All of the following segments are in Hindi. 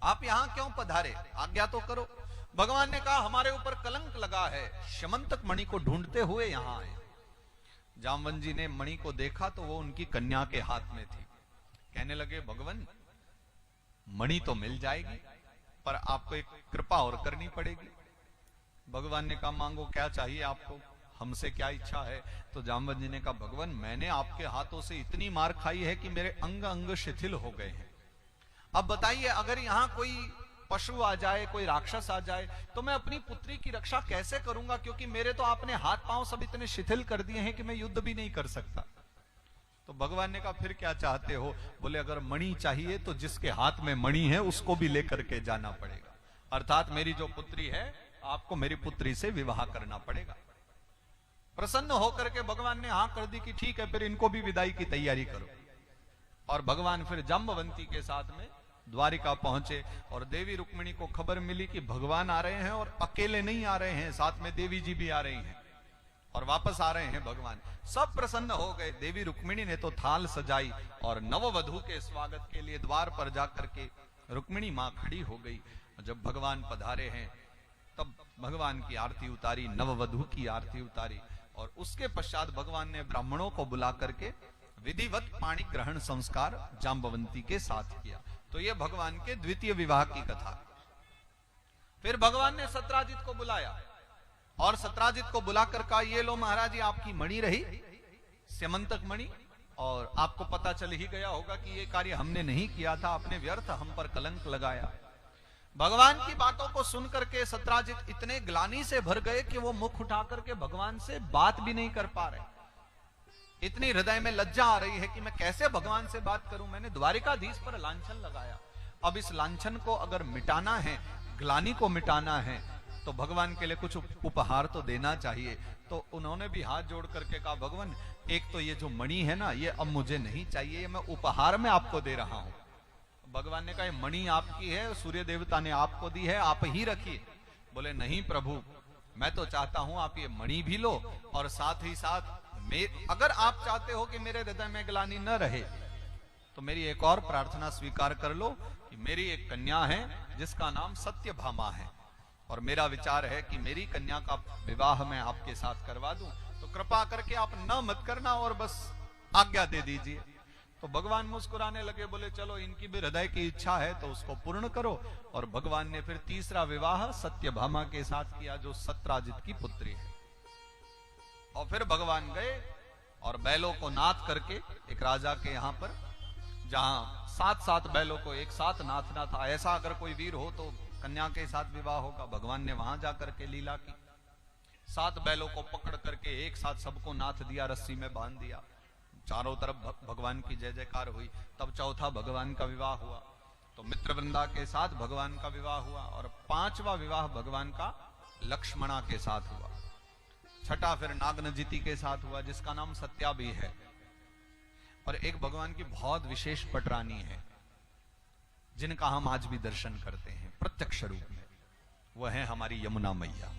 आप यहां क्यों पधारे, आज्ञा तो करो। भगवान ने कहा हमारे ऊपर कलंक लगा है, श्यमंतक मणि को ढूंढते हुए यहां आए। जामवंत जी ने मणि को देखा तो वो उनकी कन्या के हाथ में थी। कहने लगे भगवान मणि तो मिल जाएगी पर आपको एक कृपा और करनी पड़ेगी। भगवान ने कहा मांगो क्या चाहिए आपको, हमसे क्या इच्छा है। तो जामवंत जी ने कहा भगवान मैंने आपके हाथों से इतनी मार खाई है कि मेरे अंग अंग शिथिल हो गए हैं। अब बताइए अगर यहां कोई पशु आ जाए, कोई राक्षस आ जाए तो मैं अपनी पुत्री की रक्षा कैसे करूंगा, क्योंकि मेरे तो आपने हाथ पांव सब इतने शिथिल कर दिए हैं कि मैं युद्ध भी नहीं कर सकता। तो भगवान ने कहा फिर क्या चाहते हो। बोले अगर मणि चाहिए तो जिसके हाथ में मणि है उसको भी लेकर के जाना पड़ेगा, अर्थात मेरी जो पुत्री है आपको मेरी पुत्री से विवाह करना पड़ेगा। प्रसन्न होकर के भगवान ने हाँ कर दी कि ठीक है फिर इनको भी विदाई की तैयारी करो। और भगवान फिर जाम्बवंती के साथ में द्वारिका पहुंचे और देवी रुक्मिणी को खबर मिली कि भगवान आ रहे हैं और अकेले नहीं आ रहे हैं, साथ में देवी जी भी आ रही हैं और वापस आ रहे हैं भगवान। सब प्रसन्न हो गए। देवी रुक्मिणी ने तो थाल सजाई और नववधू के स्वागत के लिए द्वार पर जाकर के रुक्मिणी मां खड़ी हो गई। जब भगवान पधारे हैं तब भगवान की आरती उतारी, नववधू की आरती उतारी और उसके पश्चात भगवान ने ब्राह्मणों को बुला करके विधिवत पाणी ग्रहण संस्कार जाम्बवंती के साथ किया। तो यह भगवान के द्वितीय विवाह की कथा। फिर भगवान ने सत्राजित को बुलाया और सत्राजित को बुलाकर कहा ये लो महाराज जी आपकी मणि रही, स्यमंतक मणि, और आपको पता चल ही गया होगा कि ये कार्य हमने नहीं किया था, आपने व्यर्थ हम पर कलंक लगाया। भगवान की बातों को सुनकर के सत्राजित इतने ग्लानि से भर गए कि वो मुख उठा करके भगवान से बात भी नहीं कर पा रहे। इतनी हृदय में लज्जा आ रही है कि मैं कैसे भगवान से बात करूं। मैंने द्वारिकाधीश पर लांछन लगाया, अब इस लांछन को अगर मिटाना है, ग्लानि को मिटाना है तो भगवान के लिए कुछ उपहार तो देना चाहिए। तो उन्होंने भी हाथ जोड़ करके कहा भगवान एक तो ये जो मणि है ना ये अब मुझे नहीं चाहिए, ये मैं उपहार में आपको दे रहा हूं। भगवान ने कहा मणि आपकी है, सूर्य देवता ने आपको दी है, आप ही रखिए। बोले नहीं प्रभु मैं तो चाहता हूं आप ये मणि भी लो और साथ ही साथ अगर आप चाहते हो कि मेरे हृदय में ग्लानि न रहे तो मेरी एक और प्रार्थना स्वीकार कर लो कि मेरी एक कन्या है जिसका नाम सत्यभामा है और मेरा विचार है कि मेरी कन्या का विवाह मैं आपके साथ करवा दूं, तो कृपा करके आप न मत करना और बस आज्ञा दे दीजिए। तो भगवान मुस्कुराने लगे, बोले चलो इनकी भी हृदय की इच्छा है तो उसको पूर्ण करो। और भगवान ने फिर तीसरा विवाह सत्यभामा के साथ किया जो सत्राजित की पुत्री है। और फिर भगवान गए और बैलों को नाथ करके एक राजा के यहां पर जहां 7 बैलों को एक साथ नाथना था, ऐसा अगर कोई वीर हो तो कन्या के साथ विवाह होगा, भगवान ने वहां जाकर के लीला की। 7 बैलों को पकड़ करके एक साथ सबको नाथ दिया, रस्सी में बांध दिया, चारों तरफ भगवान की जय जयकार हुई। तब चौथा भगवान का विवाह हुआ, तो मित्रवृंदा के साथ भगवान का विवाह हुआ। और 5वां विवाह भगवान का लक्ष्मणा के साथ हुआ। छठा फिर नागनजिति के साथ हुआ जिसका नाम सत्या भी है। और एक भगवान की बहुत विशेष पटरानी है जिनका हम आज भी दर्शन करते हैं प्रत्यक्ष रूप में, वह है हमारी यमुना मैया।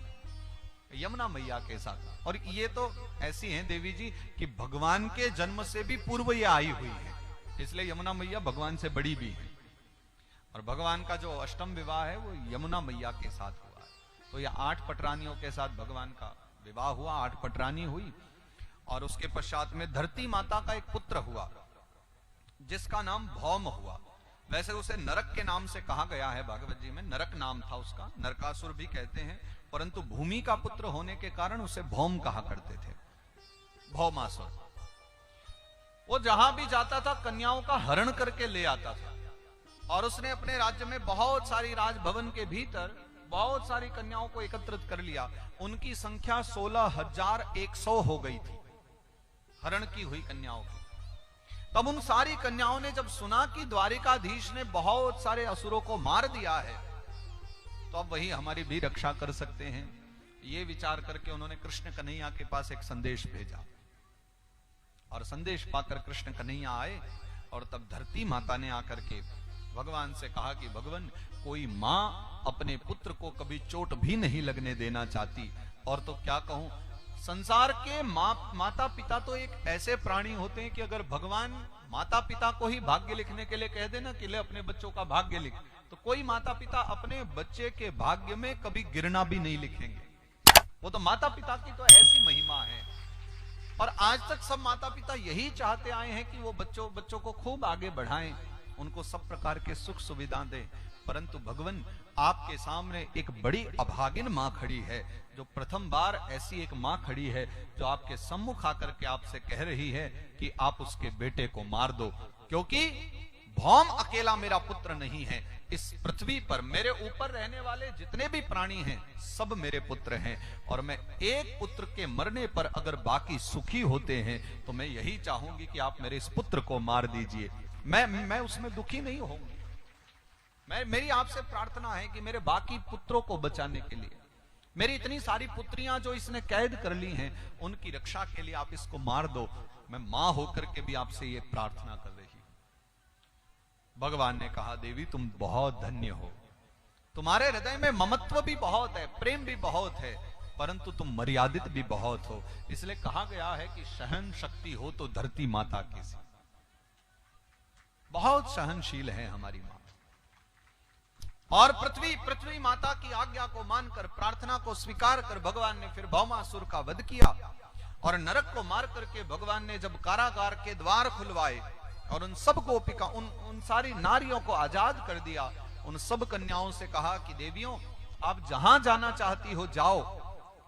यमुना मैया के साथ, और ये तो ऐसी हैं देवी जी कि भगवान के जन्म से भी पूर्व ये आई हुई है, इसलिए यमुना मैया भगवान से बड़ी भी है। और भगवान का जो अष्टम विवाह है वो यमुना मैया के साथ हुआ है। तो ये 8 पटरानियों के साथ भगवान का विवाह हुआ, 8 पटरानी हुई। और उसके पश्चात में धरती माता का एक पुत्र हुआ जिसका नाम भौम हुआ। वैसे उसे नरक के नाम से कहा गया है भागवत जी में, नरक नाम था उसका, नरकासुर भी कहते हैं, परंतु भूमि का पुत्र होने के कारण उसे भौम कहा करते थे, भौमासुर। वो जहां भी जाता था कन्याओं का हरण करके ले आता था और उसने अपने राज्य में बहुत सारी राजभवन के भीतर बहुत सारी कन्याओं को एकत्रित कर लिया। उनकी संख्या 16,100 हो गई थी हरण की हुई कन्याओं की। तब उन सारी कन्याओं ने जब सुना कि द्वारिकाधीश ने बहुत सारे असुरों को मार दिया है तो अब वही हमारी भी रक्षा कर सकते हैं, ये विचार करके उन्होंने कृष्ण कन्हैया के पास एक संदेश भेजा। और संदेश पाकर कृष्ण कन्हैया आए और तब धरती माता ने आकर के भगवान से कहा कि भगवान कोई मां अपने पुत्र को कभी चोट भी नहीं लगने देना चाहती, और तो क्या कहूं संसार के माता पिता तो एक ऐसे प्राणी होते हैं कि अगर भगवान माता पिता को ही भाग्य लिखने के लिए कह देना कि ले अपने बच्चों का भाग्य लिख, तो कोई माता पिता अपने बच्चे के भाग्य में कभी गिरना भी नहीं लिखेंगे। वो तो माता पिता की तो ऐसी महिमा है। और आज तक सब माता पिता यही चाहते आए हैं कि वो बच्चों को खूब आगे बढ़ाएं, उनको सब प्रकार के सुख सुविधा दें। परंतु भगवान आपके सामने एक बड़ी अभागिन मां खड़ी है, जो प्रथम बार ऐसी एक मां खड़ी है जो आपके सम्मुख आकर के आपसे कह रही है कि आप उसके बेटे को मार दो, क्योंकि भौम अकेला मेरा पुत्र नहीं है। इस पृथ्वी पर मेरे ऊपर रहने वाले जितने भी प्राणी हैं सब मेरे पुत्र हैं, और मैं एक पुत्र के मरने पर अगर बाकी सुखी होते हैं तो मैं यही चाहूंगी कि आप मेरे इस पुत्र को मार दीजिए। मैं उसमें दुखी नहीं होंगी। मेरी आपसे प्रार्थना है कि मेरे बाकी पुत्रों को बचाने के लिए, मेरी इतनी सारी पुत्रियां जो इसने कैद कर ली हैं, उनकी रक्षा के लिए आप इसको मार दो। मैं मां होकर के भी आपसे ये प्रार्थना कर रही हूं। भगवान ने कहा, देवी तुम बहुत धन्य हो, तुम्हारे हृदय में ममत्व भी बहुत है, प्रेम भी बहुत है, परंतु तुम मर्यादित भी बहुत हो। इसलिए कहा गया है कि सहन शक्ति हो तो धरती माता की सी। बहुत सहनशील है हमारी मां। और पृथ्वी माता की आज्ञा को मानकर, प्रार्थना को स्वीकार कर भगवान ने फिर भौमासुर का वध किया, और नरक को मार करके भगवान ने जब कारागार के द्वार खुलवाए और उन सब गोपिका उन सारी नारियों को आजाद कर दिया, उन सब कन्याओं से कहा कि देवियों आप जहां जाना चाहती हो जाओ,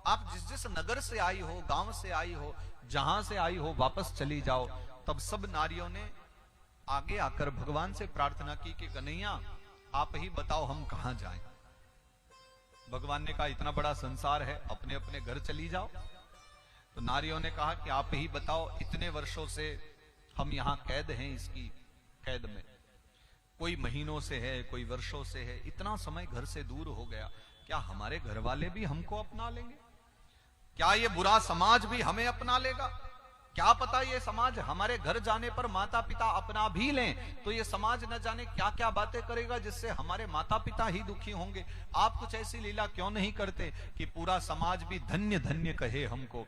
आप जिस नगर से आई हो, गांव से आई हो, जहां से आई हो वापस चली जाओ। तब सब नारियों ने आगे आकर भगवान से प्रार्थना की कि कन्हैया आप ही बताओ हम कहां जाएं। भगवान ने कहा इतना बड़ा संसार है, अपने अपने घर चली जाओ। तो नारियों ने कहा कि आप ही बताओ, इतने वर्षों से हम यहां कैद हैं, इसकी कैद में कोई महीनों से है, कोई वर्षों से है, इतना समय घर से दूर हो गया, क्या हमारे घर वाले भी हमको अपना लेंगे? क्या ये बुरा समाज भी हमें अपना लेगा? क्या पता ये समाज हमारे घर जाने पर माता पिता अपना भी लें तो ये समाज न जाने क्या क्या बातें करेगा, जिससे हमारे माता पिता ही दुखी होंगे। आप कुछ ऐसी लीला क्यों नहीं करते कि पूरा समाज भी धन्य धन्य कहे हमको,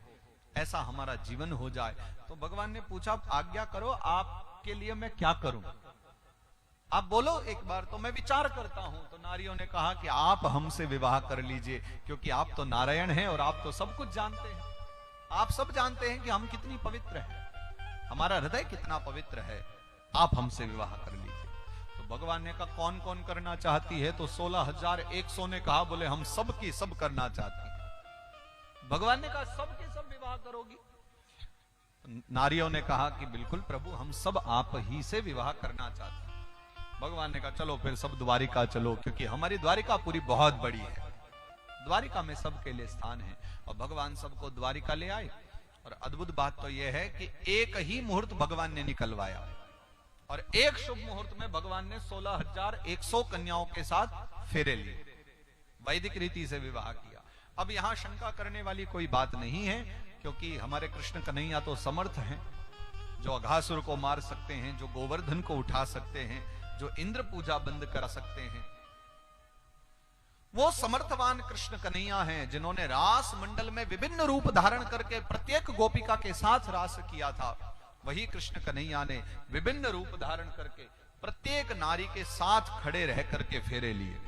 ऐसा हमारा जीवन हो जाए। तो भगवान ने पूछा आज्ञा करो, आपके लिए मैं क्या करूं, आप बोलो एक बार तो मैं विचार करता हूं। तो नारियों ने कहा कि आप हमसे विवाह कर लीजिए, क्योंकि आप तो नारायण हैं और आप तो सब कुछ जानते हैं। आप सब जानते हैं कि हम कितनी पवित्र हैं, हमारा हृदय कितना पवित्र है, आप हमसे विवाह कर लीजिए। तो भगवान ने कहा कौन कौन करना चाहती है? तो 16,100 ने कहा, बोले हम सब की सब करना चाहती हैं। भगवान ने कहा सब के सब विवाह करोगी? नारियों ने कहा कि बिल्कुल प्रभु, हम सब आप ही से विवाह करना चाहते हैं। भगवान ने कहा चलो फिर सब द्वारिका चलो, क्योंकि हमारी द्वारिका पूरी बहुत बड़ी है, द्वारिका में सबके लिए स्थान है। और भगवान सबको द्वारिका ले आए। और अद्भुत बात तो यह है कि एक ही मुहूर्त भगवान ने निकलवाया, और एक शुभ मुहूर्त में भगवान ने 16,100 कन्याओं के साथ फेरे लिए, वैदिक रीति से विवाह किया। अब यहां शंका करने वाली कोई बात नहीं है, क्योंकि हमारे कृष्ण कन्हैया तो समर्थ हैं, जो अघासुर को मार सकते हैं, जो गोवर्धन को उठा सकते हैं, जो इंद्र पूजा बंद कर सकते हैं। वो समर्थवान कृष्ण कन्हैया हैं, जिन्होंने रास मंडल में विभिन्न रूप धारण करके प्रत्येक गोपिका के साथ रास किया था। वही कृष्ण कन्हैया ने विभिन्न रूप धारण करके प्रत्येक नारी के साथ खड़े रह करके फेरे लिए।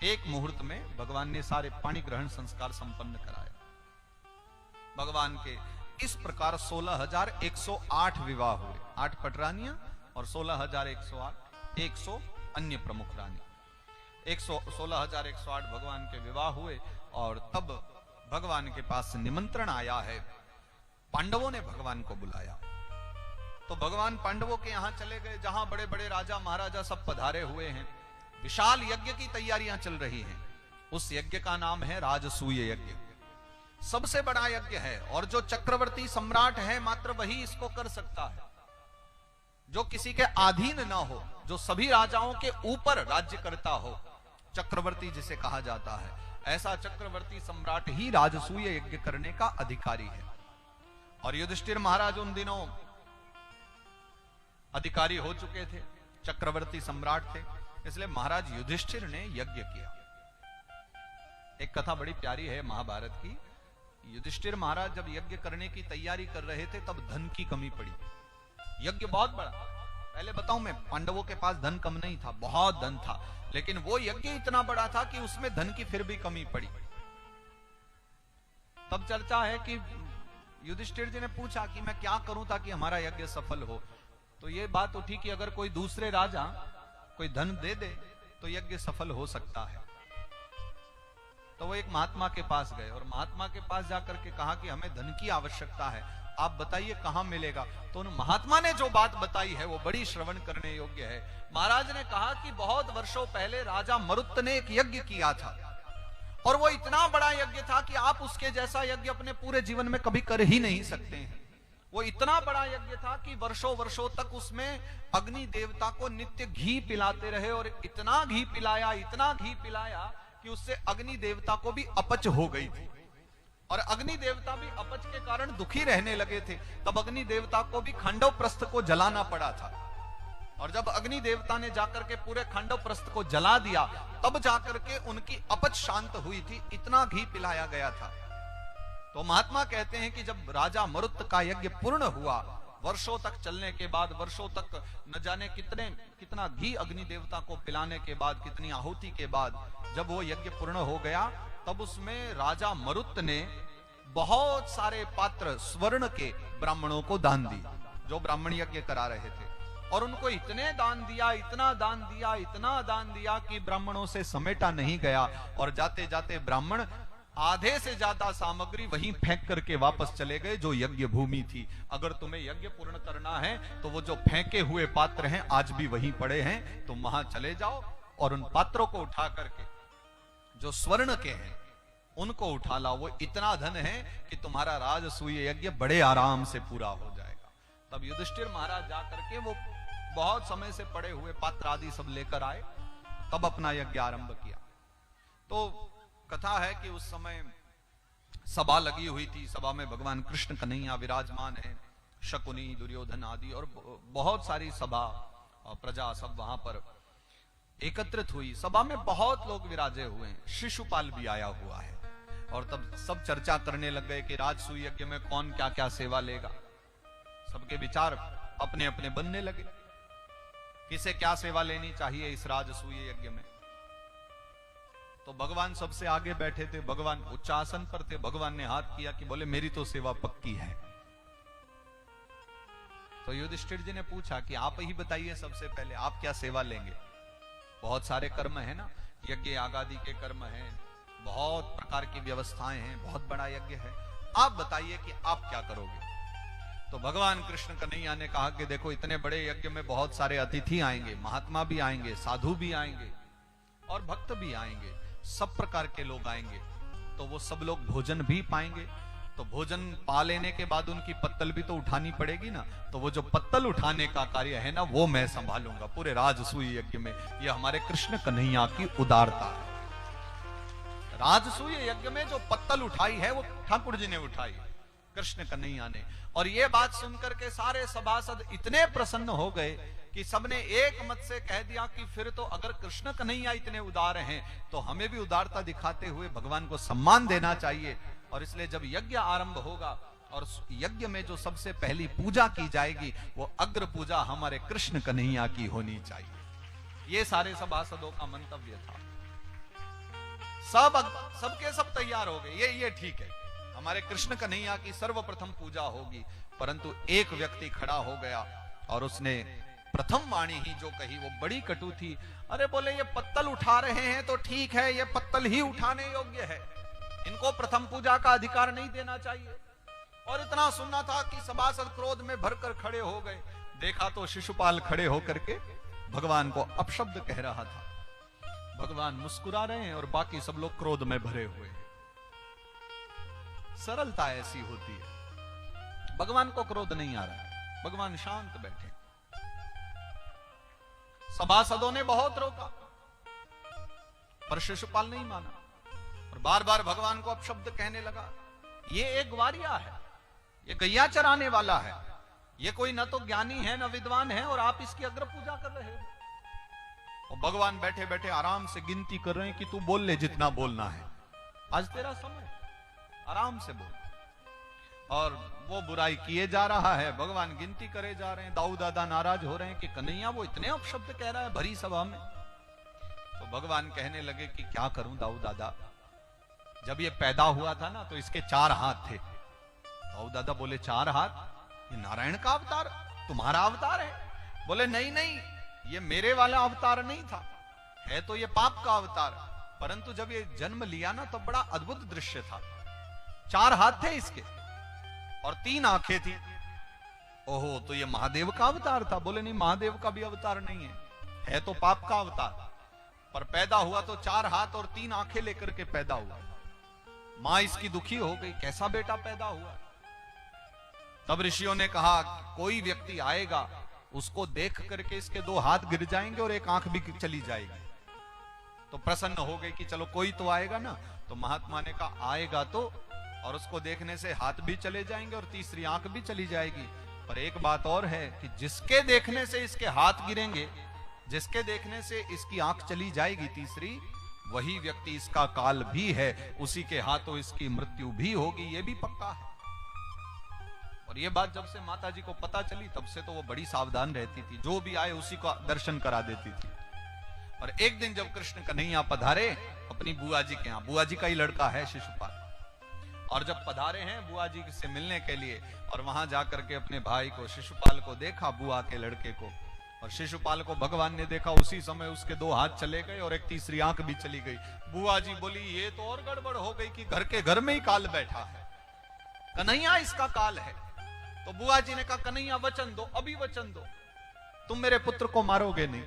एक मुहूर्त में भगवान ने सारे पाणी ग्रहण संस्कार संपन्न कराया। भगवान के इस प्रकार 16,108 विवाह हुए, 8 पटरानियां और 16,108 100 अन्य प्रमुख रानी। 16,108 भगवान के विवाह हुए। और तब भगवान के पास निमंत्रण आया है, पांडवों ने भगवान को बुलाया। तो भगवान पांडवों के यहां चले गए, जहां बड़े बड़े राजा महाराजा सब पधारे हुए हैं। विशाल यज्ञ की तैयारियां चल रही हैं। उस यज्ञ का नाम है राजसूय यज्ञ, सबसे बड़ा यज्ञ है, और जो चक्रवर्ती सम्राट है मात्र वही इसको कर सकता है, जो किसी के अधीन ना हो, जो सभी राजाओं के ऊपर राज्य करता हो, चक्रवर्ती जिसे कहा जाता है। ऐसा चक्रवर्ती सम्राट ही राजसूय यज्ञ करने का अधिकारी है। और युधिष्ठिर महाराज उन दिनों अधिकारी हो चुके थे, चक्रवर्ती सम्राट थे, इसलिए महाराज युधिष्ठिर ने यज्ञ किया। एक कथा बड़ी प्यारी है महाभारत की। युधिष्ठिर महाराज जब यज्ञ करने की तैयारी कर रहे थे, तब धन की कमी पड़ी। यज्ञ बहुत बड़ा, पहले बताऊं मैं, पांडवों के पास धन कम नहीं था, बहुत धन था, लेकिन वो यज्ञ इतना बड़ा था कि उसमें धन की फिर भी कमी पड़ी। तब चर्चा है कि युधिष्ठिर जी ने पूछा कि मैं क्या करूं ताकि हमारा यज्ञ सफल हो। तो ये बात उठी कि अगर कोई दूसरे राजा कोई धन दे दे तो यज्ञ सफल हो सकता है। तो वो एक महात्मा के पास गए और महात्मा के पास जाकर के कहा कि हमें धन की आवश्यकता है, आप बताइए कहां मिलेगा। तो उन महात्मा ने जो बात बताई है वो बड़ी श्रवण करने योग्य है। महाराज ने कहा कि बहुत वर्षों पहले राजा मरुत ने एक यज्ञ किया था और वो इतना बड़ा यज्ञ था कि आप उसके जैसा यज्ञ अपने पूरे जीवन में कभी कर ही नहीं सकते हैं। वो इतना बड़ा यज्ञ था कि वर्षों वर्षों तक उसमें अग्नि देवता को नित्य घी पिलाते रहे और इतना घी पिलाया कि उससे अग्नि देवता को भी अपच हो गई थी और अग्नि देवता भी अपच के कारण दुखी रहने लगे थे। तब अग्नि देवता को भी खांडव प्रस्थ को जलाना पड़ा था और जब अग्नि देवता ने जाकर के पूरे खांडव प्रस्थ को जला दिया तब जाकर के उनकी अपच शांत हुई थी, इतना घी पिलाया गया था। तो महात्मा कहते हैं कि जब राजा मरुत का यज्ञ पूर्ण हुआ, वर्षों तक चलने के बाद, वर्षों तक न जाने कितना घी अग्नि देवता को पिलाने के बाद, कितनी आहुति के बाद जब वो यज्ञ पूर्ण हो गया, तब उसमें राजा मरुत ने बहुत सारे पात्र स्वर्ण के ब्राह्मणों को दान दी जो ब्राह्मण यज्ञ करा रहे थे और उनको इतने दान दिया, इतना दान दिया कि ब्राह्मणों से समेटा नहीं गया और जाते जाते ब्राह्मण आधे से ज्यादा सामग्री वहीं फेंक करके वापस चले गए जो यज्ञ भूमि थी। अगर तुम्हें यज्ञ पूर्ण करना है तो वो जो फेंके हुए पात्र हैं आज भी वहीं पड़े हैं, तुम वहां चले जाओ और उन पात्रों को उठा करके जो स्वर्ण के हैं उनको उठा लाओ। वो इतना धन है कि तुम्हारा राजसूय यज्ञ बड़े आराम से पूरा हो जाएगा। तब युधिष्ठिर महाराज जाकर के वो बहुत समय से पड़े हुए पात्र आदि सब लेकर आए, तब अपना यज्ञ आरंभ किया। तो कथा है कि उस समय सभा लगी हुई थी, सभा में भगवान कृष्ण कन्हैया विराजमान है, शकुनी, दुर्योधन आदि और बहुत सारी सभा और प्रजा सब वहां पर एकत्रित हुई। सभा में बहुत लोग विराजे हुए हैं, शिशुपाल भी आया हुआ है और तब सब चर्चा करने लग गए कि राजसूय यज्ञ में कौन क्या क्या सेवा लेगा। सबके विचार अपने अपने बनने लगे, किसे क्या सेवा लेनी चाहिए इस राजसूय यज्ञ में। तो भगवान सबसे आगे बैठे थे, भगवान उच्च आसन पर थे, भगवान ने हाथ किया कि बोले मेरी तो सेवा पक्की है। तो युधिष्ठिर जी ने पूछा कि आप ही बताइए सबसे पहले आप क्या सेवा लेंगे। बहुत सारे कर्म है ना, यज्ञ आगादि के कर्म हैं, बहुत प्रकार की व्यवस्थाएं हैं, बहुत बड़ा यज्ञ है, आप बताइए कि आप क्या करोगे। तो भगवान कृष्ण कन्हैया ने कहा कि देखो इतने बड़े यज्ञ में बहुत सारे अतिथि आएंगे, महात्मा भी आएंगे, साधु भी आएंगे और भक्त भी आएंगे, सब प्रकार के लोग आएंगे। तो वो सब लोग भोजन भी पाएंगे। तो भोजन पा लेने के बाद उनकी पत्तल भी तो उठानी पड़ेगी ना। तो वो जो पत्तल उठाने का कार्य है ना वो मैं संभालूंगा पूरे राजसूय यज्ञ में। ये हमारे कृष्ण कन्हैया की उदारता है। राजसूय यज्ञ में जो पत्तल उठाई है वो ठाकुर जी ने उठाई, कृष्ण कन्हैया ने। और ये बात सुनकर के सारे सभासद इतने प्रसन्न हो गए कि सबने एक मत से कह दिया कि फिर तो अगर कृष्ण कन्हैया इतने उदार हैं तो हमें भी उदारता दिखाते हुए भगवान को सम्मान देना चाहिए। और इसलिए जब यज्ञ आरंभ होगा और यज्ञ में जो सबसे पहली पूजा की जाएगी वो अग्र पूजा हमारे कृष्ण कन्हैया की होनी चाहिए। ये सारे सभासदों का मंतव्य था। सबके सब तैयार हो गए, ये ठीक है, हमारे कृष्ण कन्हैया की सर्वप्रथम पूजा होगी। परंतु एक व्यक्ति खड़ा हो गया और उसने प्रथम वाणी ही जो कही वो बड़ी कटु थी। अरे बोले ये पत्तल उठा रहे हैं तो ठीक है, ये पत्तल ही उठाने योग्य है, इनको प्रथम पूजा का अधिकार नहीं देना चाहिए। और इतना सुनना था कि सभासद क्रोध में भरकर खड़े हो गए। देखा तो शिशुपाल खड़े होकर के भगवान को अपशब्द कह रहा था। भगवान मुस्कुरा रहे हैं और बाकी सब लोग क्रोध में भरे हुए हैं। सरलता ऐसी होती है, भगवान को क्रोध नहीं आ रहा है, भगवान शांत बैठे। सभासदों ने बहुत रोका पर शिशुपाल नहीं माना और बार बार भगवान को अपशब्द कहने लगा। ये एक ग्वारिया है, ये गैया चराने वाला है, ये कोई न तो ज्ञानी है न विद्वान है और आप इसकी अग्र पूजा कर रहे हो। और भगवान बैठे बैठे आराम से गिनती कर रहे हैं कि तू बोल ले जितना बोलना है, आज तेरा समय, आराम से बोल। और वो बुराई किए जा रहा है, भगवान गिनती करे जा रहे हैं। दाऊ दादा नाराज हो रहे हैं कि कन्हैया वो इतने अपशब्द कह रहा है भरी सभा में। तो भगवान कहने लगे कि क्या करूं दाऊ दादा, जब ये पैदा हुआ था ना तो इसके 4 हाथ थे। दाऊ दादा बोले 4 हाथ? ये नारायण का अवतार, तुम्हारा अवतार है? बोले नहीं नहीं, ये मेरे वाला अवतार नहीं था, है तो ये पाप का अवतार, परंतु जब ये जन्म लिया ना तो बड़ा अद्भुत दृश्य था। 4 हाथ थे इसके और 3 आंखें थी। ओहो, तो ये महादेव का अवतार था? बोले नहीं, महादेव का भी अवतार नहीं है तो पाप का अवतार, पर पैदा हुआ तो 4 हाथ और 3 आंखें लेकर के पैदा हुआ। मां इसकी दुखी हो गई, कैसा बेटा पैदा हुआ। तब ऋषियों ने कहा कोई व्यक्ति आएगा, उसको देख करके इसके 2 हाथ गिर जाएंगे और 1 आंख भी चली जाएगी। तो प्रसन्न हो गई कि चलो कोई तो आएगा ना। तो महात्मा ने कहा आएगा तो, और उसको देखने से हाथ भी चले जाएंगे और तीसरी आंख भी चली जाएगी, पर एक बात और है कि जिसके देखने से इसके हाथ गिरेंगे, जिसके देखने से इसकी आंख चली जाएगी तीसरी, वही व्यक्ति इसका काल भी है, उसी के हाथों इसकी मृत्यु भी होगी, ये भी पक्का है। और ये बात जब से माता जी को पता चली तब से तो वो बड़ी सावधान रहती थी, जो भी आए उसी को दर्शन करा देती थी। और एक दिन जब कृष्ण कन्हैया पधारे अपनी बुआ जी के यहाँ, बुआ जी का ही लड़का है शिशुपाल, और जब पधारे हैं बुआ जी से मिलने के लिए, और वहां जाकर के अपने भाई को शिशुपाल को देखा, बुआ के लड़के को, और शिशुपाल को भगवान ने देखा, उसी समय उसके 2 हाथ चले गए और एक तीसरी आंख भी चली गई। बुआ जी बोली ये तो और गड़बड़ हो गई कि घर के घर में ही काल बैठा है, कन्हैया इसका काल है। तो बुआ जी ने कहा कन्हैया वचन दो, अभी वचन दो, तुम मेरे पुत्र को मारोगे नहीं।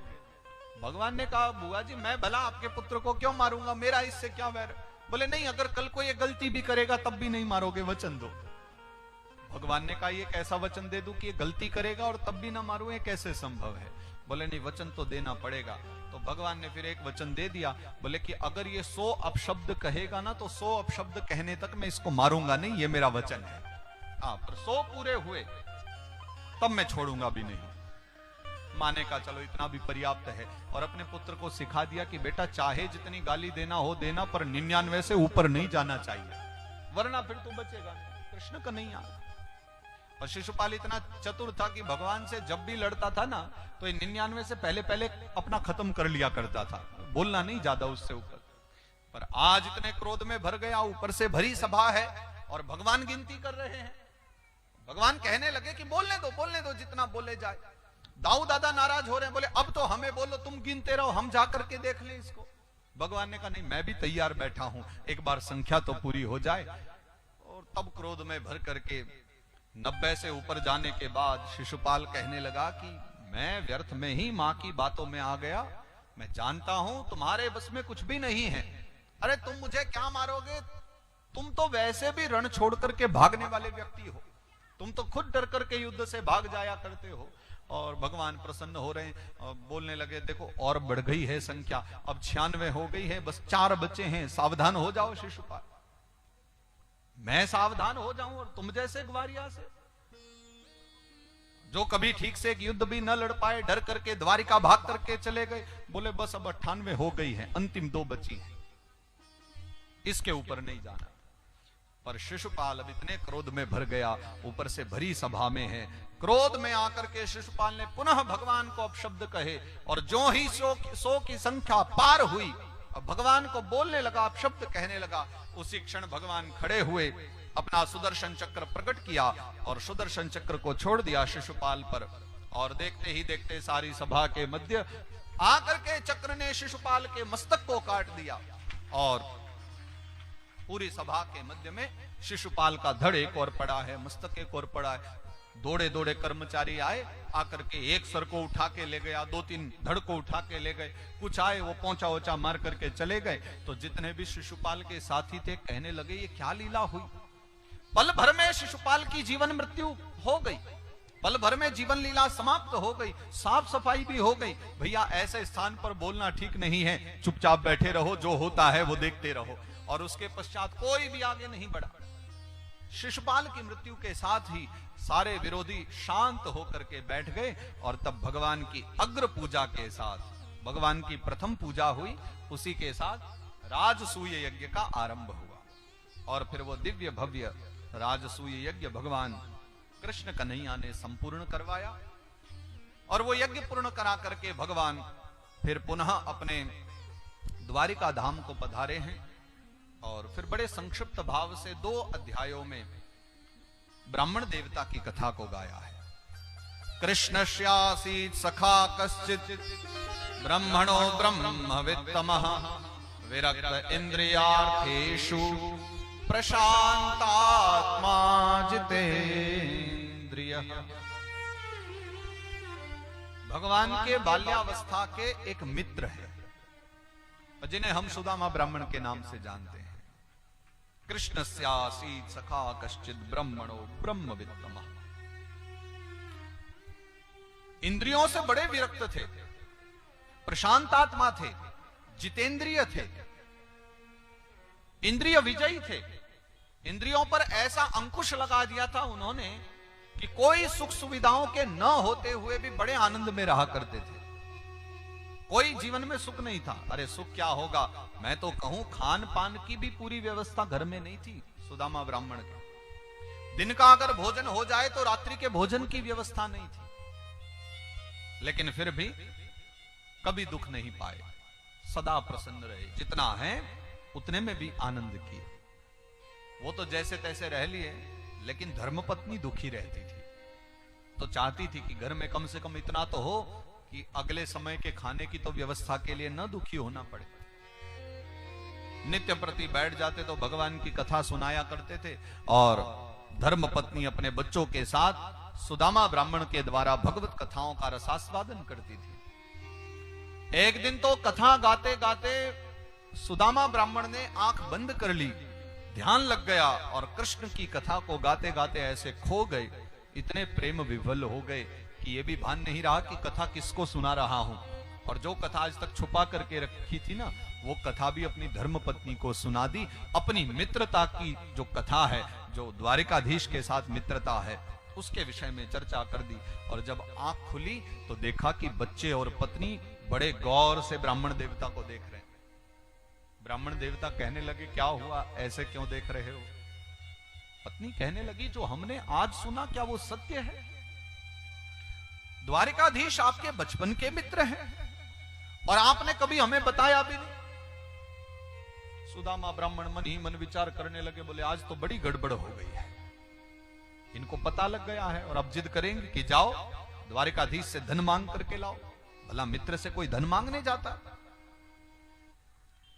भगवान ने कहा बुआ जी मैं भला आपके पुत्र को क्यों मारूंगा, मेरा इससे क्या वैर। बोले नहीं, अगर कल को ये गलती भी करेगा तब भी नहीं मारोगे, वचन दो। भगवान ने कहा ये कैसा वचन दे दूं कि ये गलती करेगा और तब भी ना मारूं, ये कैसे संभव है। बोले नहीं, वचन तो देना पड़ेगा। तो भगवान ने फिर एक वचन दे दिया, बोले कि अगर ये 100 अपशब्द कहेगा ना तो 100 अपशब्द कहने तक मैं इसको मारूंगा नहीं, ये मेरा वचन है। हाँ, पर 100 पूरे हुए तब मैं छोड़ूंगा भी नहीं। माने का चलो इतना भी पर्याप्त है, और अपने पुत्र को सिखा दिया कि बेटा चाहे जितनी गाली देना हो देना, पर 99 से ऊपर नहीं जाना चाहिए, वरना फिर तू बचेगा नहीं। कृष्ण का नहीं आ। और शिशुपाल इतना चतुर था कि भगवान से जब भी लड़ता था ना तो 99 से पहले पहले अपना खत्म कर लिया करता था, बोलना नहीं ज्यादा उससे ऊपर। पर आज इतने क्रोध में भर गया, ऊपर से भरी सभा है और भगवान गिनती कर रहे हैं। भगवान कहने लगे कि बोलने दो जितना बोले जाए। दाऊ दादा नाराज हो रहे हैं, बोले अब तो हमें बोलो, तुम गिनते रहो, हम जाकर के देख लें इसको। भगवान ने कहा नहीं, मैं भी तैयार बैठा हूं, एक बार संख्या तो पूरी हो जाए। और तब क्रोध में भर करके 90 से ऊपर जाने के बाद शिशुपाल कहने लगा कि मैं व्यर्थ में ही मां की बातों में आ गया, मैं जानता हूं तुम्हारे बस में कुछ भी नहीं है। अरे तुम मुझे क्या मारोगे, तुम तो वैसे भी रण छोड़ करके भागने वाले व्यक्ति हो, तुम तो खुद डर करके युद्ध से भाग जाया करते हो। और भगवान प्रसन्न हो रहे हैं और बोलने लगे देखो और बढ़ गई है संख्या, अब 96 हो गई है, बस 4 बचे हैं, सावधान हो जाओ शिशुपाल। मैं सावधान हो जाऊं और तुम जैसे ग्वारिया से जो कभी ठीक से एक युद्ध भी न लड़ पाए, डर करके द्वारिका भाग करके चले गए। बोले बस अब 98 हो गई है, अंतिम 2 बची हैं, इसके ऊपर नहीं जाना। पर शिशुपाल अब इतने क्रोध में भर गया, ऊपर से भरी सभा में है, क्रोध में आकर के शिशुपाल ने पुनः भगवान को अपशब्द कहे, और जो ही 100 की संख्या पार हुई, अब भगवान को बोलने लगा, अपशब्द कहने लगा। उसी क्षण भगवान खड़े हुए, अपना सुदर्शन चक्र प्रकट किया और सुदर्शन चक्र को छोड़ दिया शिशुपाल पर। और देखते ही देखते सारी सभा के मध्य आकर के चक्र ने शिशुपाल के मस्तक को काट दिया, और पूरी सभा के मध्य में शिशुपाल का धड़ एक और पड़ा है, मस्तक एक और पड़ा है। दौड़े दौड़े कर्मचारी आए, आकर के एक सर को उठा के ले गया, 2-3 धड़ को उठा के ले गए, कुछ आए वो पोंछा ओछा मार करके चले गए। तो जितने भी शिशुपाल के साथी थे कहने लगे ये क्या लीला हुई, पल भर में शिशुपाल की जीवन मृत्यु हो गई, पल भर में जीवन लीला समाप्त हो गई, साफ सफाई भी हो गई। भैया ऐसे स्थान पर बोलना ठीक नहीं है, चुपचाप बैठे रहो, जो होता है वो देखते रहो। और उसके पश्चात कोई भी आगे नहीं बढ़ा। शिशुपाल की मृत्यु के साथ ही सारे विरोधी शांत होकर के बैठ गए, और तब भगवान की अग्र पूजा के साथ भगवान की प्रथम पूजा हुई, उसी के साथ राजसूय यज्ञ का आरंभ हुआ। और फिर वो दिव्य भव्य राजसूय यज्ञ भगवान कृष्ण कन्हैया ने संपूर्ण करवाया और वो यज्ञ पूर्ण करा करके भगवान फिर पुनः अपने द्वारिका धाम को पधारे हैं और फिर बड़े संक्षिप्त भाव से 2 अध्यायों में ब्राह्मण देवता की कथा को गाया है। कृष्णस्यासीत् सखा कश्चित् ब्रह्मणो ब्रह्मवित्तमः विरक्त इंद्रियार्थेषु प्रशांतात्मा जितेन्द्रियः। भगवान के बाल्यावस्था के एक मित्र है जिन्हें हम सुदामा ब्राह्मण के नाम से जानते हैं। कृष्णस्यासीत् सखा कश्चित् ब्रह्मणो ब्रह्मवित्तमः। इंद्रियों से बड़े विरक्त थे, प्रशांतात्मा थे, जितेंद्रिय थे, इंद्रिय विजयी थे। इंद्रियों पर ऐसा अंकुश लगा दिया था उन्होंने कि कोई सुख सुविधाओं के न होते हुए भी बड़े आनंद में रहा करते थे। कोई जीवन में सुख नहीं था। अरे सुख क्या होगा, मैं तो कहूं खान पान की भी पूरी व्यवस्था घर में नहीं थी सुदामा ब्राह्मण के। दिन का अगर भोजन हो जाए तो रात्रि के भोजन की व्यवस्था नहीं थी, लेकिन फिर भी कभी दुख नहीं पाए, सदा प्रसन्न रहे। जितना है उतने में भी आनंद किए। वो तो जैसे तैसे रह लिए, लेकिन धर्मपत्नी दुखी रहती थी, तो चाहती थी कि घर में कम से कम इतना तो हो कि अगले समय के खाने की तो व्यवस्था के लिए न दुखी होना पड़े। नित्य प्रति बैठ जाते तो भगवान की कथा सुनाया करते थे और धर्मपत्नी अपने बच्चों के साथ सुदामा ब्राह्मण के द्वारा भगवत कथाओं का रसास्वादन करती थी। एक दिन तो कथा गाते गाते सुदामा ब्राह्मण ने आंख बंद कर ली, ध्यान लग गया और कृष्ण की कथा को गाते गाते ऐसे खो गए, इतने प्रेम विभल हो गए कि ये भी भान नहीं रहा कि कथा किसको सुना रहा हूं। और जो कथा आज तक छुपा करके रखी थी ना, वो कथा भी अपनी धर्मपत्नी को सुना दी। अपनी मित्रता की जो कथा है, जो द्वारिकाधीश के साथ मित्रता है, उसके विषय में चर्चा कर दी। और जब आंख खुली तो देखा कि बच्चे और पत्नी बड़े गौर से ब्राह्मण देवता को देख रहे हैं। ब्राह्मण देवता कहने लगे, क्या हुआ, ऐसे क्यों देख रहे हो? पत्नी कहने लगी, जो हमने आज सुना क्या वो सत्य है? द्वारिकाधीश आपके बचपन के मित्र हैं और आपने कभी हमें बताया भी नहीं। सुदामा ब्राह्मण मन ही मन विचार करने लगे, बोले आज तो बड़ी गड़बड़ हो गई है, इनको पता लग गया है और अब जिद करेंगे कि जाओ द्वारिकाधीश से धन मांग करके लाओ। भला मित्र से कोई धन मांगने जाता?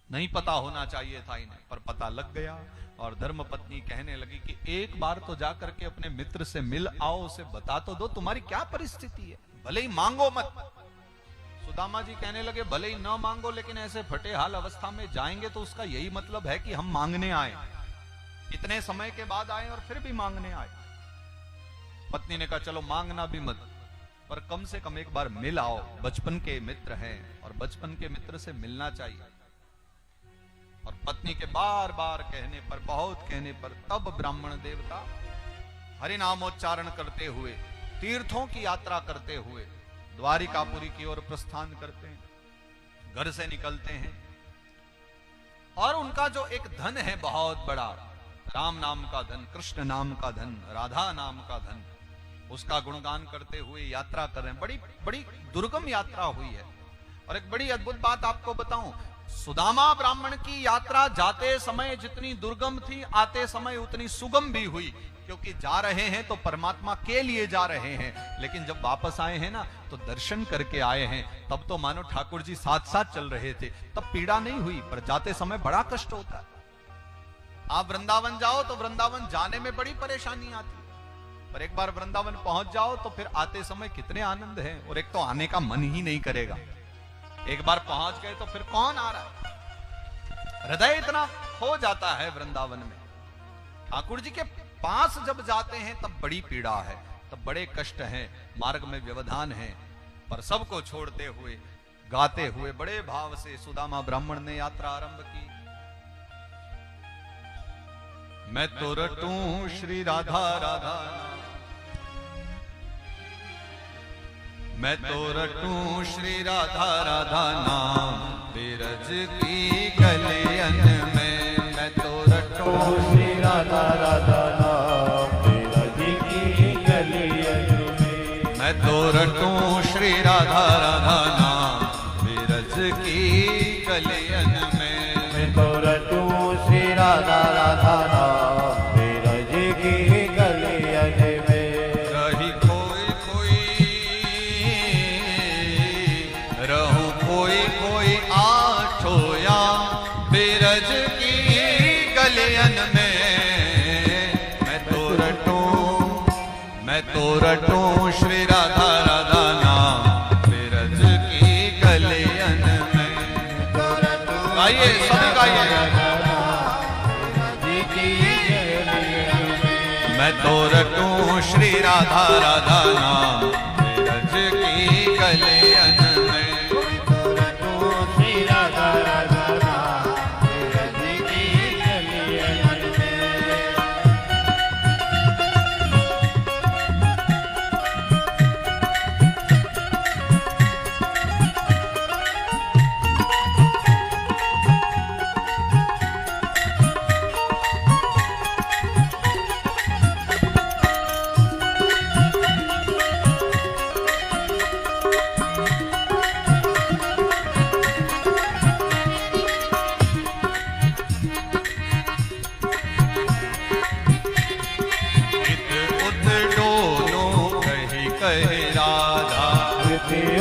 नहीं पता होना चाहिए था इन्हें, पर पता लग गया। और धर्मपत्नी कहने लगी कि एक बार तो जाकर के अपने मित्र से मिल आओ, उसे बता तो दो तुम्हारी क्या परिस्थिति है, भले ही मांगो मत। सुदामा जी कहने लगे, भले ही न मांगो, लेकिन ऐसे फटे हाल अवस्था में जाएंगे तो उसका यही मतलब है कि हम मांगने आए, इतने समय के बाद आए और फिर भी मांगने आए। पत्नी ने कहा चलो मांगना भी मत, पर कम से कम एक बार मिल आओ, बचपन के मित्र हैं और बचपन के मित्र से मिलना चाहिए। और पत्नी के बार बार कहने पर, बहुत कहने पर, तब ब्राह्मण देवता हरि नामोच्चारण करते हुए, तीर्थों की यात्रा करते हुए द्वारिकापुरी की ओर प्रस्थान करते हैं, घर से निकलते हैं। और उनका जो एक धन है बहुत बड़ा, राम नाम का धन, कृष्ण नाम का धन, राधा नाम का धन, उसका गुणगान करते हुए यात्रा कर रहे हैं। बड़ी बड़ी दुर्गम यात्रा हुई है। और एक बड़ी अद्भुत बात आपको बताऊं, सुदामा ब्राह्मण की यात्रा जाते समय जितनी दुर्गम थी, आते समय उतनी सुगम भी हुई, क्योंकि जा रहे हैं तो परमात्मा के लिए जा रहे हैं, लेकिन जब वापस आए हैं ना तो दर्शन करके आए हैं। तब तो मानो ठाकुर जी साथ साथ चल रहे थे, तब पीड़ा नहीं हुई, पर जाते समय बड़ा कष्ट होता है। आप वृंदावन जाओ तो वृंदावन जाने में बड़ी परेशानी आती, पर एक बार वृंदावन पहुंच जाओ तो फिर आते समय कितने आनंद है। और एक तो आने का मन ही नहीं करेगा, एक बार पहुंच गए तो फिर कौन आ रहा है। हृदय इतना खो जाता है वृंदावन में। ठाकुर जी के पास जब जाते हैं तब बड़ी पीड़ा है, तब बड़े कष्ट हैं, मार्ग में व्यवधान है, पर सबको छोड़ते हुए, गाते हुए बड़े भाव से सुदामा ब्राह्मण ने यात्रा आरंभ की। मैं तो रटूं श्री राधा राधा, मैं तो रटूं श्री राधा राधा नाम, बिरज की गलियन में। मैं तो रटूं श्री राधा राधा नाम, तो रटूं श्री राधा राधा नाम बिरज की गलियन में। रही कोई कोई रहूं कोई कोई आठोया बिरज की गलियन में। मैं तो रटूं श्री राधा राधा नाम बिरज की गलियन में। गाइए सभी गाइए। मैं तो रटूं श्री राधा राधा नाम बिरज की गलियन में। श्री राधा राधा नाम बिरज की गलियन में।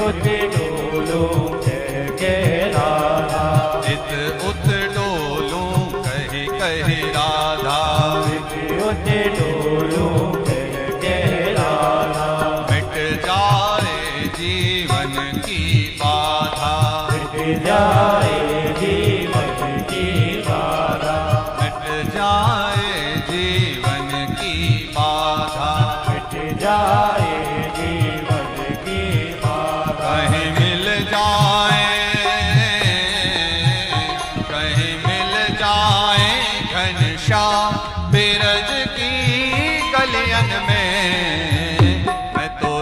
उत डोलूं कह के राधा। चित उत डोलूं कही कही राधा। उत डोलूं कह के राधा। मिट जाए जीवन की बाधा। मिट जाए जीवन की बाधा। मिट जाए जीवन की बाधा। मिट जाए जीवन की बाधा। कहीं मिल जाए घनश्याम बिरज की गलियन में। मैं तो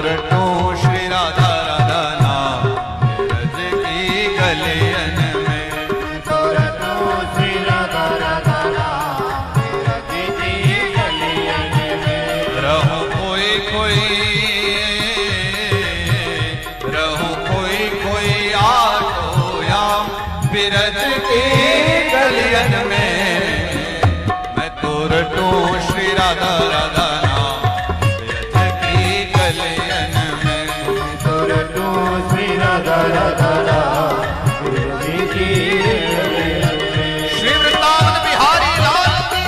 रटूं श्री राधा राधा नाम बिरज की गलियन में। तो रटूं श्री राधा राधा नाम बिरज की गलियन में। रहूं कोई कोई आठोयाम बिरज की गलियन में। मैं तो रटूं श्री राधा राधा नाम बिरज की गलियन में। तो रटूं श्री राधा राधा नाम बिरज की गलियन में। श्री वृंदावन बिहारी लाल की।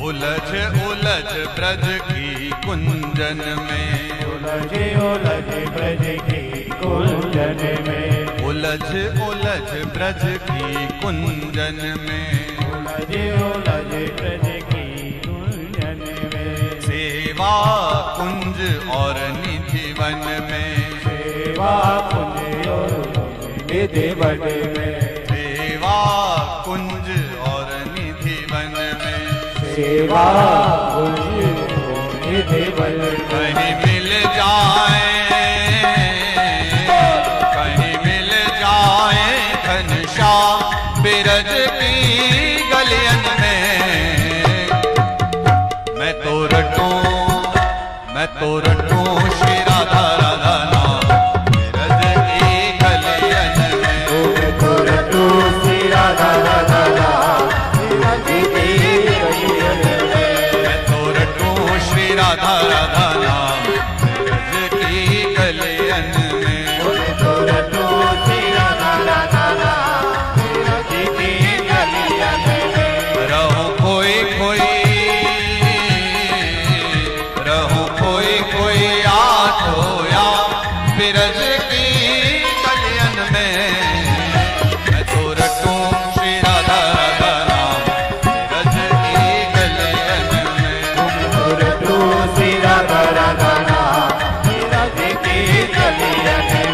उलझ ब्रज की कुंजन में। उलझ ब्रज की कुंजन में। उलझ ब्रज की कुंजन में। उलझ ब्रज की कुंजन में। सेवा कुंज और निधि वन में। सेवा कुंज और निधि वन में। सेवा कुंज और निधि वन में। सेवा कुंज निधि वन में। कहीं मिल जाए घनश्याम बिरज की गलियन में। मैं तो रटूं श्री राधा राधा नाम बिरज की गलियन में। मैं तो रटूं श्री राधा राधा नाम बिरज की गलियन में। मैं तो रटूं श्री राधा राधा नाम बिरज की गलियन में। मैं तो रटूं श्री राधा राधा नाम बिरज की गलियन में। रहूं कोई कोई आठोयाम बिरज की गलियन में। मैं तो रटूं श्री राधा राधा नाम बिरज की गलियन में। मैं तो रटूं श्री राधा राधा नाम बिरज की गलियन में।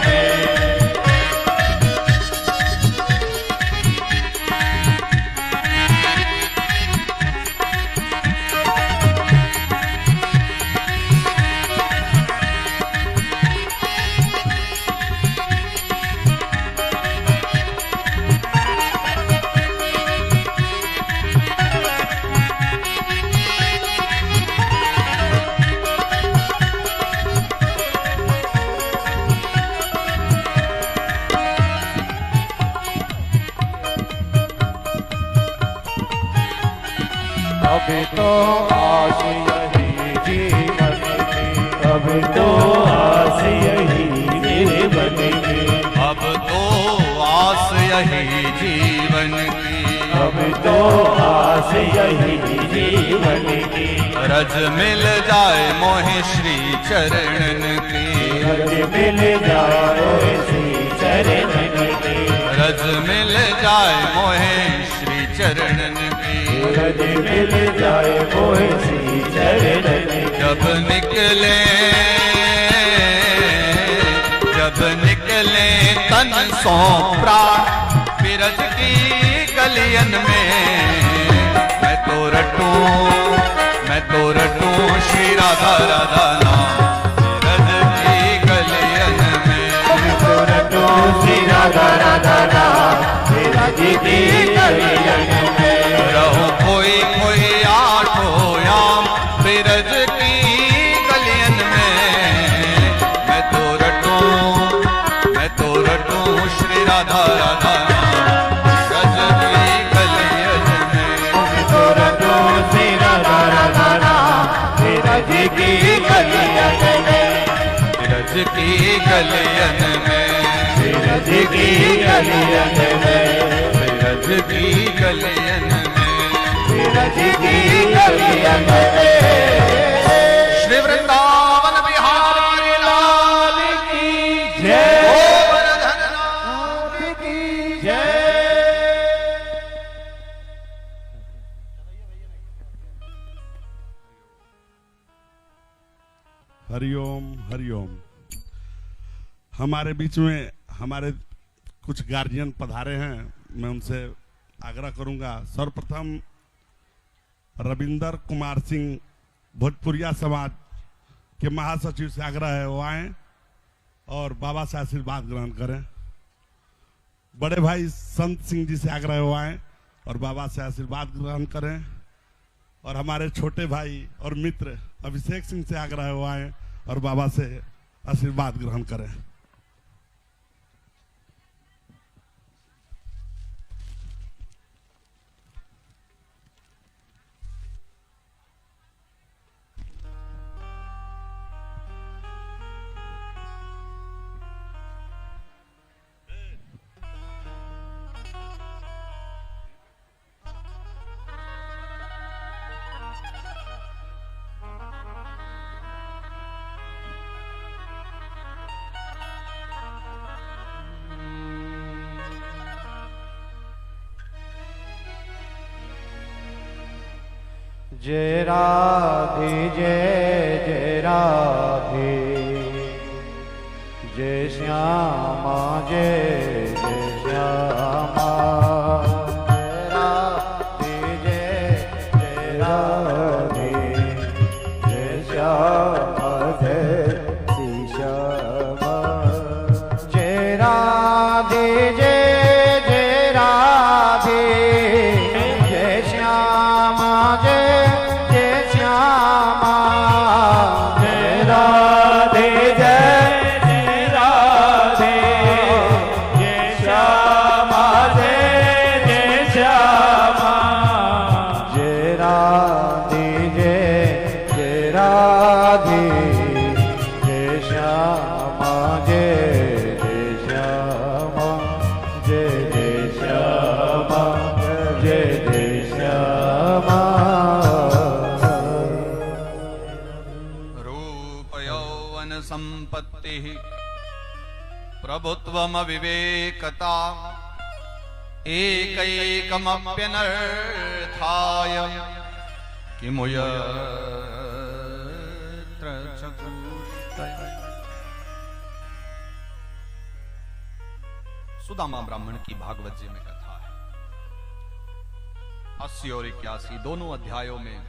अब तो आस यही जीवन की, अब तो आस यही जीवन की, अब तो आस यही जीवन की, अब तो आस यही जीवन की, रज मिल जाए मोहे श्री चरणन की, रज मिल जाए श्री चरणन की, रज मिल जाए मोहे श्री चरणन की, रज मिल जाए मोहे श्री चरणन की। जब निकले तन सो प्राण बिरज की गलियन में, मैं तो रटूं श्री राधा राधा नाम बिरज की गलियन में, मैं तो रटूं श्री राधा राधा नाम बिरज की गलियन में, रहो कोई कोई आठो याम बिरज की गलियन में, मैं तो रटूं श्री राधा राधा नाम बिरज की गलियन में, मैं तो रटूं श्री राधा राधा नाम बिरज की गलियन में, बिरज की गलियन में, बिरज की गलियन में, बिरज की गलियन में, बिरज की गलियन में। श्री वृंदावन बिहारी लाल की जय, गोवर्धन नाथ की जय। हरिओम हरिओम। हमारे बीच में हमारे कुछ गार्जियन पधारे हैं, मैं उनसे आग्रह करूंगा। सर्वप्रथम रविंदर कुमार सिंह भोजपुरिया समाज के महासचिव से आग्रह है वो आए और बाबा से आशीर्वाद ग्रहण करें। बड़े भाई संत सिंह जी से आग्रह है वो आए और बाबा से आशीर्वाद ग्रहण करें। और हमारे छोटे भाई और मित्र अभिषेक सिंह से आग्रह है वो आए और बाबा से आशीर्वाद ग्रहण करें। जय राधे जय जय राधे, जय श्यामा जय जय श्यामा, जय राधे जय जय राधे, जय श्यामा जय श्री श्यामा, जय राधे जय जय राधे, जय श्यामा जय जय श्यामा, जय राधे जय जय राधे, जय श्यामा जय जय श्यामा, जय राधे जय जय राधे, जय श्यामा जय जय श्यामा, जय जय श्यामा जय जय श्यामा। रूप यौवन संपत्ति प्रभुत्वम विवेकता एकैकमप्यनर्थाय किमुयत्र चतुष्टय। सुदामा ब्राह्मण की भागवत जी में कथा है। 80 और 81 दोनों अध्यायों में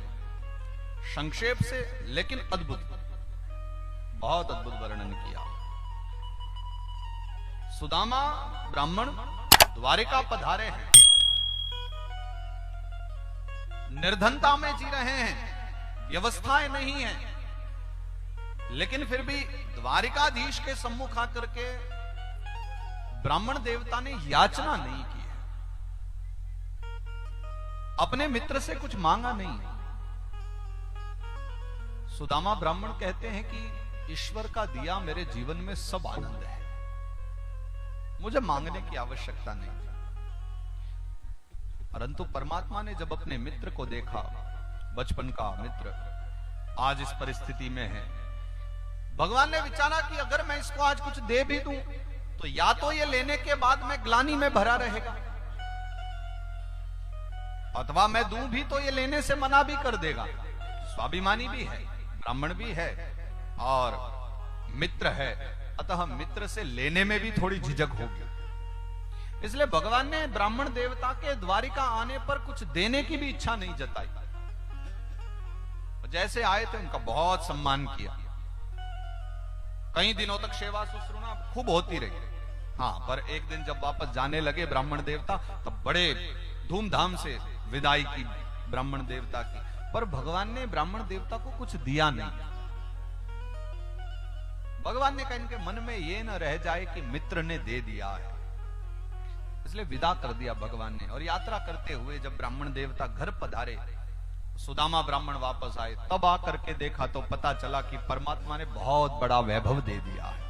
संक्षेप से लेकिन अद्भुत, बहुत अद्भुत वर्णन किया। सुदामा ब्राह्मण द्वारिका पधारे हैं, निर्धनता में जी रहे हैं, व्यवस्थाएं नहीं है, लेकिन फिर भी द्वारिकाधीश के सम्मुख आकर के ब्राह्मण देवता ने याचना नहीं की है, अपने मित्र से कुछ मांगा नहीं, सुदामा ब्राह्मण कहते हैं कि ईश्वर का दिया मेरे जीवन में सब आनंद है, मुझे मांगने की आवश्यकता नहीं। परंतु परमात्मा ने जब अपने मित्र को देखा, बचपन का मित्र आज इस परिस्थिति में है, भगवान ने विचारा कि अगर मैं इसको आज कुछ दे भी दूं तो या तो ये लेने के बाद मैं ग्लानि में भरा रहेगा, अथवा मैं दूं भी तो ये लेने से मना भी कर देगा। स्वाभिमानी भी है, ब्राह्मण भी है और मित्र है, अतः मित्र से लेने में भी थोड़ी झिझक होगी। इसलिए भगवान ने ब्राह्मण देवता के द्वारिका आने पर कुछ देने की भी इच्छा नहीं जताई। जैसे आए थे उनका बहुत सम्मान किया, कई दिनों तक सेवा शुश्रूषा खूब होती रही। हाँ, पर एक दिन जब वापस जाने लगे ब्राह्मण देवता, तब बड़े धूमधाम से विदाई की ब्राह्मण देवता की, पर भगवान ने ब्राह्मण देवता को कुछ दिया नहीं। भगवान ने कहा इनके मन में ये न रह जाए कि मित्र ने दे दिया है, इसलिए विदा कर दिया भगवान ने। और यात्रा करते हुए जब ब्राह्मण देवता घर पधारे, सुदामा ब्राह्मण वापस आए, तब आकर के देखा तो पता चला कि परमात्मा ने बहुत बड़ा वैभव दे दिया है।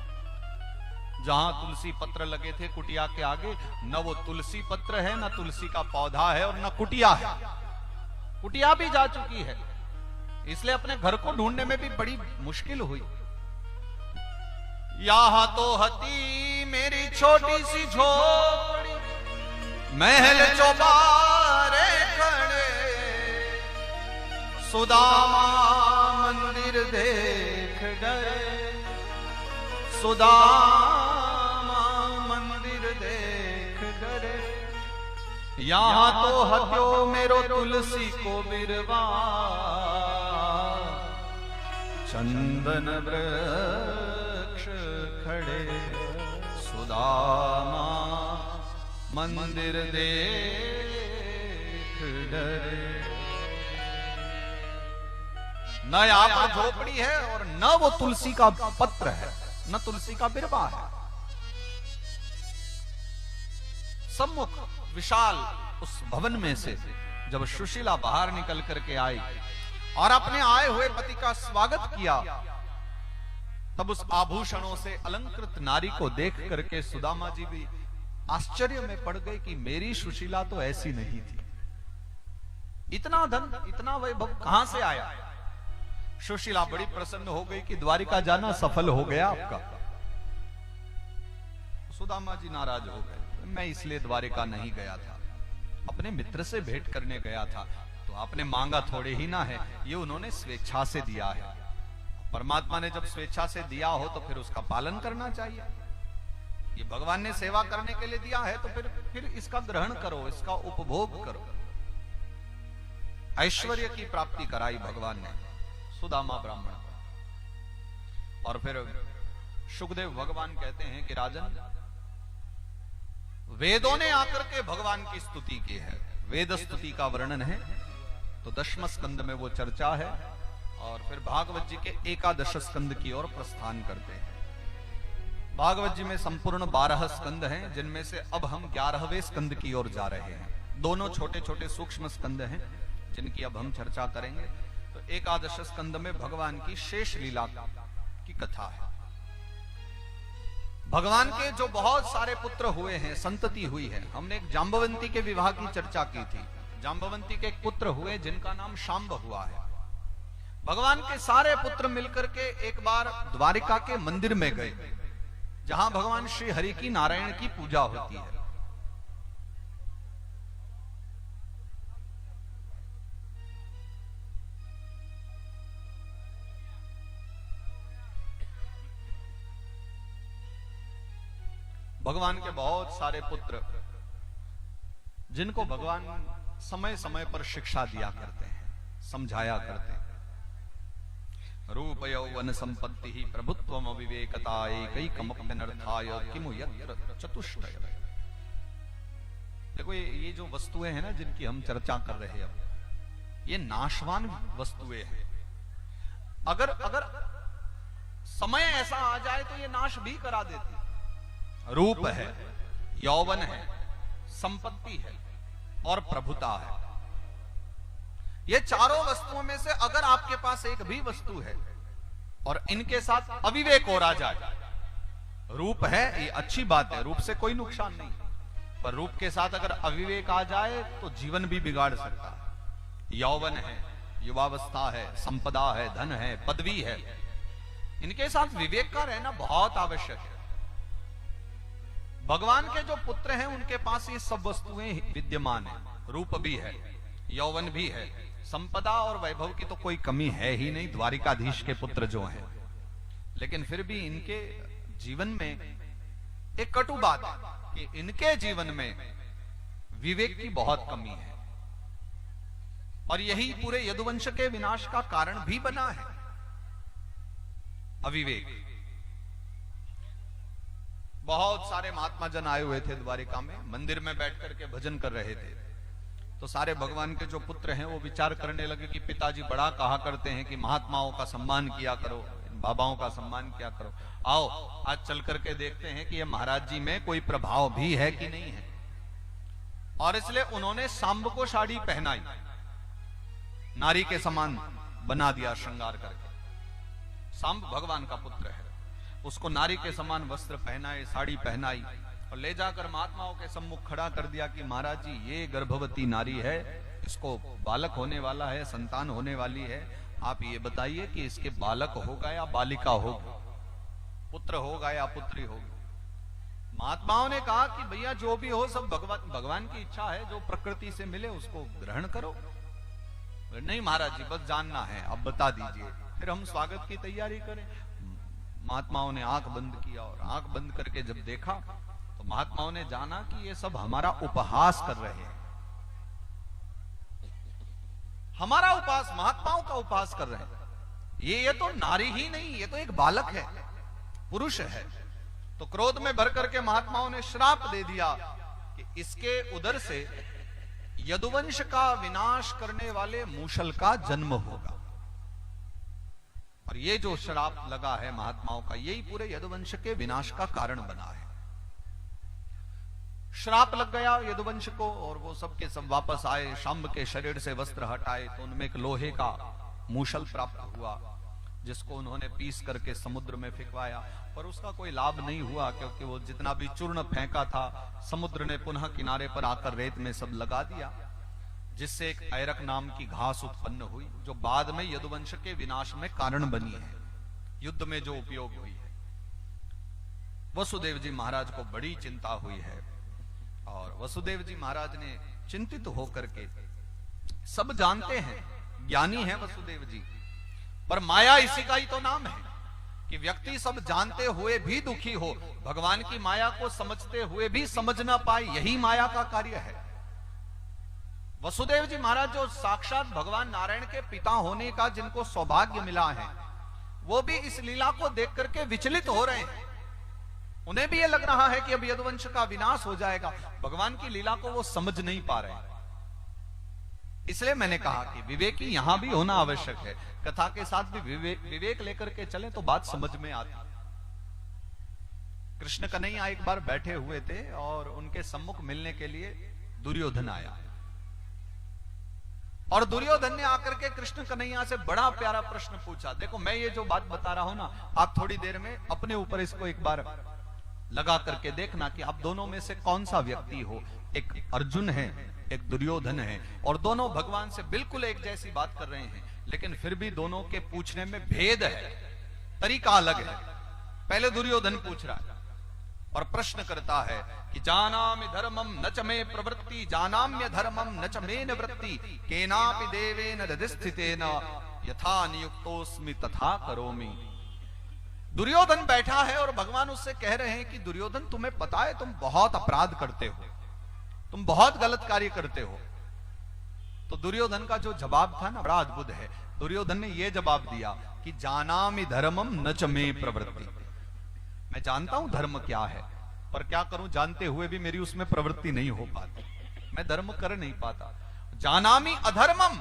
जहां तुलसी पत्र लगे थे कुटिया के आगे, न वो तुलसी पत्र है, न तुलसी का पौधा है और न कुटिया है, कुटिया भी जा चुकी है। इसलिए अपने घर को ढूंढने में भी बड़ी मुश्किल हुई। यहाँ तो हती मेरी छोटी सी झोपड़ी, महल चौबारे खड़े, सुदामा मंदिर देख डरे, सुदामा मंदिर देख डरे। यहाँ तो हत्यो मेरो तुलसी को बिरवा, चंदन वृक्ष खड़े, सुदामा मंदिर देख डरे। न यहाँ पर झोपड़ी है और न वो तुलसी का पत्र है, न तुलसी का बिरवा है। सम्मुख विशाल उस भवन में से जब सुशीला बाहर निकल करके आई और अपने आए हुए पति का स्वागत किया, तब उस आभूषणों से अलंकृत नारी को देख करके सुदामा जी भी आश्चर्य में पड़ गए कि मेरी सुशीला तो ऐसी नहीं थी। इतना धन, इतना वैभव कहां से आया? सुशीला बड़ी प्रसन्न हो गई कि द्वारिका जाना सफल हो गया आपका। सुदामा जी नाराज हो गए, मैं इसलिए द्वारिका नहीं गया था, अपने मित्र से भेंट करने गया था। तो आपने मांगा थोड़े ही ना है, ये उन्होंने स्वेच्छा से दिया है। परमात्मा ने जब स्वेच्छा से दिया हो तो फिर उसका पालन करना चाहिए। ये भगवान ने सेवा करने के लिए दिया है तो फिर इसका ग्रहण करो, इसका उपभोग करो। ऐश्वर्य की प्राप्ति कराई भगवान ने सुदामा ब्राह्मण को। और फिर शुकदेव भगवान कहते हैं कि राजन, वेदों ने आकर के भगवान की स्तुति की है, वेद स्तुति का वर्णन है, तो 10वें स्कंद में वो चर्चा है। और फिर भागवत जी के 11 स्कंद की ओर प्रस्थान करते हैं। भागवत जी में संपूर्ण 12 स्कंद हैं, जिनमें से अब हम 11वें स्कंद की ओर जा रहे हैं। दोनों छोटे छोटे सूक्ष्म स्कंद हैं जिनकी अब हम चर्चा करेंगे। तो 11 स्कंद में भगवान की शेष लीला की कथा है। भगवान के जो बहुत सारे पुत्र हुए हैं, संतति हुई है। हमने एक जांबवंती के विवाह की चर्चा की थी। जांबवंती के एक पुत्र हुए जिनका नाम शांब हुआ है। भगवान के सारे पुत्र मिलकर के एक बार द्वारिका के मंदिर में गए, जहां भगवान श्री हरि की नारायण की पूजा होती है। भगवान के बहुत सारे पुत्र, जिनको भगवान समय समय पर शिक्षा दिया करते हैं, समझाया करते हैं। रूप यौवन संपत्ति ही प्रभुत्वम अविवेकता एकैकमप्यनर्थाय किमु यत्र चतुष्टय। देखो ये जो वस्तुएं हैं ना, जिनकी हम चर्चा कर रहे हैं, अब ये नाशवान वस्तुएं हैं। अगर समय ऐसा आ जाए तो ये नाश भी करा देती। रूप है, यौवन है, संपत्ति है और प्रभुता है। ये चारों वस्तुओं में से अगर आपके पास एक भी वस्तु है और इनके साथ अविवेक हो रहा जाए, रूप है ये अच्छी बात है, रूप से कोई नुकसान नहीं, पर रूप के साथ अगर अविवेक आ जाए तो जीवन भी बिगाड़ सकता है। यौवन है, युवावस्था है, संपदा है, धन है, पदवी है, इनके साथ विवेक का रहना बहुत आवश्यक है। भगवान के जो पुत्र हैं उनके पास ये सब वस्तुएं विद्यमान है, रूप भी है, यौवन भी है, संपदा और वैभव की तो कोई कमी है ही नहीं, द्वारिकाधीश के पुत्र जो हैं। लेकिन फिर भी इनके जीवन में एक कटु बात है कि इनके जीवन में विवेक की बहुत कमी है, और यही पूरे यदुवंश के विनाश का कारण भी बना है, अविवेक। बहुत सारे महात्मा जन आए हुए थे द्वारिका में, मंदिर में बैठ करके भजन कर रहे थे। तो सारे भगवान के जो पुत्र हैं वो विचार करने लगे कि पिताजी बड़ा कहा करते हैं कि महात्माओं का सम्मान किया करो, बाबाओं का सम्मान किया करो, आओ आज चल करके देखते हैं कि ये महाराज जी में कोई प्रभाव भी है कि नहीं है। और इसलिए उन्होंने सांब को साड़ी पहनाई, नारी के समान बना दिया श्रृंगार करके। सांब भगवान का पुत्र है, उसको नारी के समान वस्त्र पहनाए, साड़ी पहनाई और ले जाकर महात्माओं के सम्मुख खड़ा कर दिया कि महाराज जी ये गर्भवती नारी है, इसको बालक होने वाला है, संतान होने वाली है, आप ये बताइए कि इसके बालक होगा या बालिका होगा, पुत्र होगा या पुत्री होगी। महात्माओं ने कहा कि भैया जो भी हो सब भगवान की इच्छा है, जो प्रकृति से मिले उसको ग्रहण करो। नहीं महाराज जी बस जानना है, अब बता दीजिए, फिर हम स्वागत की तैयारी करें। महात्माओं ने आंख बंद किया और आंख बंद करके जब देखा तो महात्माओं ने जाना कि ये सब हमारा उपहास कर रहे हैं, हमारा उपहास, महात्माओं का उपहास कर रहे हैं। ये तो नारी ही नहीं, ये तो एक बालक है, पुरुष है। तो क्रोध में भर करके महात्माओं ने श्राप दे दिया कि इसके उदर से यदुवंश का विनाश करने वाले मूषल का जन्म होगा। और ये जो श्राप लगा है महात्माओं का, यही पूरे यदुवंश के विनाश का कारण बना है। श्राप लग गया यदुवंश को और वो सब के सब वापस आए, शंभ के शरीर से वस्त्र हटाए तो उनमें एक लोहे का मूषल प्राप्त हुआ, जिसको उन्होंने पीस करके समुद्र में फेंकवाया, पर उसका कोई लाभ नहीं हुआ, क्योंकि वो जितना भी चूर्ण फेंका था समुद्र ने पुनः किनारे पर आकर रेत में सब लगा दिया, जिससे एक ऐरक नाम की घास उत्पन्न हुई, जो बाद में यदुवंश के विनाश में कारण बनी है, युद्ध में जो उपयोग हुई है। वसुदेव जी महाराज को बड़ी चिंता हुई है और वसुदेव जी महाराज ने चिंतित होकर के, सब जानते हैं, ज्ञानी है वसुदेव जी, पर माया इसी का ही तो नाम है कि व्यक्ति सब जानते हुए भी दुखी हो, भगवान की माया को समझते हुए भी समझ ना पाए, यही माया का कार्य है। वसुदेव जी महाराज जो साक्षात भगवान नारायण के पिता होने का जिनको सौभाग्य मिला है, वो भी इस लीला को देख करके विचलित हो रहे हैं। उन्हें भी ये लग रहा है कि अब यदुवंश का विनाश हो जाएगा, भगवान की लीला को वो समझ नहीं पा रहे हैं। इसलिए मैंने कहा कि विवेकी यहां भी होना आवश्यक है, कथा के साथ भी विवेक लेकर के चलें तो बात समझ में आती। कृष्ण कन्हैया एक बार बैठे हुए थे और उनके सम्मुख मिलने के लिए दुर्योधन आया, और दुर्योधन ने आकर के कृष्ण कन्हैया से बड़ा प्यारा प्रश्न पूछा। देखो मैं ये जो बात बता रहा हूं ना, आप थोड़ी देर में अपने ऊपर इसको एक बार लगा करके देखना कि आप दोनों में से कौन सा व्यक्ति हो। एक अर्जुन है, एक दुर्योधन है, और दोनों भगवान से बिल्कुल एक जैसी बात कर रहे हैं, लेकिन फिर भी दोनों के पूछने में भेद है, तरीका अलग है। पहले दुर्योधन पूछ रहा है और प्रश्न करता है कि जानामि धर्मम न च मे प्रवृत्ति, जानाम्य धर्मम न च मे निवृत्ति, केनापि देवेन हृदिस्थितेन यथा नियुक्तोस्मि तथा करोमि। दुर्योधन बैठा है और भगवान उससे कह रहे हैं कि दुर्योधन तुम्हें पता है तुम बहुत अपराध करते हो, तुम बहुत गलत कार्य करते हो। तो दुर्योधन का जो जवाब था ना, बड़ा अद्भुत है। दुर्योधन ने यह जवाब दिया कि जानामि धर्मम न च मे प्रवृत्ति, मैं जानता हूं धर्म क्या है, पर क्या करूं, जानते हुए भी मेरी उसमें प्रवृत्ति नहीं हो पाती, मैं धर्म कर नहीं पाता। जानामि अधर्मम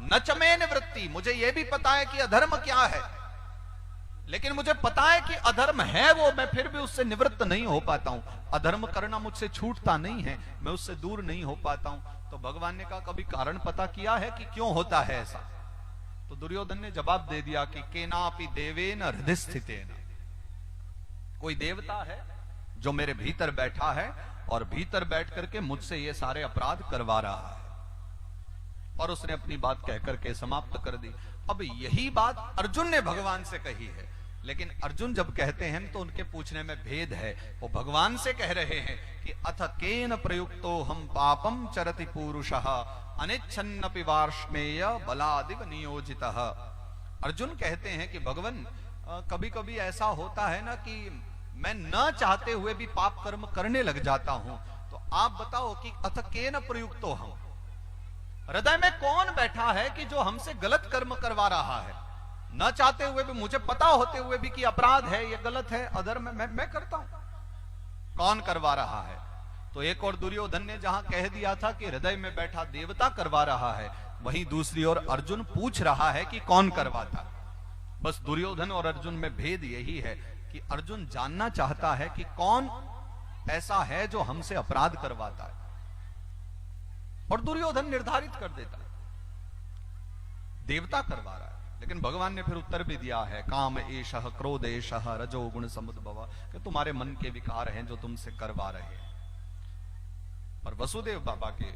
न च मे निवृत्ति, मुझे यह भी पता है कि अधर्म क्या है, लेकिन मुझे पता है कि अधर्म है वो, मैं फिर भी उससे निवृत्त नहीं हो पाता हूं। अधर्म करना मुझसे छूटता नहीं है, मैं उससे दूर नहीं हो पाता हूं। तो भगवान ने कहा कभी कारण पता किया है कि क्यों होता है ऐसा? तो दुर्योधन ने जवाब दे दिया कि केनापि देवेन हृदय स्थितेन, कोई देवता है जो मेरे भीतर बैठा है और भीतर बैठ करके मुझसे ये सारे अपराध करवा रहा है। और उसने अपनी बात कहकर के समाप्त कर दी। अब यही बात अर्जुन ने भगवान से कही है, लेकिन अर्जुन जब कहते हैं तो उनके पूछने में भेद है। वो भगवान से कह रहे हैं कि अथ केन प्रयुक्तो हम पापम चरति पुरुषः अनिच्छन्नपि वार्ष्मेय बलादिव नियोजितः। अर्जुन कहते हैं कि भगवान कभी कभी ऐसा होता है ना कि मैं न चाहते हुए भी पाप कर्म करने लग जाता हूं, तो आप बताओ कि अथ केन प्रयुक्तो हम, हृदय में कौन बैठा है कि जो हमसे गलत कर्म करवा रहा है? न चाहते हुए भी, मुझे पता होते हुए भी कि अपराध है, ये गलत है, अधर्म है, मैं करता हूं, कौन करवा रहा है? तो एक और दुर्योधन ने जहां कह दिया था कि हृदय में बैठा देवता करवा रहा है, वहीं दूसरी ओर अर्जुन पूछ रहा है कि कौन करवाता। बस दुर्योधन और अर्जुन में भेद यही है कि अर्जुन जानना चाहता है कि कौन ऐसा है जो हमसे अपराध करवाता है, और दुर्योधन निर्धारित कर देता है देवता करवा रहा है। लेकिन भगवान ने फिर उत्तर भी दिया है, काम एषः क्रोध एषः रजोगुण समुद्भव, कि तुम्हारे मन के विकार हैं जो तुमसे करवा रहे हैं। पर वसुदेव बाबा के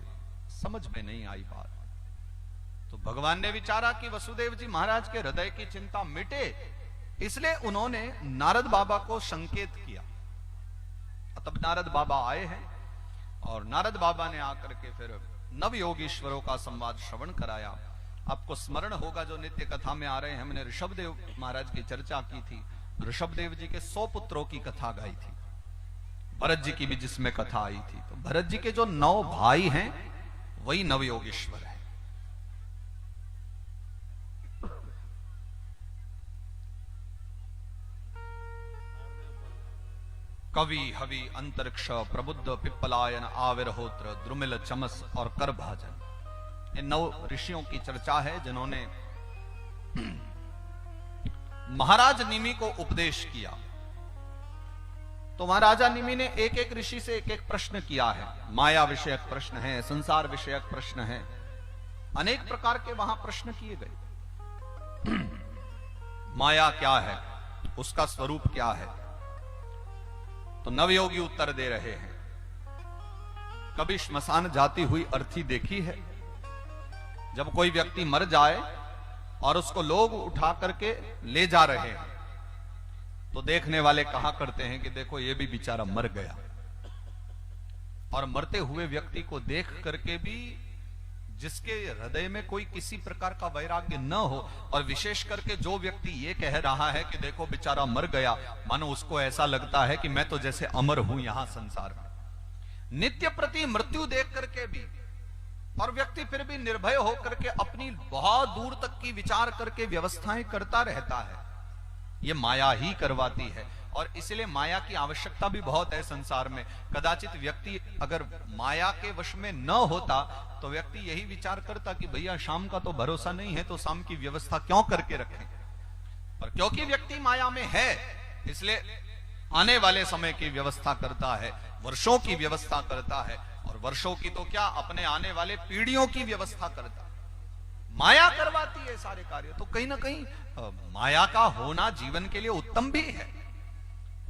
समझ में नहीं आई बात, तो भगवान ने विचारा कि वसुदेव जी महाराज के हृदय की चिंता मिटे, इसलिए उन्होंने नारद बाबा को संकेत किया। तब नारद बाबा आए हैं और नारद बाबा ने आकर के फिर नव योगीश्वरों का संवाद श्रवण कराया। आपको स्मरण होगा जो नित्य कथा में आ रहे हैं, हमने ऋषभदेव महाराज की चर्चा की थी। ऋषभदेव जी के 100 पुत्रों की कथा गाई थी, भरत जी की भी जिसमें कथा आई थी। तो भरत जी के जो 9 भाई हैं वही नव योगीश्वर है। कवि हवि अंतरिक्ष प्रबुद्ध पिप्पलायन आविर्होत्र द्रुमिल चमस और करभाजन, इन 9 ऋषियों की चर्चा है जिन्होंने महाराज निमि को उपदेश किया। तो महाराजा निमि ने एक एक ऋषि से एक एक प्रश्न किया है। माया विषयक प्रश्न है, संसार विषयक प्रश्न है, अनेक प्रकार के वहां प्रश्न किए गए। माया क्या है, उसका स्वरूप क्या है? तो नवयोगी उत्तर दे रहे हैं, कभी श्मशान जाती हुई अर्थी देखी है? जब कोई व्यक्ति मर जाए और उसको लोग उठा करके ले जा रहे हैं, तो देखने वाले कहा करते हैं कि देखो ये भी बेचारा मर गया। और मरते हुए व्यक्ति को देख करके भी जिसके हृदय में कोई किसी प्रकार का वैराग्य न हो, और विशेष करके जो व्यक्ति ये कह रहा है कि देखो बेचारा मर गया, मानो उसको ऐसा लगता है कि मैं तो जैसे अमर हूं यहां संसार में। नित्य प्रति मृत्यु देख करके भी, और व्यक्ति फिर भी निर्भय होकर के अपनी बहुत दूर तक की विचार करके व्यवस्थाएं करता रहता है, ये माया ही करवाती है। और इसलिए माया की आवश्यकता भी बहुत है संसार में। कदाचित व्यक्ति अगर माया के वश में न होता तो व्यक्ति यही विचार करता कि भैया शाम का तो भरोसा नहीं है, तो शाम की व्यवस्था क्यों करके रखें। और क्योंकि व्यक्ति माया में है, इसलिए आने वाले समय की व्यवस्था करता है, वर्षों की व्यवस्था करता है, और वर्षों की तो क्या, अपने आने वाले पीढ़ियों की व्यवस्था करता है। माया करवाती है सारे कार्य। तो कहीं ना कहीं माया का होना जीवन के लिए उत्तम भी है,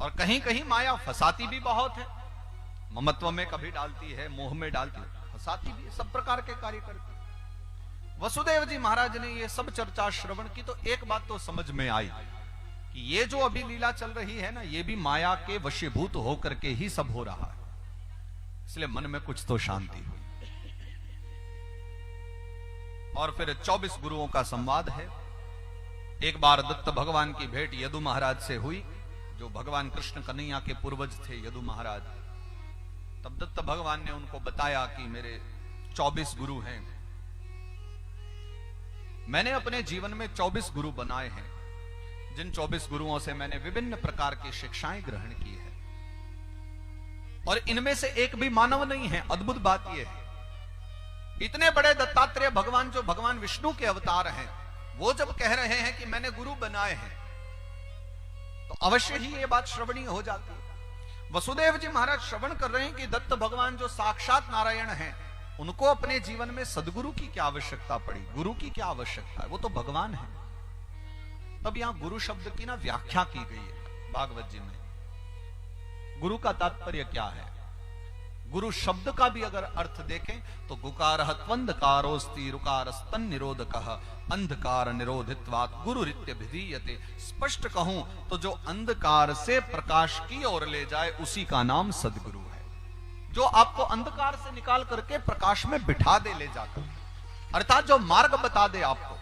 और कहीं कहीं माया फंसाती भी बहुत है। ममत्व में कभी डालती है, मोह में डालती है, फंसाती भी है, सब प्रकार के कार्य करती है। वसुदेव जी महाराज ने ये सब चर्चा श्रवण की तो एक बात तो समझ में आई कि ये जो अभी लीला चल रही है ना, ये भी माया के वशीभूत होकर के ही सब हो रहा है। इसलिए मन में कुछ तो शांति हुई। और फिर 24 गुरुओं का संवाद है। एक बार दत्त भगवान की भेंट यदु महाराज से हुई, जो भगवान कृष्ण कन्हैया के पूर्वज थे यदु महाराज। तब दत्त भगवान ने उनको बताया कि मेरे 24 गुरु हैं, मैंने अपने जीवन में 24 गुरु बनाए हैं, जिन 24 गुरुओं से मैंने विभिन्न प्रकार की शिक्षाएं ग्रहण की है, और इनमें से एक भी मानव नहीं है। अद्भुत बात यह है, इतने बड़े दत्तात्रेय भगवान जो भगवान विष्णु के अवतार हैं, वो जब कह रहे हैं कि मैंने गुरु बनाए हैं, तो अवश्य ही ये बात श्रवणीय हो जाती है। वसुदेव जी महाराज श्रवण कर रहे हैं कि दत्त भगवान जो साक्षात नारायण हैं, उनको अपने जीवन में सदगुरु की क्या आवश्यकता पड़ी, गुरु की क्या आवश्यकता है, वो तो भगवान है। तब यहां गुरु शब्द की ना व्याख्या की गई है भागवत जी में। गुरु का तात्पर्य क्या है? गुरु शब्द का भी अगर अर्थ देखें तो गुकारः त्वंधकारोस्ति रुकारस्तन निरोधकः अंधकार निरोधित्वात् गुरुरित्य भिधीयते। स्पष्ट कहूं तो जो अंधकार से प्रकाश की ओर ले जाए उसी का नाम सदगुरु है। जो आपको अंधकार से निकाल करके प्रकाश में बिठा दे ले जाकर, अर्थात जो मार्ग बता दे आपको,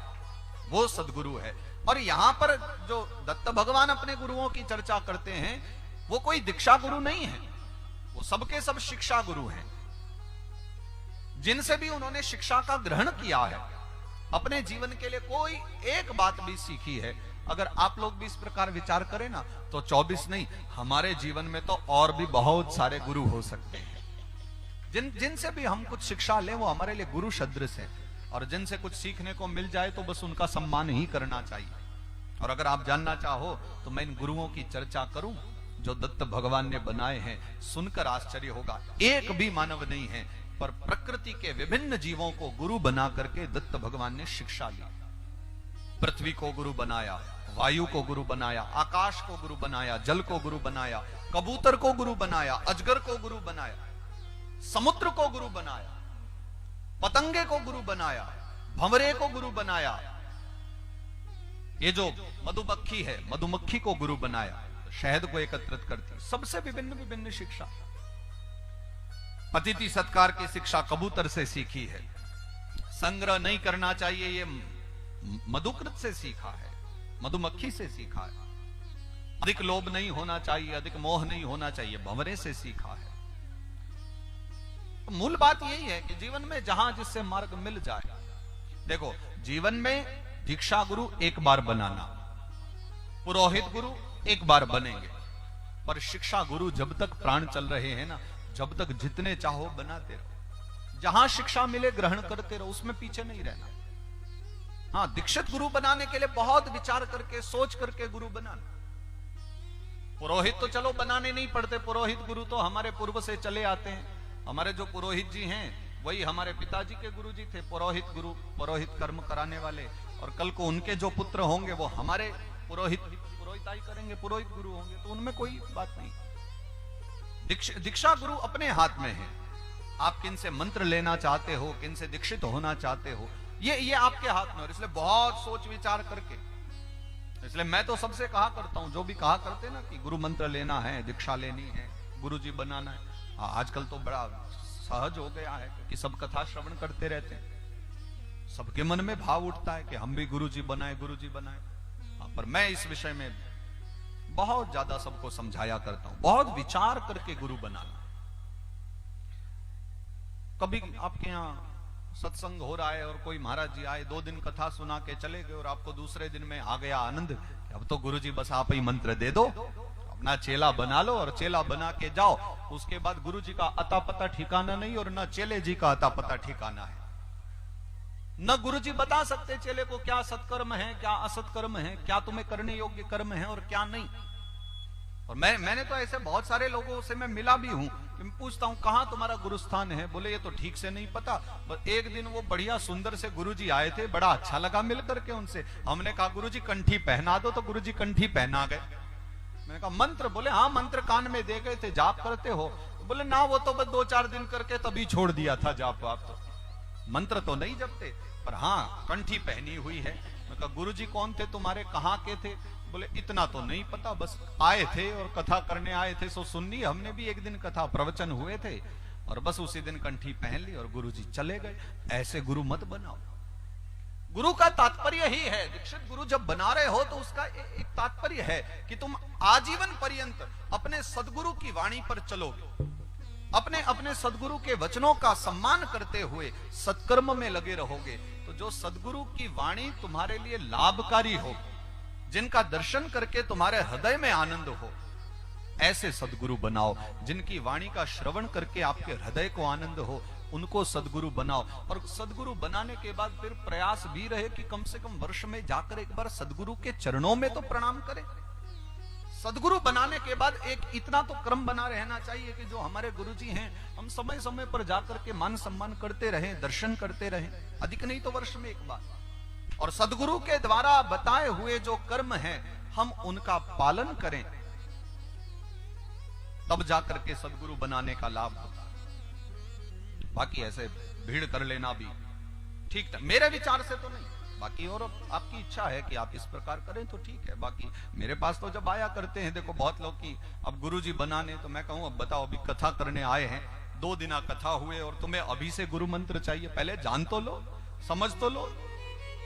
वो सदगुरु है। और यहां पर जो दत्त भगवान अपने गुरुओं की चर्चा करते हैं वो कोई दीक्षा गुरु नहीं है, वो सबके सब शिक्षा गुरु हैं। जिनसे भी उन्होंने शिक्षा का ग्रहण किया है, अपने जीवन के लिए कोई एक बात भी सीखी है, अगर आप लोग भी इस प्रकार विचार करें ना तो 24 नहीं, हमारे जीवन में तो और भी बहुत सारे गुरु हो सकते हैं। जिनसे भी हम कुछ शिक्षा लें वो हमारे लिए गुरु सदृश है, और जिनसे कुछ सीखने को मिल जाए तो बस उनका सम्मान ही करना चाहिए। और अगर आप जानना चाहो तो मैं इन गुरुओं की चर्चा करूं जो दत्त भगवान ने बनाए हैं, सुनकर आश्चर्य होगा। एक भी मानव नहीं है, पर प्रकृति के विभिन्न जीवों को गुरु बना करके दत्त भगवान ने शिक्षा ली। पृथ्वी को गुरु बनाया, वायु को गुरु बनाया, आकाश को गुरु बनाया, जल को गुरु बनाया, कबूतर को गुरु बनाया, अजगर को गुरु बनाया, समुद्र को गुरु बनाया, पतंगे को गुरु बनाया, भंवरे को गुरु बनाया, ये जो मधुमक्खी है मधुमक्खी को गुरु बनाया, शहद को एकत्रित करती, सबसे विभिन्न विभिन्न शिक्षा। अतिथि सत्कार की शिक्षा कबूतर से सीखी है। संग्रह नहीं करना चाहिए ये मधुकृत से सीखा है, मधुमक्खी से सीखा है। अधिक लोभ नहीं होना चाहिए, अधिक मोह नहीं होना चाहिए, भंवरे से सीखा है। मूल बात यही है कि जीवन में जहां जिससे मार्ग मिल जाए। देखो, जीवन में दीक्षा गुरु एक बार बनाना, पुरोहित गुरु एक बार बनेंगे, पर शिक्षा गुरु जब तक प्राण चल रहे हैं ना, जब तक जितने चाहो बनाते रहो। जहां शिक्षा मिले ग्रहण करते रहो, उसमें पीछे नहीं रहना। हाँ, दीक्षित गुरु बनाने के लिए बहुत विचार करके सोच करके गुरु बनाना। पुरोहित तो चलो बनाने नहीं पड़ते, पुरोहित गुरु तो हमारे पूर्व से चले आते हैं। हमारे जो पुरोहित जी हैं वही हमारे पिताजी के गुरु जी थे, पुरोहित गुरु, पुरोहित कर्म कराने वाले। और कल को उनके जो पुत्र होंगे वो हमारे पुरोहिताई करेंगे, पुरोहित गुरु होंगे, तो उनमें कोई बात नहीं। दीक्षा गुरु अपने हाथ में है। आप किन से मंत्र लेना चाहते हो, किन से दीक्षित होना चाहते हो, ये आपके हाथ में। और इसलिए बहुत सोच विचार करके, इसलिए मैं तो सबसे कहा करता हूं, जो भी कहा करते ना कि गुरु मंत्र लेना है, दीक्षा लेनी है, गुरु जी बनाना है। आजकल तो बड़ा सहज हो गया है कि सब कथा श्रवण करते रहते हैं, सबके मन में भाव उठता है कि हम भी गुरु जी बनाए, गुरु जी बनाए। पर मैं इस विषय में बहुत ज्यादा सबको समझाया करता हूं, बहुत विचार करके गुरु बनाना। कभी आपके यहाँ सत्संग हो रहा है और कोई महाराज जी आए, 2 दिन कथा सुना के चले गए और आपको दूसरे दिन में आ गया आनंद, अब तो गुरु जी बस आप ही मंत्र दे दो, अपना चेला बना लो और चेला बना के जाओ। उसके बाद गुरु जी का अता पता ठिकाना नहीं और न चेले जी का अता पता ठिकाना है। न गुरु जी बता सकते चेले को क्या सत्कर्म है, क्या असत्कर्म है, क्या तुम्हें करने योग्य कर्म है और क्या नहीं। और मैंने तो ऐसे बहुत सारे लोगों से मैं मिला भी हूं, मैं पूछता हूं कहां तुम्हारा गुरुस्थान है, बोले ये तो ठीक से नहीं पता। बस एक दिन वो बढ़िया सुंदर से गुरुजी आए थे, बड़ा अच्छा लगा मिल करके उनसे। हमने कहा गुरुजी कंठी पहना दो, तो गुरुजी कंठी पहना गए। मैंने कहा मंत्र, बोले हाँ मंत्र कान में दे गए थे, जाप करते हो? बोले ना, वो तो बस 2-4 दिन करके तभी छोड़ दिया था जाप वाप, तो मंत्र तो नहीं जपते, पर हाँ कंठी पहनी हुई है। मैं कहा गुरुजी कौन थे तुम्हारे, कहाँ के थे? बोले इतना तो नहीं पता, बस आए थे और कथा करने आए थे, सो सुननी। हमने भी एक दिन कथा प्रवचन हुए थे और बस उसी दिन कंठी पहन ली और गुरुजी चले गए। ऐसे गुरु मत बनाओ। गुरु का तात्पर्य ही है, दीक्षित गुरु जब बना रहे हो तो उसका एक तात्पर्य है कि तुम आजीवन पर्यंत अपने सदगुरु की वाणी पर चलोगे, अपने सदगुरु के वचनों का सम्मान करते हुए सत्कर्म में लगे रहोगे। तो जो सदगुरु की वाणी तुम्हारे लिए लाभकारी हो, जिनका दर्शन करके तुम्हारे हृदय में आनंद हो, ऐसे सदगुरु बनाओ। जिनकी वाणी का श्रवण करके आपके हृदय को आनंद हो, उनको सदगुरु बनाओ। और सदगुरु बनाने के बाद फिर प्रयास भी रहे कि कम से कम वर्ष में जाकर एक बार सदगुरु के चरणों में तो प्रणाम करें। सदगुरु बनाने के बाद एक इतना तो क्रम बना रहना चाहिए कि जो हमारे गुरुजी हैं हम समय समय पर जाकर के मान सम्मान करते रहें, दर्शन करते रहें, अधिक नहीं तो वर्ष में एक बार। और सदगुरु के द्वारा बताए हुए जो कर्म हैं हम उनका पालन करें, तब जाकर के सदगुरु बनाने का लाभ होता है। बाकी ऐसे भीड़ कर लेना भी ठीक था, मेरे विचार से तो नहीं, बाकी और आपकी इच्छा है कि आप इस प्रकार करें तो ठीक है। बाकी मेरे पास तो जब आया करते हैं, देखो बहुत लोग की अब गुरुजी बनाने, तो मैं कहूं अब बताओ, अभी कथा करने आए हैं, 2 दिन कथा हुए और तुम्हें अभी से गुरु मंत्र चाहिए, पहले जान तो लो, समझ तो लो।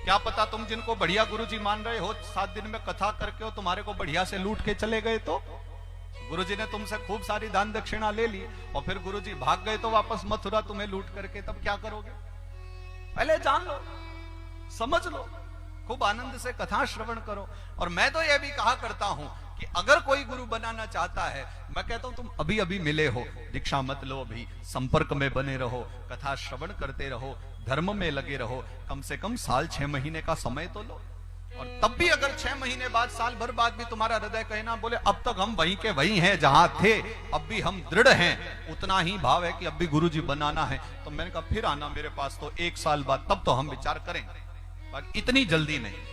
क्या पता तुम जिनको बढ़िया गुरुजी मान रहे हो 7 दिन में कथा करके हो तुम्हारे को बढ़िया से लूट के चले गए, तो गुरुजी ने तुमसे खूब सारी दान दक्षिणा ले ली और फिर गुरुजी भाग गए तो वापस मथुरा तुम्हें लूट करके, तब क्या करोगे? पहले जान लो, समझ लो, खूब आनंद से कथा श्रवण करो। और मैं तो यह भी कहा करता हूं कि अगर कोई गुरु बनाना चाहता है, मैं कहता हूं तुम अभी अभी मिले हो, दीक्षा मत लो, अभी संपर्क में बने रहो, कथा श्रवण करते रहो, धर्म में लगे रहो, कम से कम 1-6 महीने का समय तो लो। और तब भी अगर 6 महीने बाद, साल भर बाद भी तुम्हारा हृदय कहना बोले अब तक हम वहीं के वहीं हैं जहां थे, अब भी हम दृढ़ हैं, उतना ही भाव है कि अब भी गुरुजी बनाना है, तो मैंने कहा फिर आना मेरे पास, तो 1 साल बाद तब तो हम विचार करेंगे, इतनी जल्दी नहीं।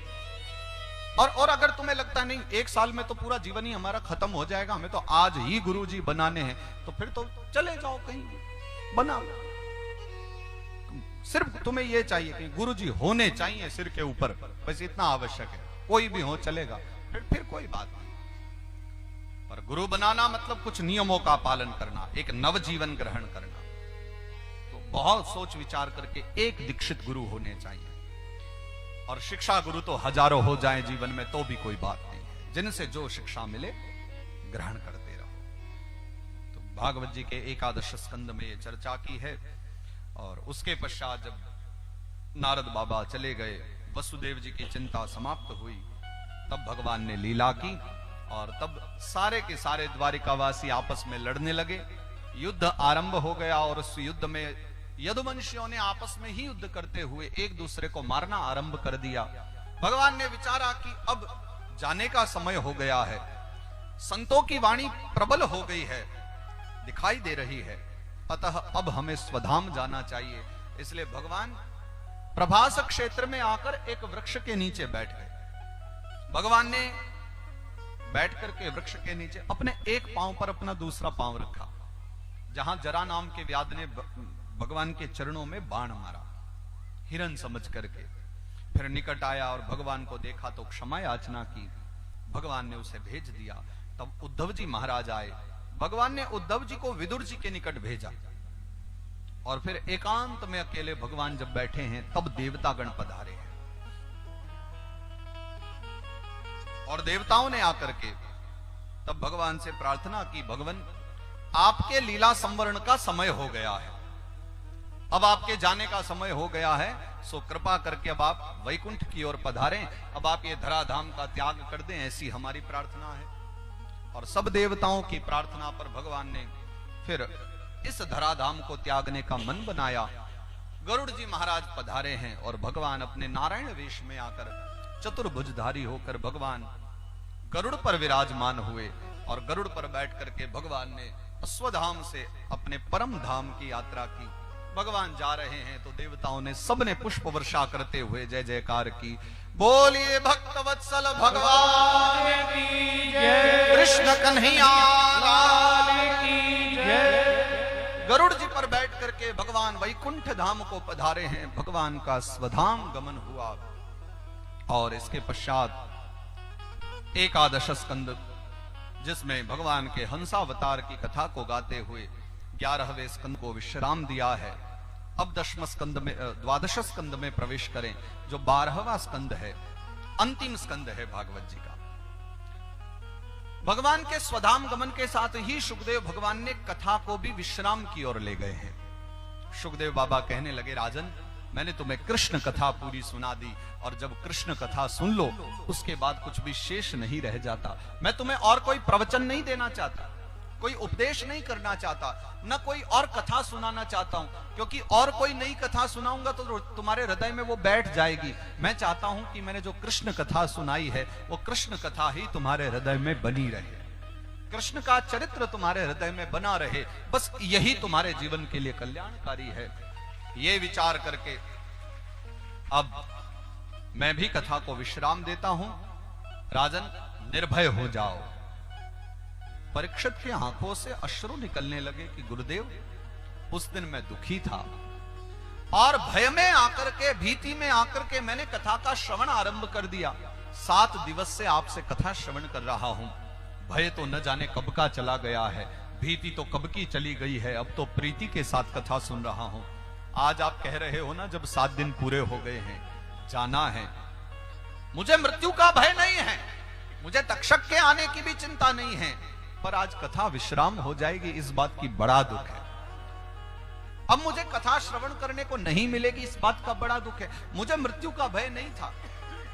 और अगर तुम्हें लगता नहीं 1 साल में तो पूरा जीवन ही हमारा खत्म हो जाएगा, हमें तो आज ही गुरुजी बनाने हैं, तो फिर तो चले जाओ कहीं, बनाओ। सिर्फ तुम्हें यह चाहिए कि गुरुजी होने चाहिए सिर के ऊपर, बस इतना आवश्यक है, कोई भी हो चलेगा, फिर कोई बात नहीं। पर गुरु बनाना मतलब कुछ नियमों का पालन करना, एक नवजीवन ग्रहण करना। तो बहुत सोच विचार करके एक दीक्षित गुरु होने चाहिए। और शिक्षा गुरु तो हजारों हो जाएं जीवन में तो भी कोई बात नहीं है, जिनसे जो शिक्षा मिले ग्रहण करते रहो। तो भागवत जी के 11 स्कंद में ये चर्चा की है। और उसके पश्चात जब नारद बाबा चले गए, वसुदेव जी की चिंता समाप्त हुई, तब भगवान ने लीला की और तब सारे के सारे द्वारिकावासी आपस में लड़ने लगे। युद्ध आरंभ हो गया और उस युद्ध में यदुवंशियों ने आपस में ही युद्ध करते हुए एक दूसरे को मारना आरंभ कर दिया। भगवान ने विचारा कि अब जाने का समय हो गया है, संतों की वाणी प्रबल हो गई है, दिखाई दे रही है, अतः अब हमें स्वधाम जाना चाहिए। इसलिए भगवान प्रभास क्षेत्र में आकर एक वृक्ष के नीचे बैठ गए। भगवान ने बैठ करके वृक्ष के नीचे अपने एक पांव पर अपना दूसरा पांव रखा, जहां जरा नाम के व्याध ने भगवान के चरणों में बाण मारा, हिरण समझ करके। फिर निकट आया और भगवान को देखा तो क्षमा याचना की, भगवान ने उसे भेज दिया। तब उद्धव जी महाराज आए, भगवान ने उद्धव जी को विदुर जी के निकट भेजा। और फिर एकांत में अकेले भगवान जब बैठे हैं तब देवतागण पधारे हैं। और देवताओं ने आकर के तब भगवान से प्रार्थना की, भगवान आपके लीला संवरण का समय हो गया है, अब आपके जाने का समय हो गया है, सो कृपा करके अब आप वैकुंठ की ओर पधारें, अब आप ये धराधाम का त्याग कर दें, ऐसी हमारी प्रार्थना है। और सब देवताओं की प्रार्थना पर भगवान ने फिर इस धराधाम को त्यागने का मन बनाया। गरुड़ जी महाराज पधारे हैं और भगवान अपने नारायण वेश में आकर चतुर्भुजधारी होकर भगवान गरुड़ पर विराजमान हुए। और गरुड़ पर बैठ करके भगवान ने अश्वधाम से अपने परम धाम की यात्रा की। भगवान जा रहे हैं तो देवताओं ने सबने पुष्प वर्षा करते हुए जय जयकार की। बोलिए भक्त वत्सल भगवान की जय, कृष्ण कन्हैया लाल की जय। गरुड़ जी पर बैठ करके भगवान वैकुंठ धाम को पधारे हैं, भगवान का स्वधाम गमन हुआ। और इसके पश्चात 11 स्कंद, जिसमें भगवान के हंसावतार की कथा को गाते हुए 11वें स्कंद को विश्राम दिया है। अब 12 स्कंद में प्रवेश करें, जो 12वां स्कंद है, अंतिम स्कंद है भागवत जी का। भगवान के स्वधाम गमन के साथ ही सुखदेव भगवान ने कथा को भी विश्राम की ओर ले गए हैं। सुखदेव बाबा कहने लगे, राजन मैंने तुम्हें कृष्ण कथा पूरी सुना दी, और जब कृष्ण कथा सुन लो उसके बाद कुछ भी शेष नहीं रह जाता। मैं तुम्हें और कोई प्रवचन नहीं देना चाहता, कोई उपदेश नहीं करना चाहता, न कोई और कथा सुनाना चाहता हूं, क्योंकि और कोई नई कथा सुनाऊंगा तो तुम्हारे हृदय में वो बैठ जाएगी। मैं चाहता हूं कि मैंने जो कृष्ण कथा सुनाई है वो कृष्ण कथा ही तुम्हारे हृदय में बनी रहे, कृष्ण का चरित्र तुम्हारे हृदय में बना रहे, बस यही तुम्हारे जीवन के लिए कल्याणकारी है। ये विचार करके अब मैं भी कथा को विश्राम देता हूं। राजन, निर्भय हो जाओ। परीक्षित की आंखों से अश्रु निकलने लगे कि गुरुदेव, उस दिन मैं दुखी था और भय में आकर के, भीति में आकर के मैंने कथा का श्रवण आरंभ कर दिया। 7 दिवस से आपसे कथा श्रवण कर रहा हूं। भय तो न जाने कब का चला गया है, भीति तो कब की चली गई है, अब तो प्रीति के साथ कथा सुन रहा हूं। आज आप कह रहे हो ना, जब 7 दिन पूरे हो गए हैं, जाना है। मुझे मृत्यु का भय नहीं है, मुझे तक्षक के आने की भी चिंता नहीं है, पर आज कथा विश्राम हो जाएगी, इस बात की बड़ा दुख है। अब मुझे कथा श्रवण करने को नहीं मिलेगी, इस बात का बड़ा दुख है। मुझे मृत्यु का भय नहीं था,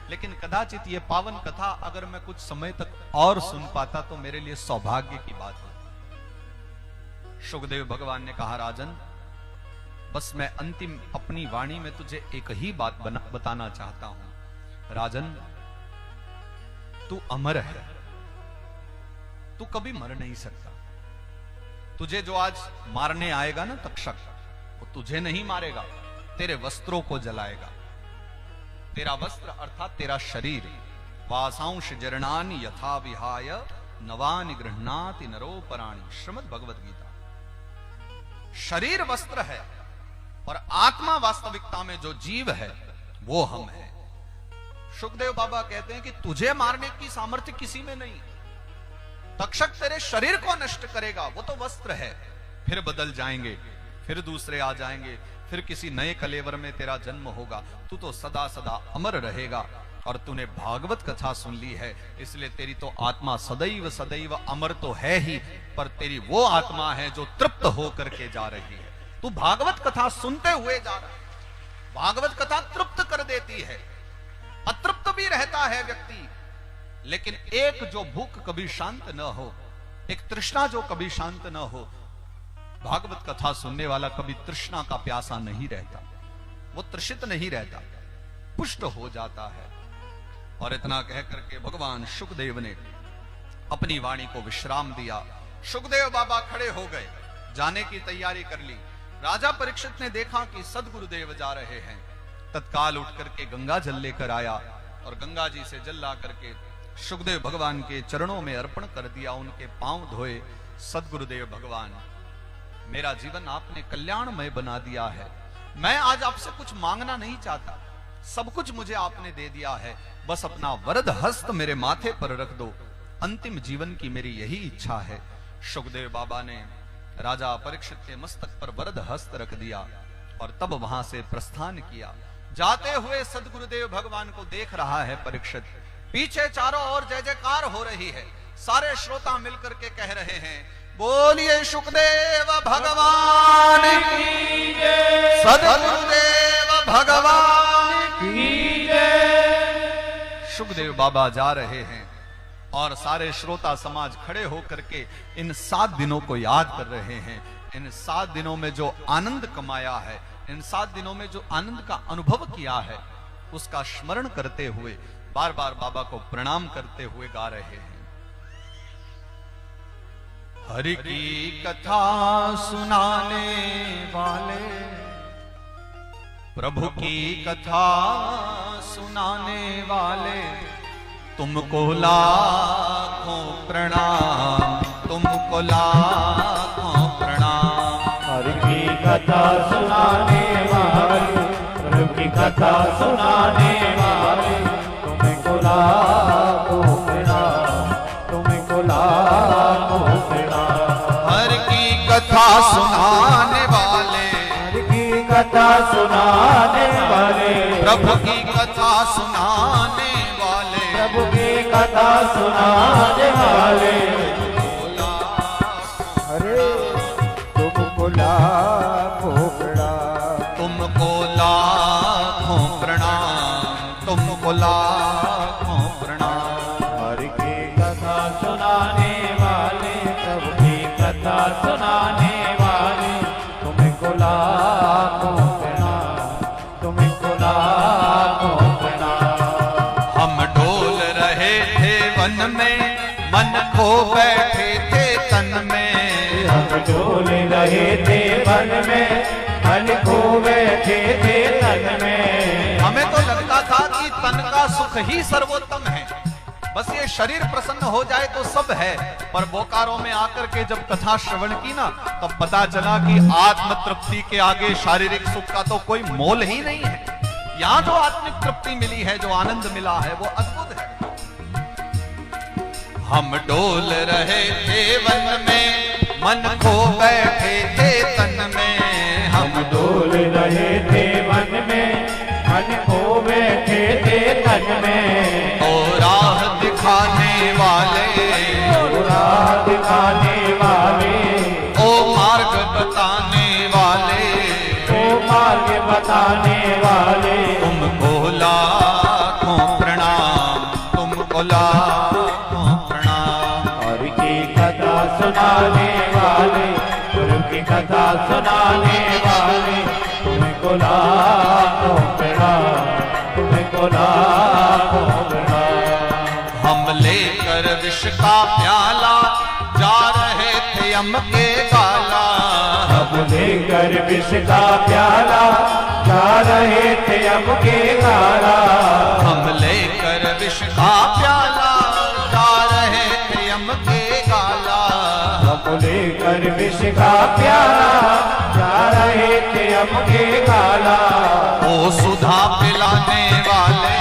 लेकिन कदाचित ये पावन कथा अगर मैं कुछ समय तक और सुन पाता तो मेरे लिए सौभाग्य की बात है। शुकदेव भगवान ने कहा, राजन, बस मैं अंतिम अपनी वाणी में तुझे एक ही बात बताना चाहता हूं। राजन, तू अमर है, तू कभी मर नहीं सकता। तुझे जो आज मारने आएगा ना तक्षक, वो तुझे नहीं मारेगा, तेरे वस्त्रों को जलाएगा। तेरा वस्त्र अर्थात तेरा शरीर, वासांश जरणानि यथा विहाय नवानि गृह्णाति नरोपराणि, श्रीमद् भगवद गीता। शरीर वस्त्र है और आत्मा वास्तविकता में जो जीव है वो हम है। शुकदेव बाबा कहते हैं कि तुझे मारने की सामर्थ्य किसी में नहीं। तक्षक तेरे शरीर को नष्ट करेगा, वो तो वस्त्र है, फिर बदल जाएंगे, फिर दूसरे आ जाएंगे, फिर किसी नए कलेवर में तेरा जन्म होगा। तू तो सदा सदा अमर रहेगा। और तूने भागवत कथा सुन ली है, इसलिए तेरी तो आत्मा सदैव सदैव अमर तो है ही, पर तेरी वो आत्मा है जो तृप्त होकर के जा रही है। तू भागवत कथा सुनते हुए जा रहा है। भागवत कथा तृप्त कर देती है, अतृप्त भी रहता है व्यक्ति, लेकिन एक जो भूख कभी शांत न हो, एक तृष्णा जो कभी शांत न हो, भागवत कथा सुनने वाला कभी तृष्णा का प्यासा नहीं रहता, वो तृषित नहीं रहता, पुष्ट हो जाता है। और इतना कह करके भगवान शुकदेव ने अपनी वाणी को विश्राम दिया। शुकदेव बाबा खड़े हो गए, जाने की तैयारी कर ली। राजा परीक्षित ने देखा कि सदगुरुदेव जा रहे हैं, तत्काल उठ करके गंगा जल लेकर आया और गंगा जी से जल ला करके शुकदेव भगवान के चरणों में अर्पण कर दिया, उनके पांव धोए। सदगुरुदेव भगवान, मेरा जीवन आपने कल्याणमय बना दिया है, मैं आज आपसे कुछ मांगना नहीं चाहता, सब कुछ मुझे आपने दे दिया है, बस अपना वरद हस्त मेरे माथे पर रख दो, अंतिम जीवन की मेरी यही इच्छा है। शुकदेव बाबा ने राजा परीक्षित के मस्तक पर वरद हस्त रख दिया और तब वहां से प्रस्थान किया। जाते हुए सदगुरुदेव भगवान को देख रहा है परीक्षित, पीछे चारों ओर जय जयकार हो रही है, सारे श्रोता मिलकर के कह रहे हैं, बोलिए शुकदेव भगवान की जय, सदगुरुदेव भगवान की जय। शुकदेव बाबा जा रहे हैं और सारे श्रोता समाज खड़े होकर के इन 7 दिनों को याद कर रहे हैं। इन 7 दिनों में जो आनंद कमाया है, इन 7 दिनों में जो आनंद का अनुभव किया है, उसका स्मरण करते हुए बार बार बाबा को प्रणाम करते हुए गा रहे हैं। हरि की कथा सुनाने वाले, प्रभु की कथा सुनाने वाले, तुमको लाखों प्रणाम, तुमको लाखों प्रणाम। हरि की कथा सुनाने वाले, प्रभु की कथा सुनाने वाले, तुमको लाखों प्रणाम, तुमको लाखों प्रणाम। हरि की कथा सुनाने वाले, हरि की कथा सुनाने वाले, प्रभु की कथा सुनाने वाले, प्रभु की कथा सुनाने वाले, अरे तुमको लाखों प्रणाम, तुमको लाखों प्रणाम, तुमको लाखों प्रणाम। हरि की कथा सुनाने वाले, प्रभु की सुनाने वाले तुमको लाखों प्रणाम, तुमको लाखों प्रणाम। हम डोल रहे थे वन में, मन खो बैठे थे तन में। हम डोल रहे थे वन में, मन खो बैठे थे तन में। हमें तो लगता था कि तन का सुख ही सर्वोत्तम है, बस ये शरीर प्रसन्न हो जाए तो सब है। पर बोकारो में आकर के जब कथा श्रवण की ना, तब पता चला कि आत्म तृप्ति के आगे शारीरिक सुख का तो कोई मोल ही नहीं है। यहाँ जो आत्मिक तृप्ति मिली है, जो आनंद मिला है, वो अद्भुत है। हम डोल रहे थे वन में, मन खो बैठे थे तन में। हम डोल रहे थे वन में, मन खो बैठे थे तन में। ओ राह दिखाने वाले, ओ राह दिखाने वाले, ओ मार्ग बताने वाले, ओ मार्ग बताने वाले, तुमको लाखों प्रणाम, तुमको लाखों प्रणाम। और की कथा सुनाने वाले, गुरु की कथा सुनाने वाले, तुमको लाखों प्रणाम, तुमको लाखों प्रणाम। हम लेकर विष का प्याला जा रहे थे यम के गाला। हम लेकर विष का प्याला जा रहे थे यम के गाला। हम लेकर विष का प्याला जा रहे थे यम के गाला। हम लेकर विष का प्याला जा रहे थे यम के गाला। ओ सुधा पिलाने वाले,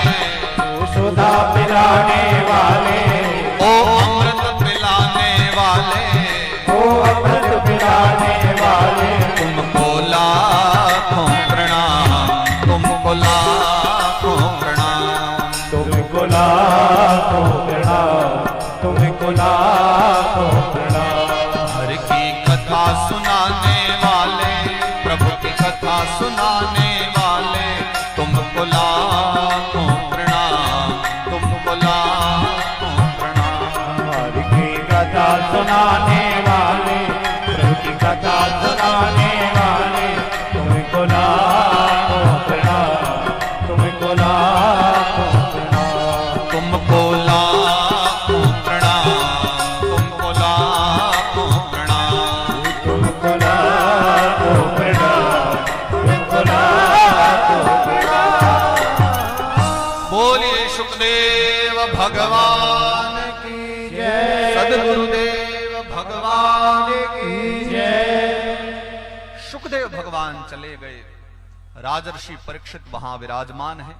ओ सुधा पिलाने वाले, ओ अमृत पिलाने वाले, ओ अमृत पिलाने वाले, तुमको लाखों प्रणाम, तुमको लाखों प्रणाम। तुमको लाखों प्रणाम, तुमको लाखों प्रणाम। हर की कथा सुनाने वाले, प्रभु की कथा सुनाने वाले, तुमको लाखों प्रणाम, तुमको लाखों प्रणाम। हर की कथा सुनाने वाले, प्रभु की कथा सुनाने वाले, तुमको लाखों प्रणाम, तुमको लाखों प्रणाम। तुमको लाखों प्रणाम, तुमको लाखों प्रणाम। तुमको लाखों प्रणाम, तुमको लाखों प्रणाम। बोलिए सुखदेव भगवान की जय। सद्गुरुदेव भगवान की जय। सुखदेव भगवान चले गए, राजर्षि परीक्षित वहां विराजमान है।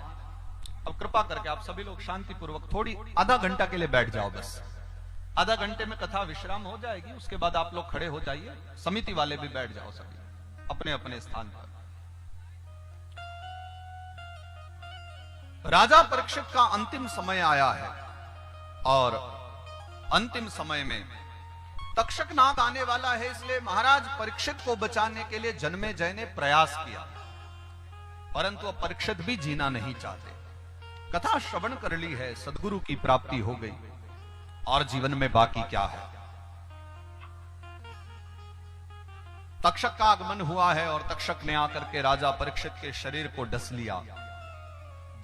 अब कृपा करके आप सभी लोग शांति पूर्वक थोड़ी आधा घंटा के लिए बैठ जाओ। बस आधा घंटे में कथा विश्राम हो जाएगी, उसके बाद आप लोग खड़े हो जाइए। समिति वाले भी बैठ जाओ सभी अपने अपने स्थान पर। राजा परीक्षित का अंतिम समय आया है और अंतिम समय में तक्षक नाग आने वाला है, इसलिए महाराज परीक्षित को बचाने के लिए जन्मेजय ने प्रयास किया, परंतु अब परीक्षित भी जीना नहीं चाहते। कथा श्रवण कर ली है, सदगुरु की प्राप्ति हो गई, और जीवन में बाकी क्या है। तक्षक का आगमन हुआ है और तक्षक ने आकर के राजा परीक्षित के शरीर को डस लिया,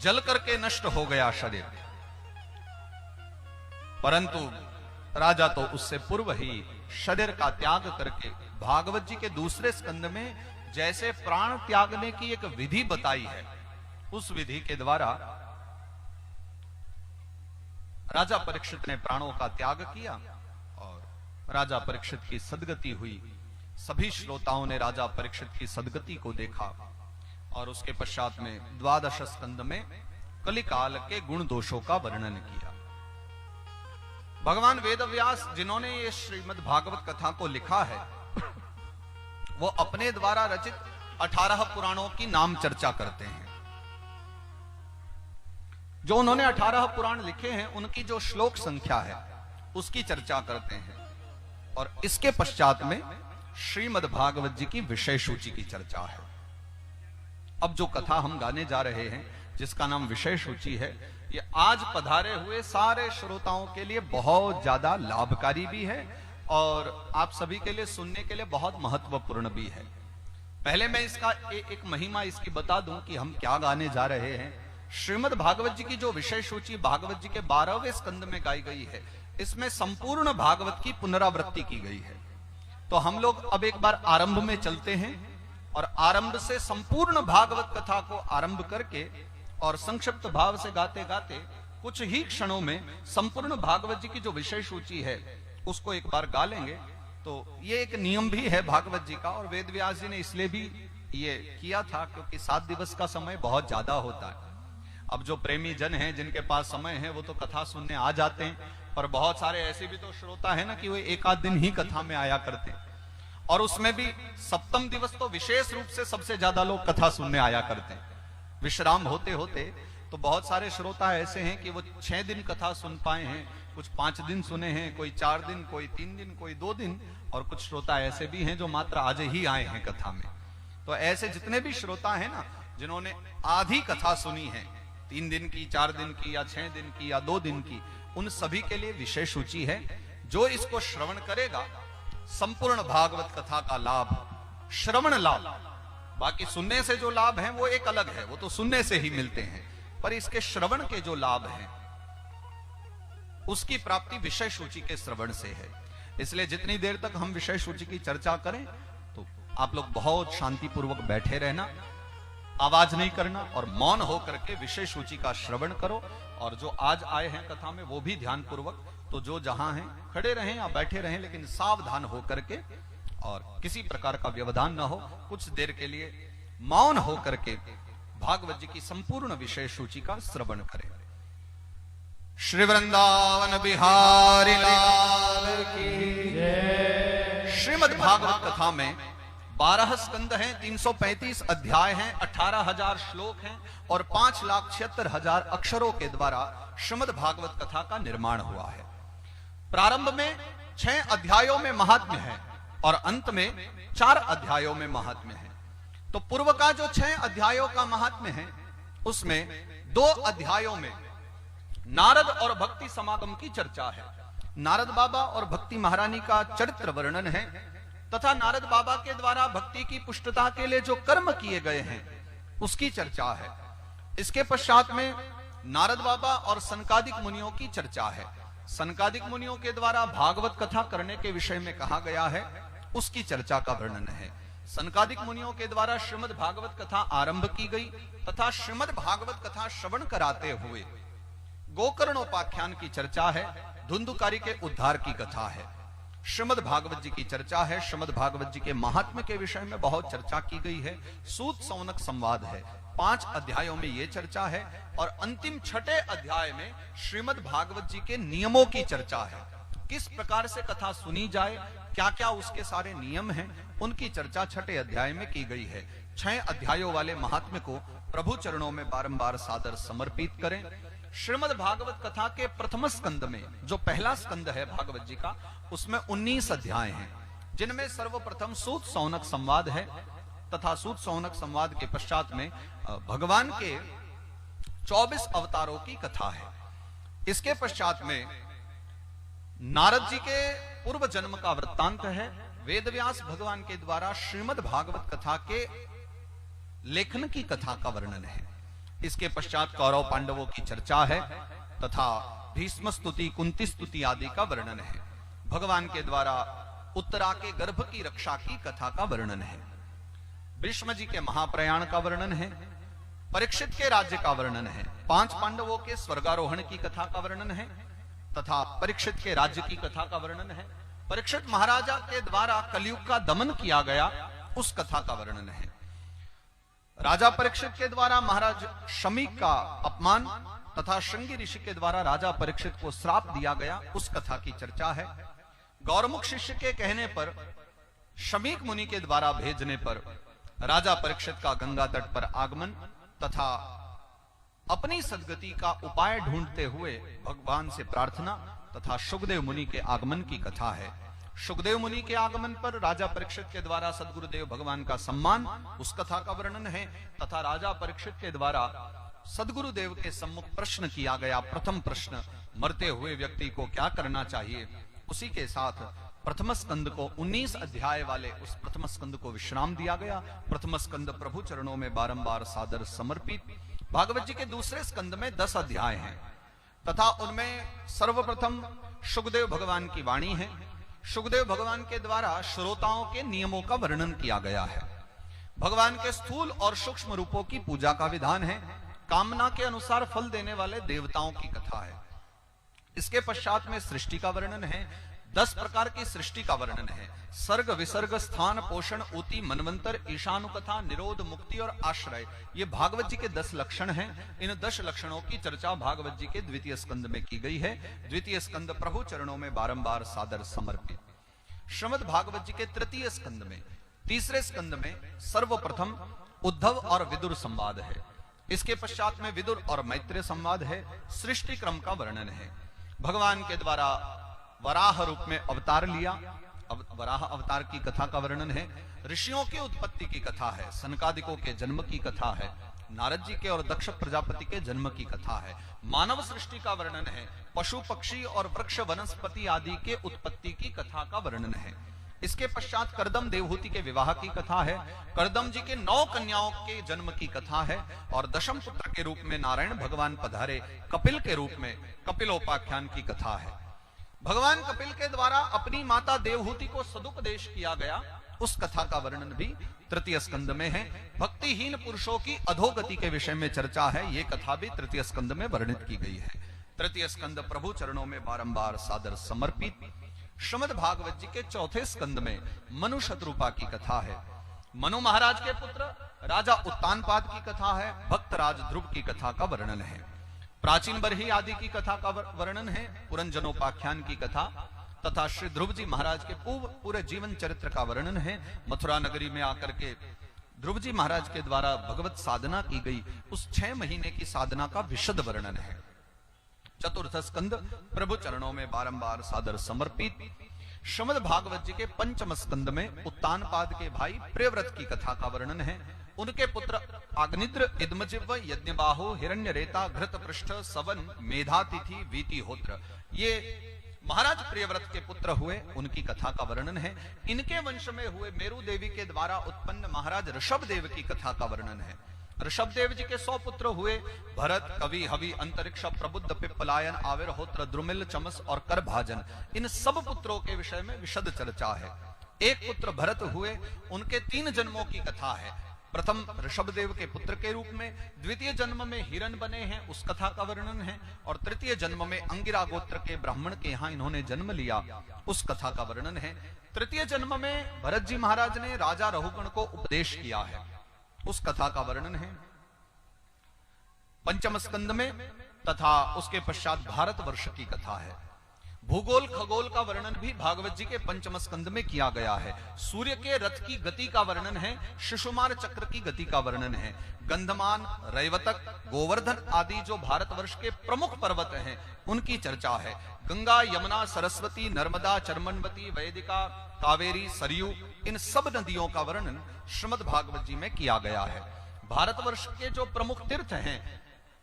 जल करके नष्ट हो गया शरीर। परंतु राजा तो उससे पूर्व ही शरीर का त्याग करके, भागवत जी के दूसरे स्कंद में जैसे प्राण त्यागने की एक विधि बताई है, उस विधि के द्वारा राजा परीक्षित ने प्राणों का त्याग किया और राजा परीक्षित की सदगति हुई। सभी श्रोताओं ने राजा परीक्षित की सदगति को देखा और उसके पश्चात में 12 स्कंद में कलिकाल के गुण दोषों का वर्णन किया। भगवान वेदव्यास जिन्होंने ये श्रीमद् भागवत कथा को लिखा है, वो अपने द्वारा रचित 18 पुराणों की नाम चर्चा करते हैं। जो उन्होंने 18 पुराण लिखे हैं, उनकी जो श्लोक संख्या है उसकी चर्चा करते हैं, और इसके पश्चात में श्रीमद् भागवत जी की विषय सूची की चर्चा है। अब जो कथा हम गाने जा रहे हैं, जिसका नाम विषय सूची है, ये आज पधारे हुए सारे श्रोताओं के लिए बहुत ज्यादा लाभकारी भी है और आप सभी के लिए सुनने के लिए बहुत महत्वपूर्ण भी है। पहले मैं इसका एक महिमा इसकी बता दूं कि हम क्या गाने जा रहे हैं। श्रीमद् भागवत जी की जो विषय सूची भागवत जी के 12वें स्कंद में गाई गई है, इसमें संपूर्ण भागवत की पुनरावृत्ति की गई है। तो हम लोग अब एक बार आरंभ में चलते हैं और आरंभ से संपूर्ण भागवत कथा को आरंभ करके और संक्षिप्त भाव से गाते गाते कुछ ही क्षणों में संपूर्ण भागवत जी की जो विषय सूची है उसको एक बार गा लेंगे। तो ये एक नियम भी है भागवत जी का, और वेद व्यास जी ने इसलिए भी ये किया था क्योंकि 7 दिवस का समय बहुत ज्यादा होता है। अब जो प्रेमी जन हैं जिनके पास समय है वो तो कथा सुनने आ जाते हैं, पर बहुत सारे ऐसे भी तो श्रोता है ना कि वो एक आध दिन ही कथा में आया करते हैं, और उसमें भी सप्तम दिवस तो विशेष रूप से सबसे ज्यादा लोग कथा सुनने आया करते हैं। विश्राम होते होते तो बहुत सारे श्रोता ऐसे हैं कि वो 6 दिन कथा सुन पाए हैं, कुछ 5 दिन सुने हैं, कोई 4 दिन, कोई 3 दिन, कोई 2 दिन, और कुछ श्रोता ऐसे भी हैं जो मात्र आज ही आए हैं कथा में। तो ऐसे जितने भी श्रोता हैं ना जिन्होंने आधी कथा सुनी है, 3 दिन की, 4 दिन की, या 6 दिन की, या 2 दिन की, उन सभी के लिए विशेष सूची है। जो इसको श्रवण करेगा संपूर्ण भागवत कथा का लाभ, श्रवण लाभ, बाकी सुनने से जो लाभ है वो एक अलग है, वो तो सुनने से ही मिलते हैं, पर इसके श्रवण के जो लाभ हैं उसकी प्राप्ति विषय सूची के श्रवण से है। इसलिए जितनी देर तक हम विषय सूची की चर्चा करें तो आप लोग बहुत शांतिपूर्वक बैठे रहना, आवाज नहीं करना और मौन होकर के विषय सूची का श्रवण करो। और जो आज आए हैं कथा में वो भी ध्यान पूर्वक, तो जो जहां हैं खड़े रहें या बैठे रहें, लेकिन सावधान होकर के और किसी प्रकार का व्यवधान न हो, कुछ देर के लिए मौन होकर के भागवत जी की संपूर्ण विषय सूची का श्रवण करें। श्री वृंदावन बिहारी लाल की जय। श्रीमद् भागवत कथा में 12 स्कंद हैं, 335 अध्याय हैं, 18,000 श्लोक हैं और 5,76,000 अक्षरों के द्वारा श्रीमद् भागवत कथा का निर्माण हुआ है। प्रारंभ में 6 अध्यायों में महात्म्य है और अंत में 4 अध्यायों में महात्म्य है। तो पूर्व का जो 6 अध्यायों का महात्म्य है उसमें 2 अध्यायों में नारद और भक्ति समागम की चर्चा है। नारद बाबा और भक्ति महारानी का चरित्र वर्णन है तथा नारद बाबा के द्वारा भक्ति की पुष्टता के लिए जो कर्म किए गए हैं उसकी चर्चा है। इसके पश्चात में नारद बाबा और सनकादिक मुनियों की चर्चा है। सनकादिक मुनियों के द्वारा भागवत कथा करने के विषय में कहा गया है उसकी चर्चा का वर्णन है। सनकादिक मुनियों के द्वारा श्रीमद् भागवत कथा आरंभ की गई तथा श्रीमद् भागवत कथा श्रवण कराते हुए गोकर्णोपाख्यान की चर्चा है। धुंधुकारी के उद्धार की कथा है। श्रीमद् भागवत जी की चर्चा है। श्रीमद् भागवत जी के महात्म्य के विषय में बहुत चर्चा की गई है। सूत सौनक संवाद है। 5 अध्यायों में यह चर्चा है और अंतिम 6ठे अध्याय में श्रीमद् भागवत जी के नियमों की चर्चा है। किस प्रकार से कथा सुनी जाए, क्या क्या उसके सारे नियम हैं, उनकी चर्चा 6ठे अध्याय में की गई है। 6 अध्यायों वाले महात्म्य को प्रभु चरणों में बारंबार सादर समर्पित करें। श्रीमद् भागवत कथा के प्रथम स्कंद में जो पहला स्कंद है भागवत जी का, उसमें 19 अध्याय हैं, जिनमें सर्वप्रथम सूत सौनक संवाद है तथा सूत सौनक संवाद के पश्चात में भगवान के 24 अवतारों की कथा है। इसके पश्चात में नारद जी के पूर्व जन्म का वृत्तांत है। वेदव्यास भगवान के द्वारा श्रीमद् भागवत कथा के लेखन की कथा का वर्णन है। इसके पश्चात कौरव पांडवों की चर्चा है तथा भीष्म स्तुति, कुंती स्तुति आदि का वर्णन है। भगवान के द्वारा उत्तरा के गर्भ की रक्षा की कथा का वर्णन है। भीष्म जी के महाप्रयाण का वर्णन है। परीक्षित के राज्य का वर्णन है। 5 पांडवों के स्वर्गारोहण की कथा का वर्णन है तथा परीक्षित के राज्य की कथा का वर्णन है। परीक्षित महाराजा के द्वारा कलयुग का दमन किया गया उस कथा का वर्णन है। राजा परीक्षित के द्वारा महाराज शमीक का अपमान तथा श्रृंगी ऋषि के द्वारा राजा परीक्षित को श्राप दिया गया उस कथा की चर्चा है। गौरमुख शिष्य के कहने पर शमीक मुनि के द्वारा भेजने पर राजा परीक्षित का गंगा तट पर आगमन तथा अपनी सद्गति का उपाय ढूंढते हुए भगवान से प्रार्थना तथा शुकदेव मुनि के आगमन की कथा है। शुकदेव मुनि के आगमन पर राजा परीक्षित के द्वारा सद्गुरुदेव भगवान का सम्मान, उस कथा का वर्णन है तथा राजा परीक्षित के द्वारा सद्गुरुदेव के सम्मुख प्रश्न किया गया प्रथम प्रश्न, मरते हुए व्यक्ति को क्या करना चाहिए, उसी के साथ प्रथम स्कंद को 19 अध्याय वाले उस प्रथम स्कंद को विश्राम दिया गया। प्रथम स्कंद प्रभु चरणों में बारंबार सादर समर्पित। भागवत जी के दूसरे स्कंद में 10 अध्याय हैं तथा उनमें सर्वप्रथम शुकदेव भगवान की वाणी है। शुकदेव भगवान के द्वारा श्रोताओं के नियमों का वर्णन किया गया है। भगवान के स्थूल और सूक्ष्म रूपों की पूजा का विधान है। कामना के अनुसार फल देने वाले देवताओं की कथा है। इसके पश्चात में सृष्टि का वर्णन है। 10 प्रकार की सृष्टि का वर्णन है। सर्ग, विसर्ग, स्थान, पोषण, ऊति, मनवंतर, ईशानुकथा, निरोध, मुक्ति और आश्रय, ये भागवत जी के 10 लक्षण हैं। इन 10 लक्षणों की चर्चा भागवत जी के द्वितीय स्कंद में की गई है। द्वितीय स्कंद प्रभु चरणों में बारंबार सादर समर्पित। श्रीमद् भागवत जी के तृतीय स्कंद में, तीसरे स्कंद में सर्वप्रथम उद्धव और विदुर संवाद है। इसके पश्चात में विदुर और मैत्रेय संवाद है। सृष्टि क्रम का वर्णन है। भगवान के द्वारा वराह रूप में अवतार लिया, वराह अवतार की कथा का वर्णन है। ऋषियों की उत्पत्ति की कथा है। सनकादिकों के जन्म की कथा है। नारद जी के और दक्ष प्रजापति के जन्म की कथा है। मानव सृष्टि का वर्णन है। पशु, पक्षी और वृक्ष, वनस्पति आदि के उत्पत्ति की कथा का वर्णन है। इसके पश्चात करदम देवहूति के विवाह की कथा है। करदम जी के 9 कन्याओं के जन्म की कथा है। और दशम पुत्र के रूप में नारायण भगवान पधारे कपिल के रूप में कपिलोपाख्यान की कथा है। भगवान कपिल के द्वारा अपनी माता देवहूति को सदुपदेश किया गया, उस कथा का वर्णन भी तृतीय स्कंद में है। भक्तिहीन पुरुषों की अधोगति के विषय में चर्चा है। ये कथा भी तृतीय स्कंद में वर्णित की गई है। तृतीय स्कंद प्रभु चरणों में बारंबार सादर समर्पित। श्रीमद् भागवत जी के चौथे स्कंद में मनु शत्रुपा की कथा है। मनु महाराज के पुत्र राजा उत्तानपाद की कथा है। भक्तराज ध्रुव की कथा का वर्णन है। प्राचीन बरही आदि की कथा का वर्णन है। पुरंजनोपाख्यान की कथा तथा श्री ध्रुव जी महाराज के पूरे जीवन चरित्र का वर्णन है। मथुरा नगरी में आकर के ध्रुव जी महाराज के द्वारा भगवत साधना की गई, उस 6 महीने की साधना का विशद वर्णन है। चतुर्थ स्कंद प्रभु चरणों में बारंबार सादर समर्पित। श्रीमद् भागवत जी के पंचम स्कंद में उत्तानपाद के भाई प्रियव्रत की कथा का वर्णन है। उनके पुत्र आग्निद्र, इद्मजिह्व, यज्ञबाहु, हिरण्यरेता, घृतपृष्ठ, सवन, मेधातिथि, वीतिहोत्र, ये महाराज प्रियव्रत के पुत्र हुए, उनकी कथा का वर्णन है। इनके वंश में हुए मेरु देवी के द्वारा उत्पन्न महाराज ऋषभ देव की कथा का वर्णन है। ऋषभ देव जी के 100 पुत्र हुए। भरत, कवि, हवि, अंतरिक्ष, प्रबुद्ध, पिप्पलायन, आविर्होत्र, द्रुमिल, चमस और करभाजन, इन सब पुत्रों के विषय में विशद चर्चा है। एक पुत्र भरत हुए, उनके 3 जन्मों की कथा है। प्रथम ऋषभ देव के पुत्र के रूप में, द्वितीय जन्म में हिरण बने हैं, उस कथा का वर्णन है। और तृतीय जन्म में अंगिरा गोत्र के ब्राह्मण के यहाँ इन्होंने जन्म लिया, उस कथा का वर्णन है। तृतीय जन्म में भरत जी महाराज ने राजा रहुगण को उपदेश किया है, उस कथा का वर्णन है पंचम स्कंद में। तथा उसके पश्चात भारतवर्ष की कथा है। भूगोल खगोल का वर्णन भी भागवत जी के पंचम स्कंद में किया गया है। सूर्य के रथ की गति का वर्णन है। शिशुमार चक्र की गति का वर्णन है। गंधमान, रैवतक, गोवर्धन आदि जो भारतवर्ष के प्रमुख पर्वत हैं, उनकी चर्चा है। गंगा, यमुना, सरस्वती, नर्मदा, चर्मनवती, वैदिका, कावेरी, सरयू, इन सब नदियों का वर्णन श्रीमद् भागवत जी में किया गया है। भारतवर्ष के जो प्रमुख तीर्थ हैं,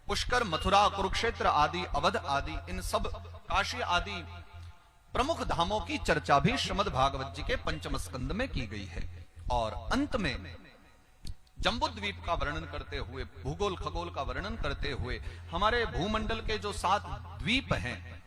पुष्कर, मथुरा, कुरुक्षेत्र आदि, अवध आदि, इन सब, काशी आदि प्रमुख धामों की चर्चा भी श्रीमद् भागवत जी के पंचम स्कंद में की गई है। और अंत में जम्बूद्वीप का वर्णन करते हुए, भूगोल खगोल का वर्णन करते हुए, हमारे भूमंडल के जो 7 द्वीप हैं,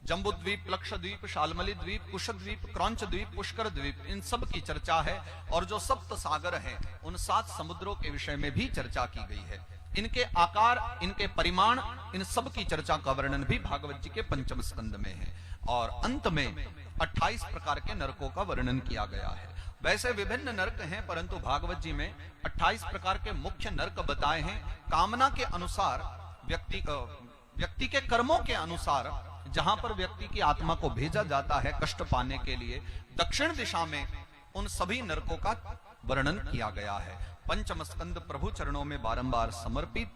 जम्बूद्वीप, लक्षद्वीप, शालमली द्वीप, कुशद्वीप, क्रौंच द्वीप, पुष्कर द्वीप, इन सब की चर्चा है। और जो सप्त सागर हैं, उन 7 समुद्रों के विषय में भी चर्चा की गई है। इनके आकार, इनके परिमाण, इन सब की चर्चा का वर्णन भी भागवत जी के पंचम स्कंद में है। और अंत में 28 प्रकार के नरकों का वर्णन किया गया है। वैसे विभिन्न नरक हैं, परंतु भागवत जी में 28 प्रकार के मुख्य नरक बताए हैं। कामना के अनुसार, व्यक्ति के कर्मों के अनुसार जहां पर व्यक्ति की आत्मा को भेजा जाता है कष्ट पाने के लिए, दक्षिण दिशा में उन सभी नरकों का वर्णन किया गया है। पंचम स्कंद प्रभु चरणों में बारंबार समर्पित।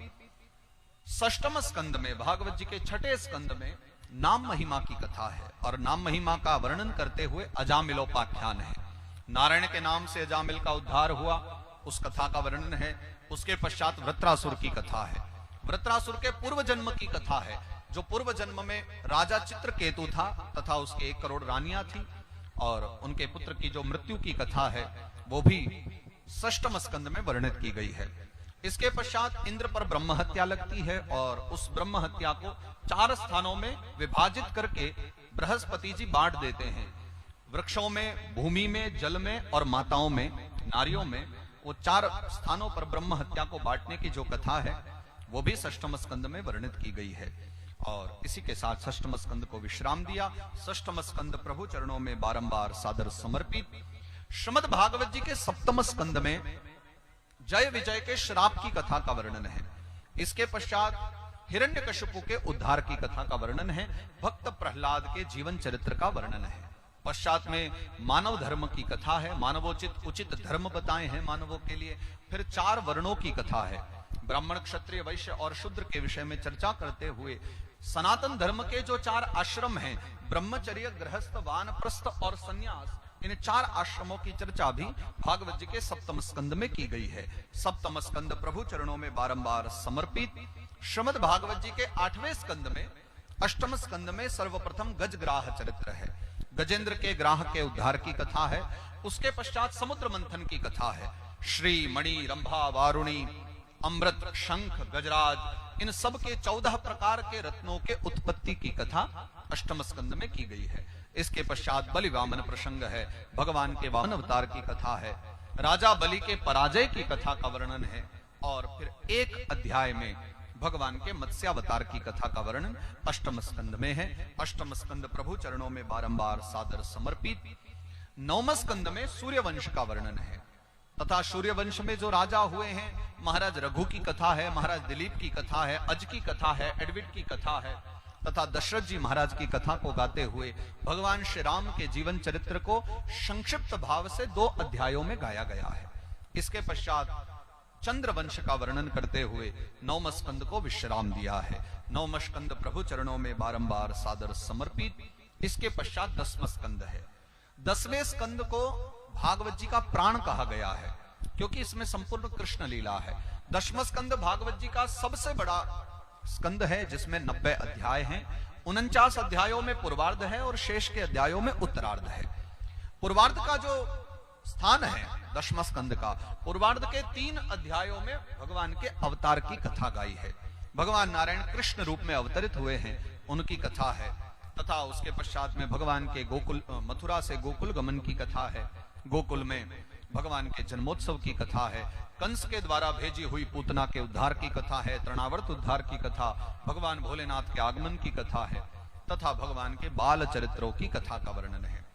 षष्ठम स्कंद में, भागवत जी के 6ठे स्कंद में नाम महिमा की कथा है। और नाम महिमा का वर्णन करते हुए अजामिलोपाख्यान है। नारायण के नाम से अजामिल का उद्धार हुआ, उस कथा का वर्णन है। उसके पश्चात वृत्रासुर की कथा है। वृत्रासुर के पूर्व जन्म की कथा है, जो पूर्व जन्म में राजा चित्रकेतु था तथा उसके 1 करोड़ रानियां थी। और उनके पुत्र की जो मृत्यु की कथा है वो भी षष्ठम स्कंद में वर्णित की गई है। इसके पश्चात इंद्र पर ब्रह्म हत्या लगती है और उस ब्रह्म हत्या को 4 स्थानों में विभाजित करके बृहस्पति जी बांट देते हैं। वृक्षों में, भूमि में, जल में और माताओं में, नारियों में, वो 4 स्थानों पर ब्रह्म हत्या को बांटने की जो कथा है वो भी षष्ठम स्कंद में वर्णित की गई है। और इसी के साथ षष्ठम स्कंद को विश्राम दिया। षष्ठम स्कंद प्रभु चरणों में बारंबार सादर समर्पित। श्रीमद् भागवत जी के सप्तम स्कंद में जय विजय के श्राप की कथा का वर्णन है। इसके पश्चात हिरण्यकशिपु के उद्धार की कथा का वर्णन है। भक्त प्रहलाद के जीवन चरित्र का वर्णन है। पश्चात में मानव धर्म की कथा है। मानवोचित उचित धर्म बताए हैं मानवों के लिए। फिर 4 वर्णों की कथा है। ब्राह्मण, क्षत्रिय, वैश्य और शूद्र के विषय में चर्चा करते हुए सनातन धर्म के जो 4 आश्रम हैं, ब्रह्मचर्य, गृहस्थ, वानप्रस्थ और संन्यास, इन 4 आश्रमों की चर्चा भी भागवत जी के सप्तम स्कंद में की गई है। सप्तम स्कंद प्रभु चरणों में बारंबार समर्पित। श्रीमद् भागवत जी के 8वें स्कंद में, अष्टम स्कंद में सर्वप्रथम गजग्राह चरित्र है। गजेंद्र के ग्राह के उद्धार की कथा है। उसके पश्चात समुद्र मंथन की कथा है। श्री, मणि, रंभा, वारुणी, अमृत, शंख, गजराज, इन सब के 14 प्रकार के रत्नों के उत्पत्ति की कथा अष्टम स्कंद में की गई है। इसके पश्चात बलि वामन प्रसंग है। भगवान के वामन अवतार की कथा है। राजा बलि के पराजय की कथा का वर्णन है। और फिर एक अध्याय में भगवान के मत्स्यावतार की कथा का वर्णन अष्टम स्कंद में है। अष्टम स्कंद प्रभु चरणों में बारंबार सादर समर्पित। नवम स्कंद में सूर्यवंश का वर्णन है तथा सूर्यवंश में जो राजा हुए हैं, महाराज रघु की कथा है, महाराज दिलीप की कथा है, अज की कथा है, एडविड की कथा है तथा दशरथ जी महाराज की कथा को गाते हुए भगवान श्री राम के जीवन चरित्र को संक्षिप्त भाव से 2 अध्यायों में गाया गया है। इसके पश्चात चंद्रवंश का वर्णन करते हुए नवम स्कंद को विश्राम दिया है। नवम स्कंद प्रभु चरणों में बारंबार सादर समर्पित। इसके पश्चात 10वां स्कंद है। 10वें स्कंद को भागवत जी का प्राण कहा गया है क्योंकि इसमें संपूर्ण कृष्ण लीला है। 10वां स्कंद भागवत जी का सबसे बड़ा स्कंद है जिसमें 90 अध्याय हैं। 49 अध्यायों में पूर्वार्ध है और शेष के अध्यायों में उत्तरार्ध है। पूर्वार्ध का जो स्थान है 10वां स्कंद का, पूर्वार्ध के 3 अध्यायों में भगवान के अवतार की कथा गाई है। भगवान नारायण कृष्ण रूप में अवतरित हुए हैं, उनकी कथा है तथा उसके पश्चात में भगवान के गोकुल, मथुरा से गोकुल गमन की कथा है। गोकुल में भगवान के जन्मोत्सव की कथा है। कंस के द्वारा भेजी हुई पूतना के उद्धार की कथा है। तृणावर्त उद्धार की कथा, भगवान भोलेनाथ के आगमन की कथा है तथा भगवान के बाल चरित्रों की कथा का वर्णन है।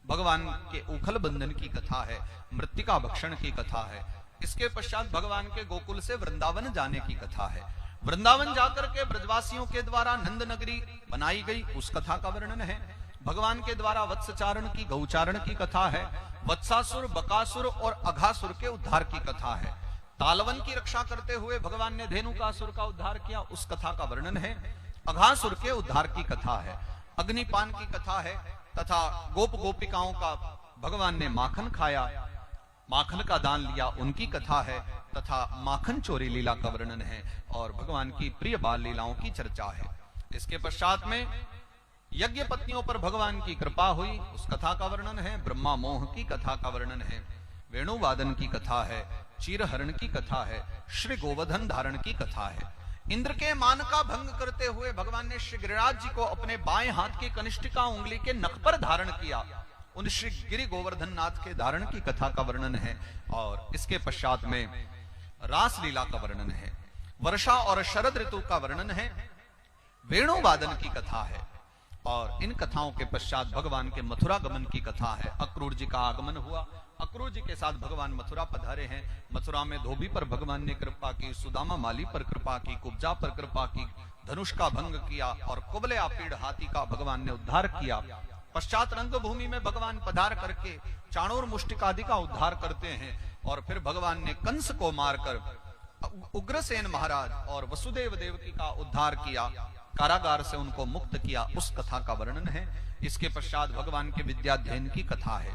भगवान के उखल बंधन की कथा है। मृत्तिका भक्षण की कथा है। इसके पश्चात भगवान के गोकुल से वृंदावन जाने की कथा है। वृंदावन जाकर के ब्रजवासियों के द्वारा नंद नगरी बनाई गई, उस कथा का वर्णन है। भगवान के द्वारा वत्सचारण की, गौचारण की कथा है। वत्सासुर, बकासुर और अघासुर के उद्धार की कथा है। तालवन की रक्षा करते हुए भगवान ने धेनुकासुर का उद्धार किया, उस कथा का वर्णन है। अघासुर के उद्धार की कथा है। अग्निपान की कथा है तथा गोप गोपिकाओं का भगवान ने माखन खाया, माखन का दान लिया, उनकी कथा है तथा माखन चोरी लीला का वर्णन है और भगवान की प्रिय बाल लीलाओं की चर्चा है। इसके पश्चात में यज्ञ पत्नियों पर भगवान की कृपा हुई, उस कथा का वर्णन है। ब्रह्मा मोह की कथा का वर्णन है। वेणुवादन की कथा है। चीरहरण की कथा है। श्री गोवर्धन धारण की कथा है। इंद्र के मान का भंग करते हुए भगवान ने श्री गिरिराज जी को अपने बाएं हाथ की कनिष्ठिका उंगली के नख पर धारण किया, उन श्री गिरि गोवर्धन नाथ के धारण की कथा का वर्णन है। और इसके पश्चात में रास लीला का वर्णन है। वर्षा और शरद ऋतु का वर्णन है। वेणुवादन की कथा है। और इन कथाओं के पश्चात भगवान के मथुरा गमन की कथा है। अक्रूर जी का आगमन हुआ, अक्रूर जी के साथ भगवान मथुरा पधारे हैं। मथुरा में धोबी पर भगवान ने कृपा की, सुदामा माली पर कृपा की, कुब्जा पर कृपा की, धनुष का भंग किया और कुबले आपीड़ हाथी का भगवान ने उद्धार किया। पश्चात रंगभूमि में भगवान पधार करके चाणूर मुष्टिकादि का उद्धार करते हैं और फिर भगवान ने कंस को मारकर उग्रसेन महाराज और वसुदेव देवकी का उद्धार किया, कारागार से उनको मुक्त किया, उस कथा का वर्णन है। इसके पश्चात भगवान के विद्याध्ययन की कथा है।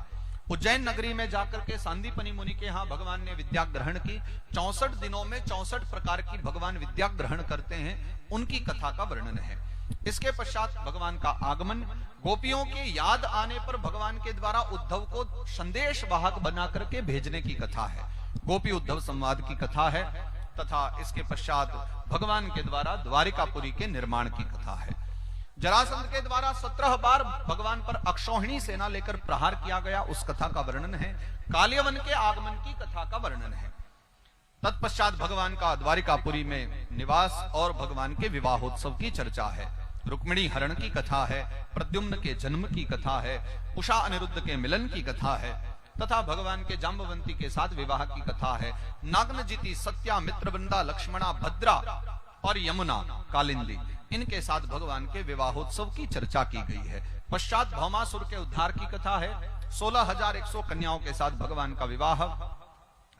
उज्जैन नगरी में जाकर के सांदीपनि मुनि के यहाँ भगवान ने विद्या ग्रहण की। 64 दिनों में 64 प्रकार की भगवान विद्या ग्रहण करते हैं, उनकी कथा का वर्णन है। इसके पश्चात भगवान का आगमन, गोपियों की याद आने पर भगवान के द्वारा उद्धव को संदेश वाहक बना करके भेजने की कथा है, गोपी उद्धव संवाद की कथा है। तथा इसके पश्चात भगवान के द्वारा द्वारिकापुरी के निर्माण की कथा है। जरासंध के द्वारा 17 बार भगवान पर अक्षौहिणी सेना लेकर प्रहार किया गया, उस कथा का वर्णन है। कालियवन के आगमन की कथा का वर्णन है। तत्पश्चात भगवान का द्वारिकापुरी में निवास और भगवान के विवाहोत्सव की चर्चा है। रुक्मिणी हरण की कथा है, प्रद्युम्न के जन्म की कथा है, उषा अनिरुद्ध के मिलन की कथा है तथा भगवान के जाम्बवंती के साथ विवाह की कथा है। नागनजिति, सत्या, मित्रवृंदा, लक्ष्मणा, भद्रा और यमुना, कालिंदी, इनके साथ भगवान के विवाहोत्सव की चर्चा की गई है। पश्चात भौमासुर के उद्धार की कथा है। 16,100 कन्याओं के साथ भगवान का विवाह,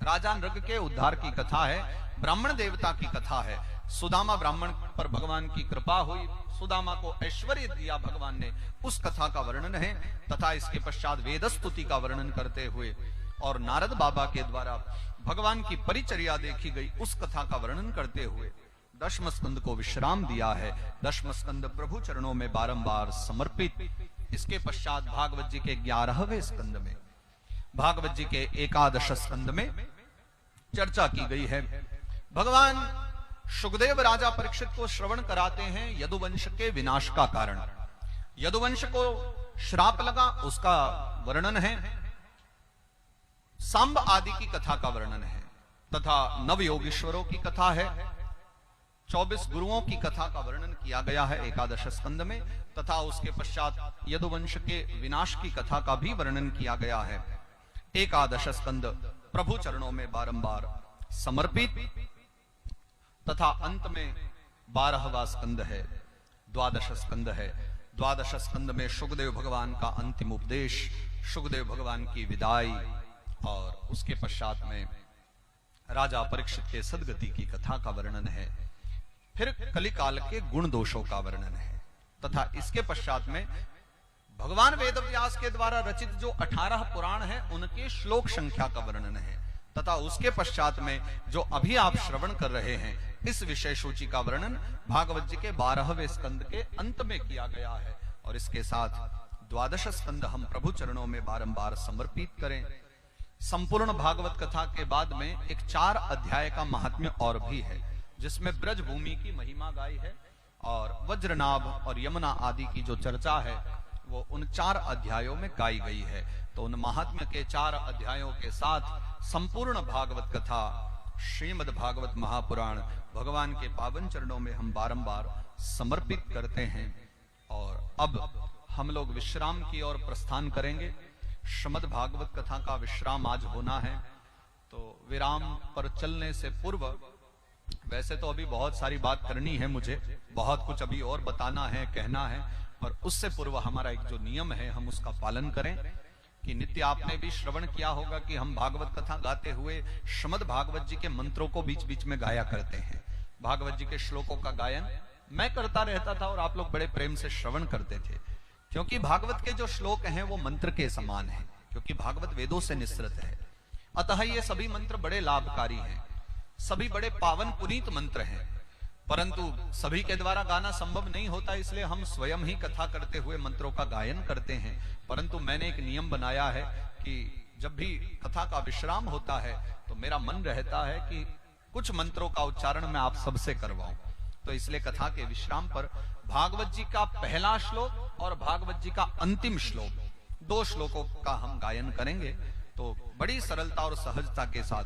राजा नृग के उद्धार की कथा है। ब्राह्मण देवता की कथा है। सुदामा ब्राह्मण पर भगवान की कृपा हुई, सुदामा को ऐश्वर्य दिया भगवान ने, उस कथा का वर्णन है। तथा इसके पश्चात वेद स्तुति का वर्णन करते हुए और नारद बाबा के द्वारा भगवान की परिचर्या देखी गई, उस कथा का वर्णन करते हुए दशम स्कंद को विश्राम दिया है। दशम स्कंद प्रभु चरणों में बारंबार समर्पित। इसके पश्चात भागवत जी के 11वें स्कंद में, भागवत जी के 11 स्कंद में चर्चा की गई है। भगवान शुकदेव राजा परीक्षित को श्रवण कराते हैं यदुवंश के विनाश का कारण। यदुवंश को श्राप लगा, उसका वर्णन है। सांब आदि की कथा का वर्णन है तथा नव योगीश्वरों की कथा है। 24 गुरुओं की कथा का वर्णन किया गया है 11 स्कंद में। तथा उसके पश्चात यदुवंश के विनाश की कथा का भी वर्णन किया गया है। 11 स्कंद प्रभु चरणों में बारंबार समर्पित। तथा अंत में 12वां स्कंद है, 12 स्कंद है। 12 स्कंद में शुकदेव भगवान का अंतिम उपदेश, शुकदेव भगवान की विदाई और उसके पश्चात में राजा परीक्षित के सदगति की कथा का वर्णन है। फिर कलिकाल के गुण दोषों का वर्णन है। तथा इसके पश्चात में भगवान वेदव्यास के द्वारा रचित जो 18 पुराण है, उनके श्लोक संख्या का वर्णन है। तथा उसके पश्चात में जो अभी आप श्रवण कर रहे हैं, इस विषय सूची का वर्णन भागवत जी के 12वें स्कंद के अंत में किया गया है। और इसके साथ 12 स्कंद हम प्रभु चरणों में बारंबार समर्पित करें। संपूर्ण भागवत कथा के बाद में एक 4 अध्याय का महात्म्य और भी है, जिसमें ब्रज भूमि की महिमा गाई है और वज्रनाभ और यमुना आदि की जो चर्चा है वो उन 4 अध्यायों में गाई गई है। तो उन महात्म्य के 4 अध्यायों के साथ संपूर्ण भागवत कथा, श्रीमद् भागवत महापुराण भगवान के पावन चरणों में हम बारंबार समर्पित करते हैं। और अब हम लोग विश्राम की ओर प्रस्थान करेंगे। श्रीमद् भागवत कथा का विश्राम आज होना है। तो विराम पर चलने से पूर्व, वैसे तो अभी बहुत सारी बात करनी है, मुझे बहुत कुछ अभी और बताना है, कहना है, पर उससे पूर्व हमारा एक जो नियम है हम उसका पालन करें कि नित्य आपने भी श्रवण किया होगा कि हम भागवत कथा गाते हुए श्रीमद् भागवत जी के मंत्रों को बीच बीच में गाया करते हैं। भागवत जी के श्लोकों का गायन मैं करता रहता था और आप लोग बड़े प्रेम से श्रवण करते थे, क्योंकि भागवत के जो श्लोक हैं वो मंत्र के समान हैं, क्योंकि भागवत वेदों से निसृत है। अतः ये सभी मंत्र बड़े लाभकारी हैं, सभी बड़े पावन पुनीत मंत्र हैं, परंतु सभी के द्वारा गाना संभव नहीं होता, इसलिए हम स्वयं ही कथा करते हुए मंत्रों का गायन करते हैं। परंतु मैंने एक नियम बनाया है कि जब भी कथा का विश्राम होता है तो मेरा मन रहता है कि कुछ मंत्रों का उच्चारण मैं आप सबसे करवाऊं। तो इसलिए कथा के विश्राम पर भागवत जी का पहला श्लोक और भागवत जी का अंतिम श्लोक, 2 श्लोकों का हम गायन करेंगे। तो बड़ी सरलता और सहजता के साथ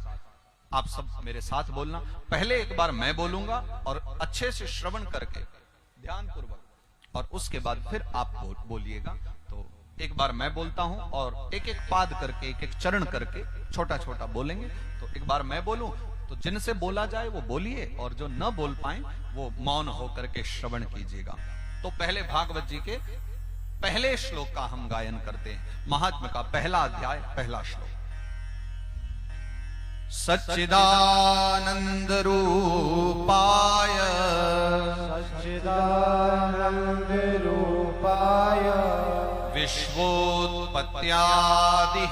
आप सब मेरे साथ बोलना। पहले एक बार मैं बोलूंगा और अच्छे से श्रवण करके ध्यान पूर्वक, और उसके बाद फिर आप बोलिएगा। तो एक बार मैं बोलता हूं और एक एक पाद करके, एक एक चरण करके छोटा छोटा बोलेंगे। तो एक बार मैं बोलूं तो जिनसे बोला जाए वो बोलिए, और जो न बोल पाए वो मौन होकर के श्रवण कीजिएगा। तो पहले भागवत जी के पहले श्लोक का हम गायन करते हैं, महात्म्य का पहला अध्याय, पहला श्लोक। सच्चिदानंद रूपाय सच्चिदानंद रूपाय विश्वोत्पत्त्यादि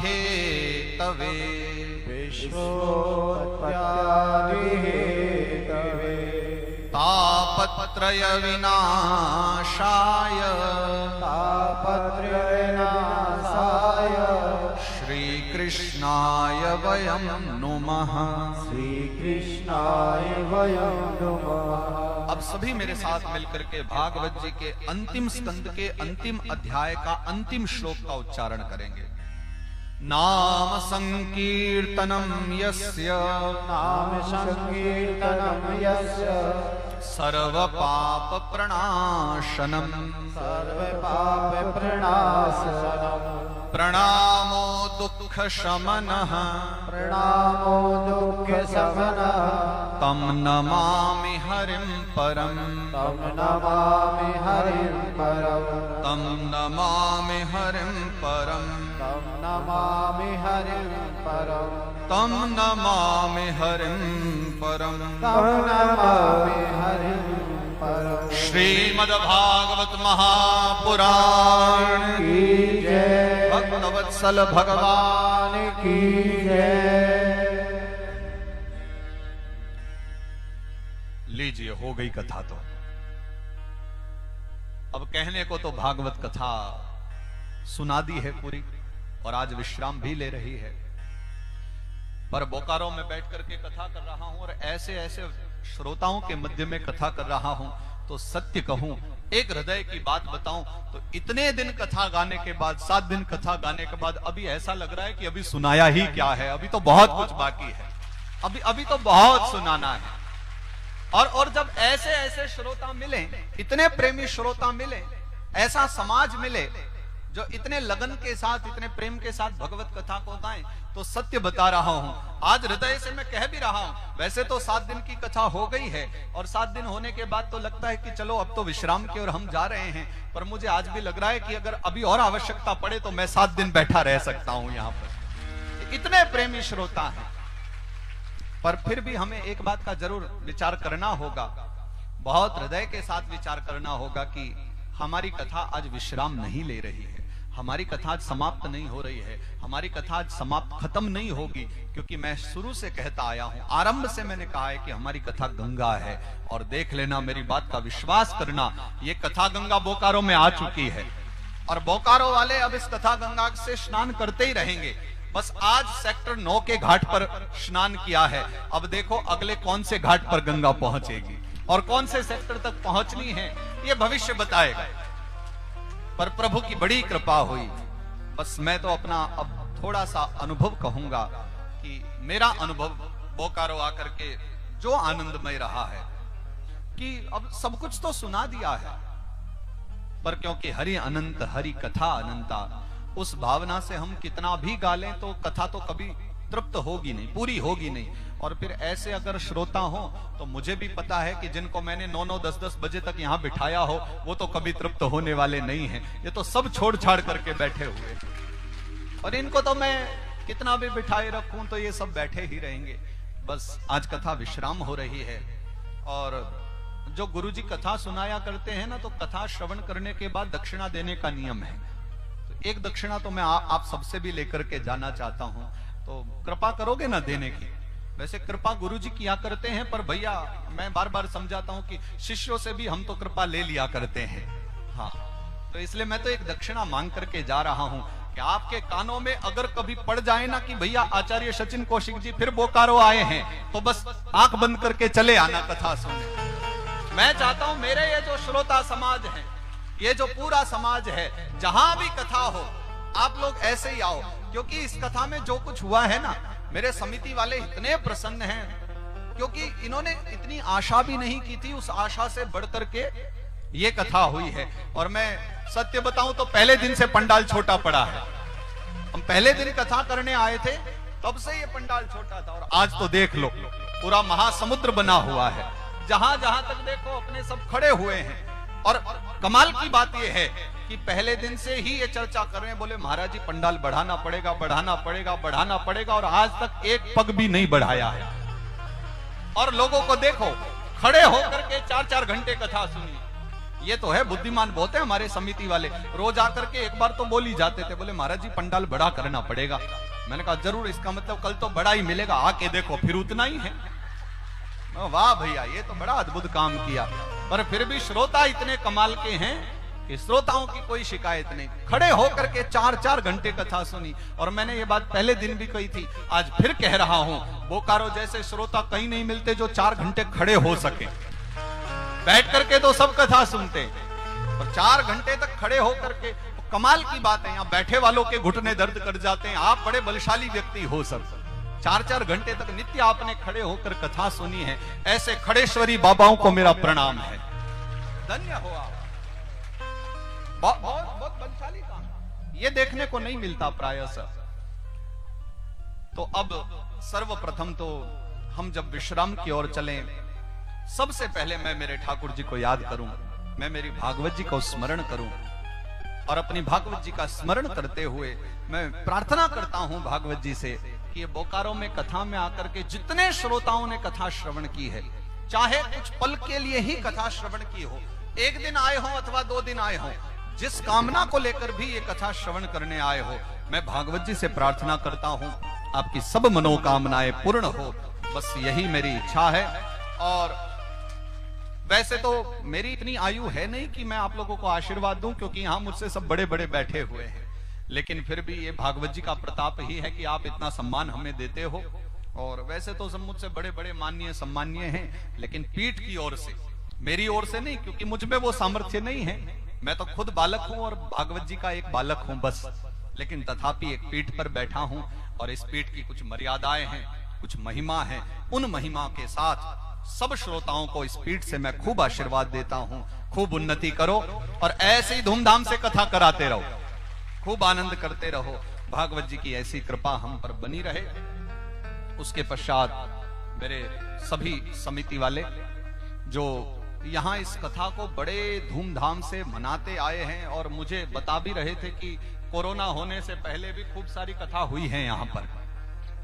हेतवे विश्वोत्पत्त्यादि हेतवे तापत्र तापत्रय विनाशाय तापत्रयविनाशाय श्रीकृष्णाय वयं नुमः। श्रीकृष्णाय वयं नुमः। अब सभी मेरे साथ मिलकर के भागवत जी के अंतिम स्कंद के अंतिम अध्याय का अंतिम श्लोक का उच्चारण करेंगे। नाम संकीर्तनम यस्य नाम संकीर्तनम यस्य सर्व पाप प्रणाशनम सर्व पाप प्रणाशनम प्रणामो दुःख शमनः प्रणामो दुःख शमनः तम नमामि हरिं परम तम नमामि हरिं परम तम नमामि हरिं परम तम नमामि हरिं परम तम नमामि हरिं परम। तम नमामि हरिं परम। श्रीमद्भागवत महापुराण की जय। भक्तवत्सल भगवान की जय। लीजिए, हो गई कथा। तो अब कहने को तो भागवत कथा सुना दी है पूरी, और आज विश्राम भी ले रही है, पर बोकारो में बैठ करके कथा कर रहा हूं और ऐसे ऐसे श्रोताओं के मध्य में कथा कर रहा हूं, तो सत्य कहूं, एक हृदय की बात बताऊं तो इतने दिन कथा गाने के बाद, 7 दिन कथा गाने के बाद अभी ऐसा लग रहा है कि अभी सुनाया ही क्या है, अभी तो बहुत कुछ बाकी है, अभी तो बहुत सुनाना है। और जब ऐसे ऐसे श्रोता मिले, इतने प्रेमी श्रोता मिले, ऐसा समाज मिले जो इतने लगन के साथ, इतने प्रेम के साथ भगवत कथा को गाएं, तो सत्य बता रहा हूं, आज हृदय से मैं कह भी रहा हूं। वैसे तो 7 दिन की कथा हो गई है, और 7 दिन होने के बाद तो लगता है कि चलो अब तो विश्राम की ओर हम जा रहे हैं, पर मुझे आज भी लग रहा है कि अगर अभी और आवश्यकता पड़े तो मैं 7 दिन बैठा रह सकता हूं यहां पर। इतने प्रेमी श्रोता हैं, पर फिर भी हमें एक बात का जरूर विचार करना होगा, बहुत हृदय के साथ विचार करना होगा कि हमारी कथा आज विश्राम नहीं ले रही है, हमारी कथा आज समाप्त नहीं हो रही है, हमारी कथा आज समाप्त खत्म नहीं होगी, क्योंकि मैं शुरू से कहता आया हूं, आरंभ से मैंने कहा है कि हमारी कथा गंगा है। और देख लेना, मेरी बात का विश्वास करना, ये कथा गंगा बोकारो में आ चुकी है, और बोकारो वाले अब इस कथा गंगा से स्नान करते ही रहेंगे। बस आज सेक्टर 9 के घाट पर स्नान किया है, अब देखो अगले कौन से घाट पर गंगा पहुंचेगी और कौन से सेक्टर तक पहुंचनी है, ये भविष्य बताएगा। पर प्रभु की बड़ी कृपा हुई। बस मैं तो अपना अब थोड़ा सा अनुभव कहूंगा कि मेरा अनुभव बोकारो आकर के जो आनंदमय रहा है कि अब सब कुछ तो सुना दिया है, पर क्योंकि हरि अनंत, हरि कथा अनंता, उस भावना से हम कितना भी गा लें तो कथा तो कभी तृप्त होगी नहीं, पूरी होगी नहीं। और फिर ऐसे अगर श्रोता हो तो मुझे भी पता है कि जिनको मैंने 9-9, 10-10 बजे तक यहाँ बिठाया हो, वो तो कभी तृप्त होने वाले नहीं हैं। ये तो सब छोड़ छाड़ करके बैठे हुए, और इनको तो मैं कितना भी बिठाए रखूं तो ये सब बैठे ही रहेंगे। बस आज कथा विश्राम हो रही है, और जो गुरुजी कथा सुनाया करते हैं ना, तो कथा श्रवण करने के बाद दक्षिणा देने का नियम है। तो एक दक्षिणा तो मैं आप सबसे भी लेकर के जाना चाहता हूं, तो कृपा करोगे ना देने की। वैसे कृपा गुरुजी किया करते हैं, पर भैया मैं बार बार समझाता हूं कि शिष्यों से भी हम तो कृपा ले लिया करते हैं। हाँ, तो इसलिए मैं तो एक दक्षिणा मांग करके जा रहा हूं कि आपके कानों में अगर कभी पड़ जाए ना कि भैया आचार्य सचिन कौशिक जी फिर बोकारो आए हैं, तो बस आंख बंद करके चले आना कथा सुनने। मैं चाहता हूं मेरे ये जो श्रोता समाज है, ये जो पूरा समाज है, जहां भी कथा हो आप लोग ऐसे ही आओ, क्योंकि इस कथा में जो कुछ हुआ है ना, मेरे समिति वाले इतने प्रसन्न हैं, क्योंकि इन्होंने इतनी आशा भी नहीं की थी, उस आशा से बढ़कर के ये कथा हुई है। और मैं सत्य बताऊं तो पहले दिन से पंडाल छोटा पड़ा है। हम पहले दिन कथा करने आए थे, तब से ये पंडाल छोटा था, और आज तो देख लो पूरा महासमुद्र बना हुआ है, जहां जहां तक देखो अपने सब खड़े हुए हैं। और कमाल की बात यह है कि पहले दिन से ही ये चर्चा कर रहे हैं, बोले महाराज जी पंडाल बढ़ाना पड़ेगा, बढ़ाना पड़ेगा, बढ़ाना पड़ेगा, और आज तक एक पग भी नहीं बढ़ाया है। और लोगों को देखो खड़े होकर के 4-4 घंटे कथा सुनी। ये तो है, बुद्धिमान बहुत है हमारे समिति वाले। रोज आकर के एक बार तो बोल ही जाते थे, बोले महाराज जी पंडाल बड़ा करना पड़ेगा। मैंने कहा जरूर, इसका मतलब कल तो बड़ा ही मिलेगा, आके देखो फिर उतना ही है। वाह भैया, ये तो बड़ा अद्भुत काम किया। पर फिर भी श्रोता इतने कमाल के हैं कि श्रोताओं की कोई शिकायत नहीं। खड़े होकर के 4-4 घंटे कथा सुनी। और मैंने ये बात पहले दिन भी कही थी, आज फिर कह रहा हूं, बोकारो जैसे श्रोता कहीं नहीं मिलते जो 4 घंटे खड़े हो सके। बैठ करके तो सब कथा सुनते, और 4 घंटे तक खड़े होकर के, कमाल की बात है। यहाँ बैठे वालों के घुटने दर्द कर जाते हैं। आप बड़े बलशाली व्यक्ति हो सब, 4-4 घंटे तक नित्य आपने खड़े होकर कथा सुनी है। ऐसे खड़ेश्वरी बाबाओं को मेरा प्रणाम है। धन्य हो आप। बहुत बलशाली काम, ये देखने को नहीं मिलता प्रायः सर। तो अब सर्वप्रथम तो हम जब विश्राम की ओर चलें, सबसे पहले मैं मेरे ठाकुर जी को याद करूं, मैं मेरी भागवत जी को स्मरण करूं, और अपनी भागवत जी का स्मरण करते हुए मैं प्रार्थना करता हूं भागवत जी से कि ये बोकारो में कथा में आकर के जितने श्रोताओं ने कथा श्रवण की है, चाहे कुछ पल के लिए ही कथा श्रवण की हो, 1 दिन आए हो अथवा 2 दिन आए हो, जिस कामना को लेकर भी ये कथा श्रवण करने आए हो, मैं भागवत जी से प्रार्थना करता हूं आपकी सब मनोकामनाएं पूर्ण हो। बस यही मेरी इच्छा है। और वैसे तो मेरी इतनी आयु है नहीं कि मैं आप लोगों को आशीर्वाद दूं, क्योंकि यहां मुझसे सब बड़े बड़े बैठे हुए हैं, लेकिन फिर भी ये भागवत जी का प्रताप ही है कि आप इतना सम्मान हमें देते हो। और वैसे तो सब मुझसे बड़े बड़े माननीय सम्मानीय हैं, लेकिन पीठ की ओर से, मेरी ओर से नहीं, क्योंकि मुझ में वो सामर्थ्य नहीं है। मैं तो खुद बालक हूं और भागवत जी का एक बालक हूं बस, लेकिन तथापि एक पीठ पर बैठा हूं, और इस पीठ की कुछ मर्यादाएं हैं, कुछ महिमा है। उन महिमा के साथ सब श्रोताओं को इस पीठ से मैं खूब आशीर्वाद देता हूं, खूब उन्नति करो और ऐसे ही धूमधाम से कथा कराते रहो, खूब आनंद करते रहो। भागवत जी की ऐसी कृपा हम पर बनी रहे। उसके पश्चात मेरे सभी समिति वाले जो यहाँ इस कथा को बड़े धूमधाम से मनाते आए हैं, और मुझे बता भी रहे थे कि कोरोना होने से पहले भी खूब सारी कथा हुई है यहाँ पर।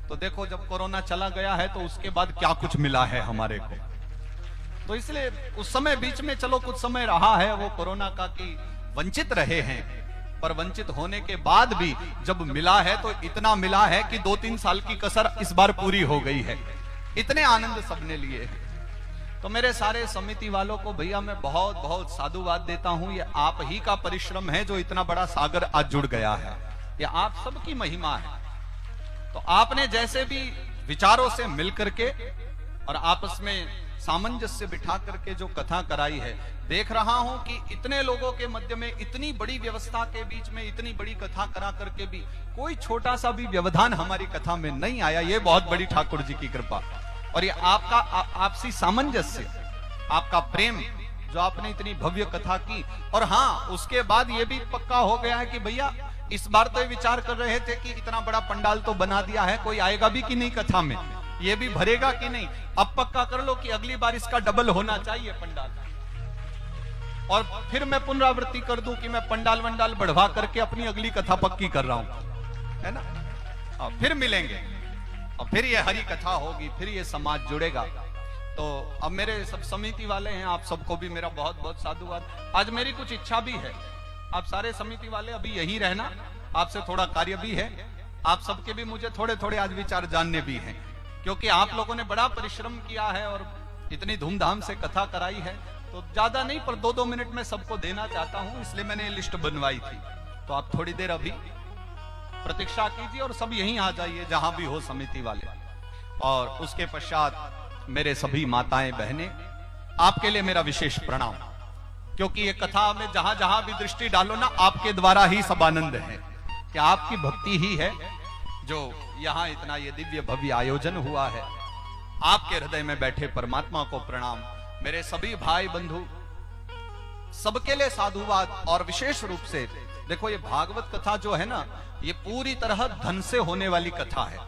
तो देखो, जब कोरोना चला गया है तो उसके बाद क्या कुछ मिला है हमारे को। तो इसलिए उस समय बीच में चलो कुछ समय रहा है वो कोरोना का कि वंचित रहे हैं, पर वंचित होने के बाद भी जब मिला है तो इतना मिला है कि 2-3 साल की कसर इस बार पूरी हो गई है। इतने आनंद सबने लिए हैं। तो मेरे सारे समिति वालों को भैया मैं बहुत बहुत साधुवाद देता हूं। ये आप ही का परिश्रम है जो इतना बड़ा सागर आज जुड़ गया है, ये आप सबकी महिमा है। तो आपने जैसे भी विचारों से मिल करके और आपस में सामंजस्य बिठा करके जो कथा कराई है, देख रहा हूं कि इतने लोगों के मध्य में, इतनी बड़ी व्यवस्था के बीच में इतनी बड़ी कथा करा करके भी कोई छोटा सा भी व्यवधान हमारी कथा में नहीं आया। ये बहुत बड़ी ठाकुर जी की कृपा, और ये आपका आपसी सामंजस्य, आपका प्रेम, जो आपने इतनी भव्य कथा की। और हाँ, उसके बाद ये भी पक्का हो गया है कि भैया इस बार तो ये विचार कर रहे थे कि इतना बड़ा पंडाल तो बना दिया है, कोई आएगा भी कि नहीं कथा में, ये भी भरेगा कि नहीं। अब पक्का कर लो कि अगली बार इसका डबल होना चाहिए पंडाल। और फिर मैं पुनरावृत्ति कर दूं कि मैं पंडाल वंडाल बढ़वा करके अपनी अगली कथा पक्की कर रहा हूं, है ना। अब फिर मिलेंगे और फिर ये हरी कथा होगी, फिर ये समाज जुड़ेगा। तो अब मेरे सब समिति वाले हैं, आप सबको भी मेरा बहुत बहुत साधुवाद। आज मेरी कुछ इच्छा भी है, आप सारे समिति वाले अभी यही रहना, आपसे थोड़ा कार्य भी है, आप सबके भी मुझे थोड़े थोड़े आज विचार जानने भी हैं, क्योंकि आप लोगों ने बड़ा परिश्रम किया है और इतनी धूमधाम से कथा कराई है। तो ज्यादा नहीं, पर 2-2 मिनट में सबको देना चाहता हूं, इसलिए मैंने ये लिस्ट बनवाई थी। तो आप थोड़ी देर अभी प्रतीक्षा कीजिए और सब यहीं आ जाइए जहां भी हो समिति वाले। और उसके पश्चात मेरे सभी माताएं बहनें, आपके लिए मेरा विशेष प्रणाम, क्योंकि ये कथा में जहां जहां भी दृष्टि डालो ना, आपके द्वारा ही सब आनंद है, कि आपकी भक्ति ही है जो यहां इतना ये दिव्य भव्य आयोजन हुआ है। आपके हृदय में बैठे परमात्मा को प्रणाम। मेरे सभी भाई बंधु, सबके लिए साधुवाद। और विशेष रूप से देखो, ये भागवत कथा जो है ना, ये पूरी तरह धन से होने वाली कथा है।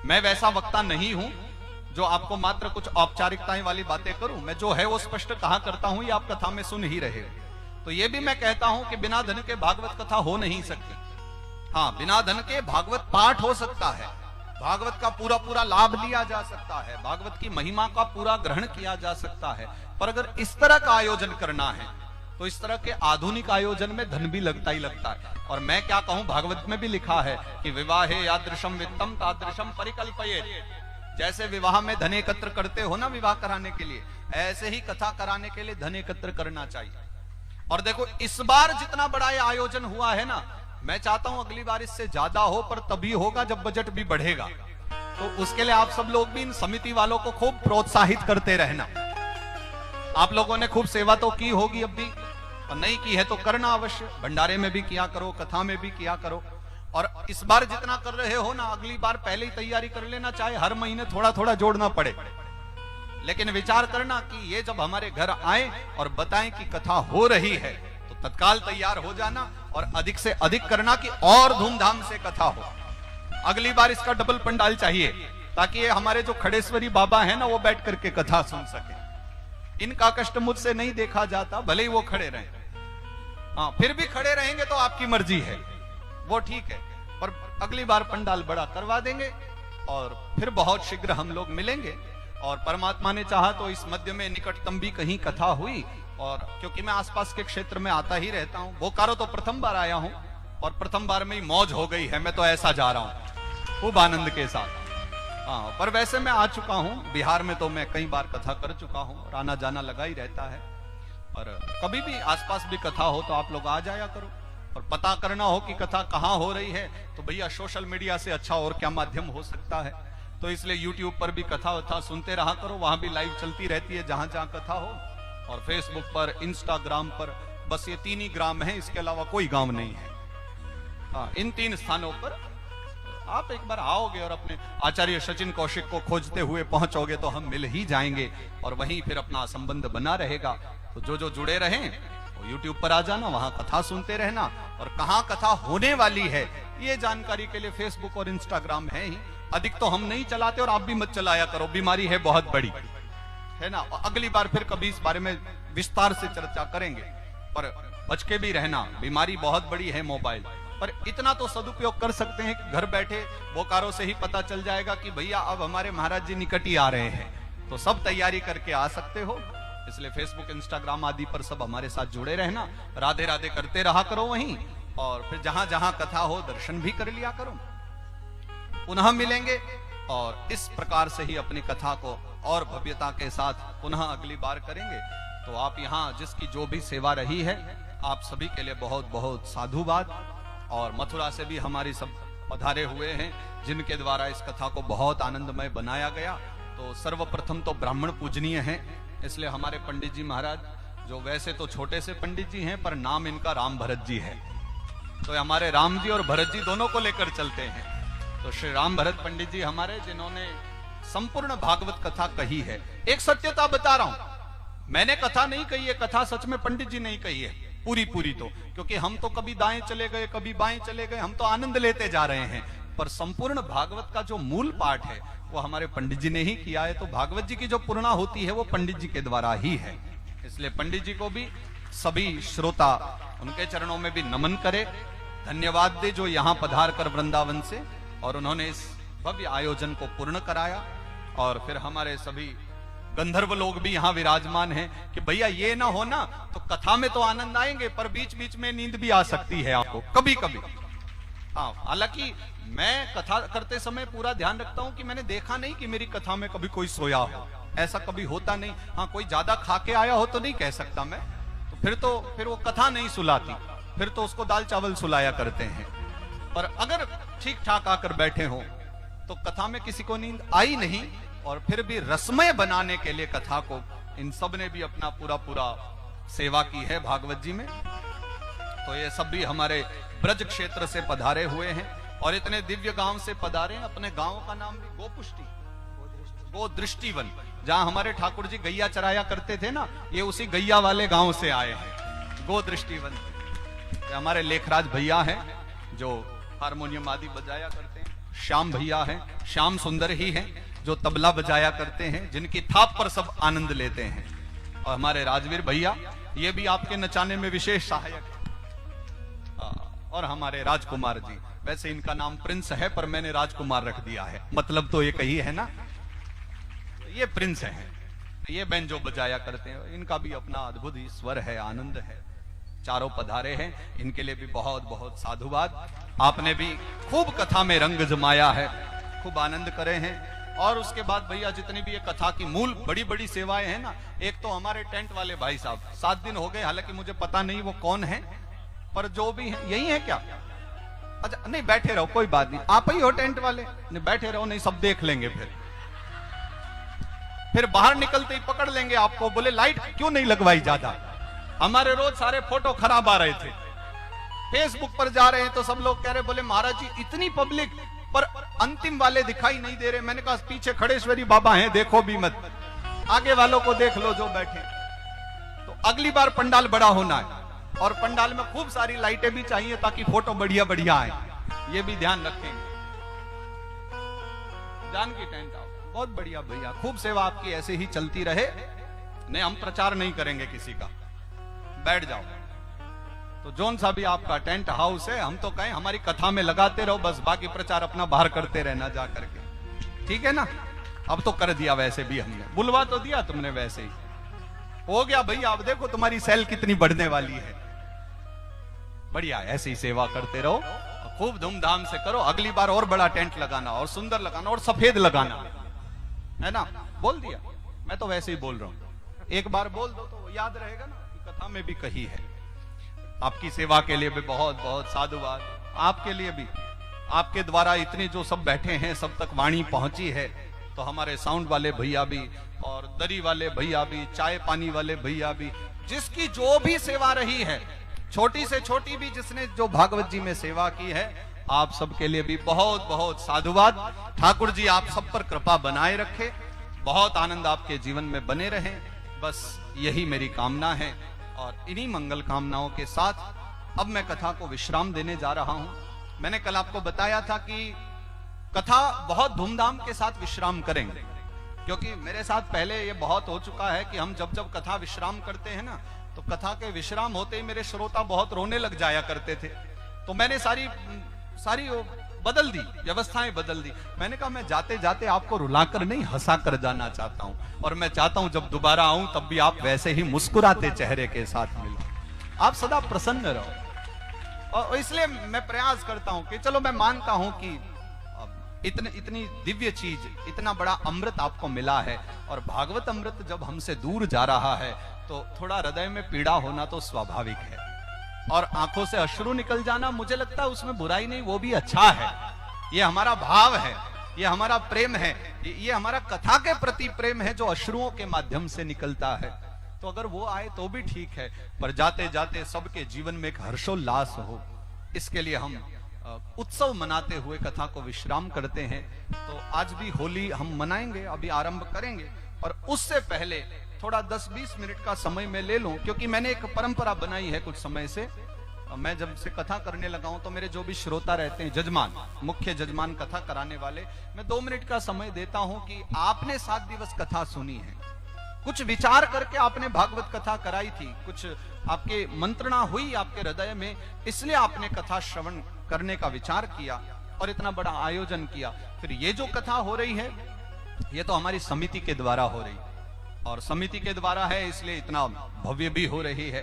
मैं वैसा वक्ता नहीं हूं जो आपको मात्र कुछ औपचारिकताएं वाली बातें करूं। मैं जो है वो स्पष्ट कहा करता हूं, ये आप कथा में सुन ही रहे हो। तो ये भी मैं कहता हूं कि बिना धन के भागवत कथा हो नहीं सकती। हाँ, बिना धन के भागवत पाठ हो सकता है, भागवत का पूरा पूरा लाभ लिया जा सकता है, भागवत की महिमा का पूरा ग्रहण किया जा सकता है। पर अगर इस तरह का आयोजन करना है तो इस तरह के आधुनिक आयोजन में धन भी लगता ही लगता है। और मैं क्या कहूं, भागवत में भी लिखा है कि विवाहे यादृशम वित्तम तादृशम परिकल्पयेत्। जैसे विवाह में धन एकत्र करते हो ना विवाह कराने के लिए, ऐसे ही कथा कराने के लिए धन एकत्र करना चाहिए। और देखो इस बार जितना बड़ा ये आयोजन हुआ है ना, मैं चाहता हूं अगली बार इससे ज्यादा हो, पर तभी होगा जब बजट भी बढ़ेगा। तो उसके लिए आप सब लोग भी इन समिति वालों को खूब प्रोत्साहित करते रहना। आप लोगों ने खूब सेवा तो की होगी अब भी, और नहीं की है तो करना अवश्य। भंडारे में भी किया करो, कथा में भी किया करो। और इस बार जितना कर रहे हो ना, अगली बार पहले ही तैयारी कर लेना, चाहे हर महीने थोड़ा थोड़ा जोड़ना पड़े। लेकिन विचार करना कि ये जब हमारे घर आए और बताएं कि कथा हो रही है, तो तत्काल तैयार हो जाना और अधिक से अधिक करना कि और धूमधाम से कथा हो। अगली बार इसका डबल पंडाल चाहिए, ताकि ये हमारे जो खड़ेश्वरी बाबा है ना, वो बैठ करके कथा सुन सके। इनका कष्ट मुझसे नहीं देखा जाता, भले ही वो खड़े रहें। हाँ, फिर भी खड़े रहेंगे तो आपकी मर्जी है, वो ठीक है। पर अगली बार पंडाल बड़ा करवा देंगे और फिर बहुत शीघ्र हम लोग मिलेंगे। और परमात्मा ने चाहा तो इस मध्य में निकटतम भी कहीं कथा हुई, और क्योंकि मैं आसपास के क्षेत्र में आता ही रहता हूं, बोकारो तो प्रथम बार आया हूं और प्रथम बार में ही मौज हो गई है। मैं तो ऐसा जा रहा हूं खूब आनंद के साथ। हाँ, पर वैसे मैं आ चुका हूं बिहार में, तो मैं कई बार कथा कर चुका हूं और आना जाना लगा ही रहता है। और कभी भी आसपास भी कथा हो तो आप लोग आ जाया करो। और पता करना हो कि कथा कहाँ हो रही है, तो भैया सोशल मीडिया से अच्छा और क्या माध्यम हो सकता है। तो इसलिए यूट्यूब पर भी कथा वथा सुनते रहा करो, वहां भी लाइव चलती रहती है जहां जहां कथा हो। और फेसबुक पर, इंस्टाग्राम पर, बस ये 3 ही ग्राम है, इसके अलावा कोई गांव नहीं है। हाँ, इन 3 स्थानों पर आप एक बार आओगे और अपने आचार्य सचिन कौशिक को खोजते हुए पहुंचोगे तो हम मिल ही जाएंगे, और वहीं फिर अपना संबंध बना रहेगा। तो जो जुड़े रहें वो यूट्यूब पर आ जाना, वहां कथा सुनते रहना। और कहां कथा होने वाली है ये जानकारी के लिए फेसबुक और इंस्टाग्राम है ही। अधिक तो हम नहीं चलाते, और आप भी मत चलाया करो, बीमारी है बहुत बड़ी, है ना। अगली बार फिर कभी इस बारे में विस्तार से चर्चा करेंगे, पर बच के भी रहना, बीमारी बहुत बड़ी है मोबाइल। पर इतना तो सदुपयोग कर सकते हैं कि घर बैठे बोकारो से ही पता चल जाएगा कि भैया अब हमारे महाराज जी निकट ही आ रहे हैं, तो सब तैयारी करके आ सकते हो। इसलिए फेसबुक, इंस्टाग्राम आदि पर सब हमारे साथ जुड़े रहना, राधे राधे करते रहा करो वहीं। और फिर जहां जहां कथा हो दर्शन भी कर लिया करो। पुनः मिलेंगे और इस प्रकार से ही अपनी कथा को और भव्यता के साथ पुनः अगली बार करेंगे। तो आप यहाँ जिसकी जो भी सेवा रही है, आप सभी के लिए बहुत बहुत साधुवाद। और मथुरा से भी हमारी सब पधारे हुए हैं, जिनके द्वारा इस कथा को बहुत आनंदमय बनाया गया। तो सर्वप्रथम तो ब्राह्मण पूजनीय हैं, इसलिए हमारे पंडित जी महाराज, जो वैसे तो छोटे से पंडित जी हैं, पर नाम इनका राम भरत जी है। तो हमारे राम जी और भरत जी दोनों को लेकर चलते हैं। तो श्री राम भरत पंडित जी हमारे, जिन्होंने संपूर्ण भागवत कथा कही है। एक सत्यता बता रहा हूं, मैंने कथा नहीं कही है, कथा सच में पंडित जी नहीं कही है पूरी तो, क्योंकि हम तो कभी दाएं चले गए, कभी बाएं चले गए, हम तो आनंद लेते जा रहे हैं। पर संपूर्ण भागवत का जो मूल पाठ है वो हमारे पंडित जी ने ही किया है। तो भागवत जी की जो पूर्णा होती है वो पंडित जी के द्वारा ही है। इसलिए पंडित जी को भी सभी श्रोता उनके चरणों में भी नमन करे, धन्यवाद दे, जो यहाँ पधार कर वृंदावन से, और उन्होंने इस भव्य आयोजन को पूर्ण कराया। और फिर हमारे सभी गंधर्व लोग भी यहाँ विराजमान हैं कि भैया ये ना हो ना तो कथा में तो आनंद आएंगे, पर बीच बीच में नींद भी आ सकती है आपको कभी कभी। हाँ, हालांकि मैं कथा करते समय पूरा ध्यान रखता हूं कि मैंने देखा नहीं कि मेरी कथा में कभी कोई सोया हो, ऐसा कभी होता नहीं। हाँ, कोई ज्यादा खा के आया हो तो नहीं कह सकता मैं, तो फिर वो कथा नहीं सुलाती, फिर तो उसको दाल चावल सुलाया करते हैं। पर अगर ठीक ठाक आकर बैठे हो तो कथा में किसी को नींद आई नहीं, और फिर भी रसमय बनाने के लिए कथा को इन सब ने भी अपना पूरा सेवा की है भागवत जी में। तो ये सब भी हमारे ब्रज क्षेत्र से पधारे हुए हैं, और इतने दिव्य गांव से पधारे। अपने गांव का नाम भी गोपुष्टि, गोदृष्टिवन, जहां हमारे ठाकुर जी गैया चराया करते थे ना, ये उसी गैया वाले गांव से आए हैं, गोदृष्टिवन। हमारे लेखराज भैया हैं जो हारमोनियम आदि बजाया करते हैं, श्याम भैया हैं, श्याम सुंदर ही हैं जो तबला बजाया करते हैं, जिनकी थाप पर सब आनंद लेते हैं। और हमारे राजवीर भैया, ये भी आपके नचाने में विशेष सहायक है। और हमारे राजकुमार जी, वैसे इनका नाम प्रिंस है पर मैंने राजकुमार रख दिया है, मतलब तो एक ही है ना, ये प्रिंस है। ये बेंजो जो बजाया करते हैं, इनका भी अपना अद्भुत ही स्वर है, आनंद है। चारों पधारे हैं, इनके लिए भी बहुत बहुत साधुवाद। आपने भी खूब कथा में रंग जमाया है, खूब आनंद करे हैं। और उसके बाद भैया जितनी भी ये कथा की मूल बड़ी बड़ी सेवाएं हैं ना, एक तो हमारे टेंट वाले भाई साहब 7 दिन हो गए, हालांकि मुझे पता नहीं वो कौन है, पर जो भी है यही है क्या? अच्छा नहीं, बैठे रहो, कोई बात नहीं, आप ही हो टेंट वाले, नहीं बैठे रहो, नहीं सब देख लेंगे, फिर बाहर निकलते ही पकड़ लेंगे आपको, बोले लाइट क्यों नहीं लगवाई ज्यादा। हमारे रोज सारे फोटो खराब आ रहे थे, फेसबुक पर जा रहे हैं तो सब लोग कह रहे, बोले महाराज जी इतनी पब्लिक पर अंतिम वाले दिखाई नहीं दे रहे। मैंने कहा पीछे खड़ेश्वरी बाबा हैं, देखो भी मत, आगे वालों को देख लो जो बैठे। तो अगली बार पंडाल बड़ा होना है और पंडाल में खूब सारी लाइटें भी चाहिए ताकि फोटो बढ़िया बढ़िया आए, ये भी ध्यान रखेंगे। जानकी टेंट आओ, बहुत बढ़िया भैया, खूब सेवा आपकी ऐसे ही चलती रहे। नहीं हम प्रचार नहीं करेंगे किसी का, बैठ जाओ। तो जोन सा भी आपका टेंट हाउस है, हम तो कहें हमारी कथा में लगाते रहो बस, बाकी प्रचार अपना बाहर करते रहना जा करके, ठीक है ना। अब तो कर दिया वैसे भी हमने, बुलवा तो दिया तुमने, वैसे ही हो गया भैया। अब देखो तुम्हारी सेल कितनी बढ़ने वाली है, बढ़िया, ऐसे ही सेवा करते रहो, खूब धूमधाम से करो। अगली बार और बड़ा टेंट लगाना और सुंदर लगाना और सफेद लगाना, है ना। बोल दिया, मैं तो वैसे ही बोल रहा हूं, एक बार बोल दो तो याद रहेगा ना कि कथा में भी कही है। आपकी सेवा के लिए भी बहुत बहुत साधुवाद, आपके लिए भी, आपके द्वारा इतने जो सब बैठे हैं सब तक वाणी पहुंची है। तो हमारे साउंड वाले भैया भी और दरी वाले भैया भी, चाय पानी वाले भैया भी, जिसकी जो भी सेवा रही है, छोटी से छोटी भी जिसने जो भागवत जी में सेवा की है, आप सबके लिए भी बहुत बहुत साधुवाद। ठाकुर जी आप सब पर कृपा बनाए रखे, बहुत आनंद आपके जीवन में बने रहे, बस यही मेरी कामना है। और इन्हीं मंगल कामनाओं के साथ अब मैं कथा को विश्राम देने जा रहा हूं। मैंने कल आपको बताया था कि कथा बहुत धूमधाम के साथ विश्राम करेंगे, क्योंकि मेरे साथ पहले ये बहुत हो चुका है कि हम जब जब कथा विश्राम करते हैं ना, तो कथा के विश्राम होते ही मेरे श्रोता बहुत रोने लग जाया करते थे। तो मैंने सारी बदल दी, व्यवस्थाएं बदल दी। मैंने कहा मैं जाते जाते आपको रुलाकर नहीं, हंसा कर जाना चाहता हूं, और मैं चाहता हूं जब दोबारा आऊं तब भी आप वैसे ही मुस्कुराते चेहरे के साथ मिलो, आप सदा प्रसन्न रहो। और इसलिए मैं प्रयास करता हूं कि चलो मैं मानता हूं कि इतनी दिव्य चीज, इतना बड़ा अमृत आपको मिला है, और भागवत अमृत जब हमसे दूर जा रहा है तो थोड़ा हृदय में पीड़ा होना तो स्वाभाविक है, और आंखों से अश्रु निकल जाना, मुझे लगता है उसमें बुराई नहीं, वो भी अच्छा है। ये हमारा भाव है, ये हमारा प्रेम है, ये हमारा कथा के प्रति प्रेम है जो अश्रुओं के माध्यम से निकलता है। तो अगर वो आए तो भी ठीक है, पर जाते जाते सबके जीवन में एक हर्षोल्लास हो, इसके लिए हम उत्सव मनाते हुए कथा को विश्राम करते हैं। तो आज भी होली हम मनाएंगे, अभी आरंभ करेंगे, और उससे पहले थोड़ा 10-20 मिनट का समय मैं ले लूं, क्योंकि मैंने एक परंपरा बनाई है कुछ समय से। मैं जब से कथा करने लगा हूं तो मेरे जो भी श्रोता रहते हैं, जजमान, मुख्य जजमान, कथा कराने वाले, मैं 2 मिनट का समय देता हूं कि आपने 7 दिवस कथा सुनी है, कुछ विचार करके आपने भागवत कथा कराई थी, कुछ आपके मंत्रणा हुई आपके हृदय में, इसलिए आपने कथा श्रवण करने का विचार किया और इतना बड़ा आयोजन किया। फिर ये जो कथा हो रही है ये तो हमारी समिति के द्वारा हो रही, और समिति के द्वारा है इसलिए इतना भव्य भी हो रही है।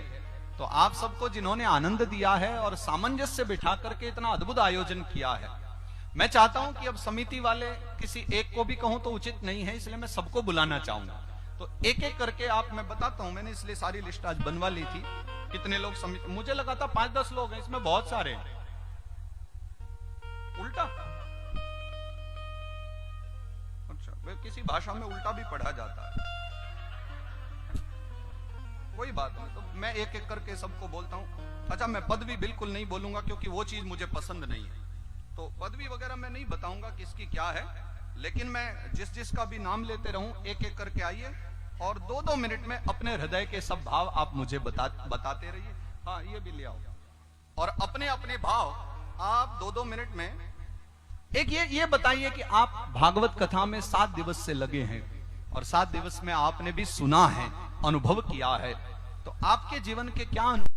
तो आप सबको जिन्होंने आनंद दिया है और सामंजस्य बिठा करके इतना अद्भुत आयोजन किया है, मैं चाहता हूं कि अब समिति वाले किसी एक को भी कहूं तो उचित नहीं है, इसलिए मैं सबको बुलाना चाहूंगा। तो एक एक करके आप, मैं बताता हूं, मैंने इसलिए सारी लिस्ट आज बनवा ली थी, कितने लोग समिति, मुझे लगा था 5-10 लोग हैं, इसमें बहुत सारे हैं, उल्टा, अच्छा किसी भाषा में उल्टा भी पढ़ा जाता है, कोई बात नहीं। तो मैं एक एक करके सबको बोलता हूं। अच्छा मैं पदवी बिल्कुल नहीं बोलूंगा क्योंकि वो चीज मुझे पसंद नहीं है, तो पदवी वगैरह मैं नहीं बताऊंगा किसकी क्या है, लेकिन मैं जिसका भी नाम लेते रहूं, एक एक करके आइए और 2-2 मिनट में अपने हृदय के सब भाव आप मुझे बताते रहिए। हाँ ये भी ले आओ, और अपने अपने भाव आप 2-2 मिनट में एक ये बताइए कि आप भागवत कथा में 7 दिवस से लगे हैं, और 7 दिवस में आपने भी सुना है, अनुभव किया है, तो आपके जीवन के क्या अनुभव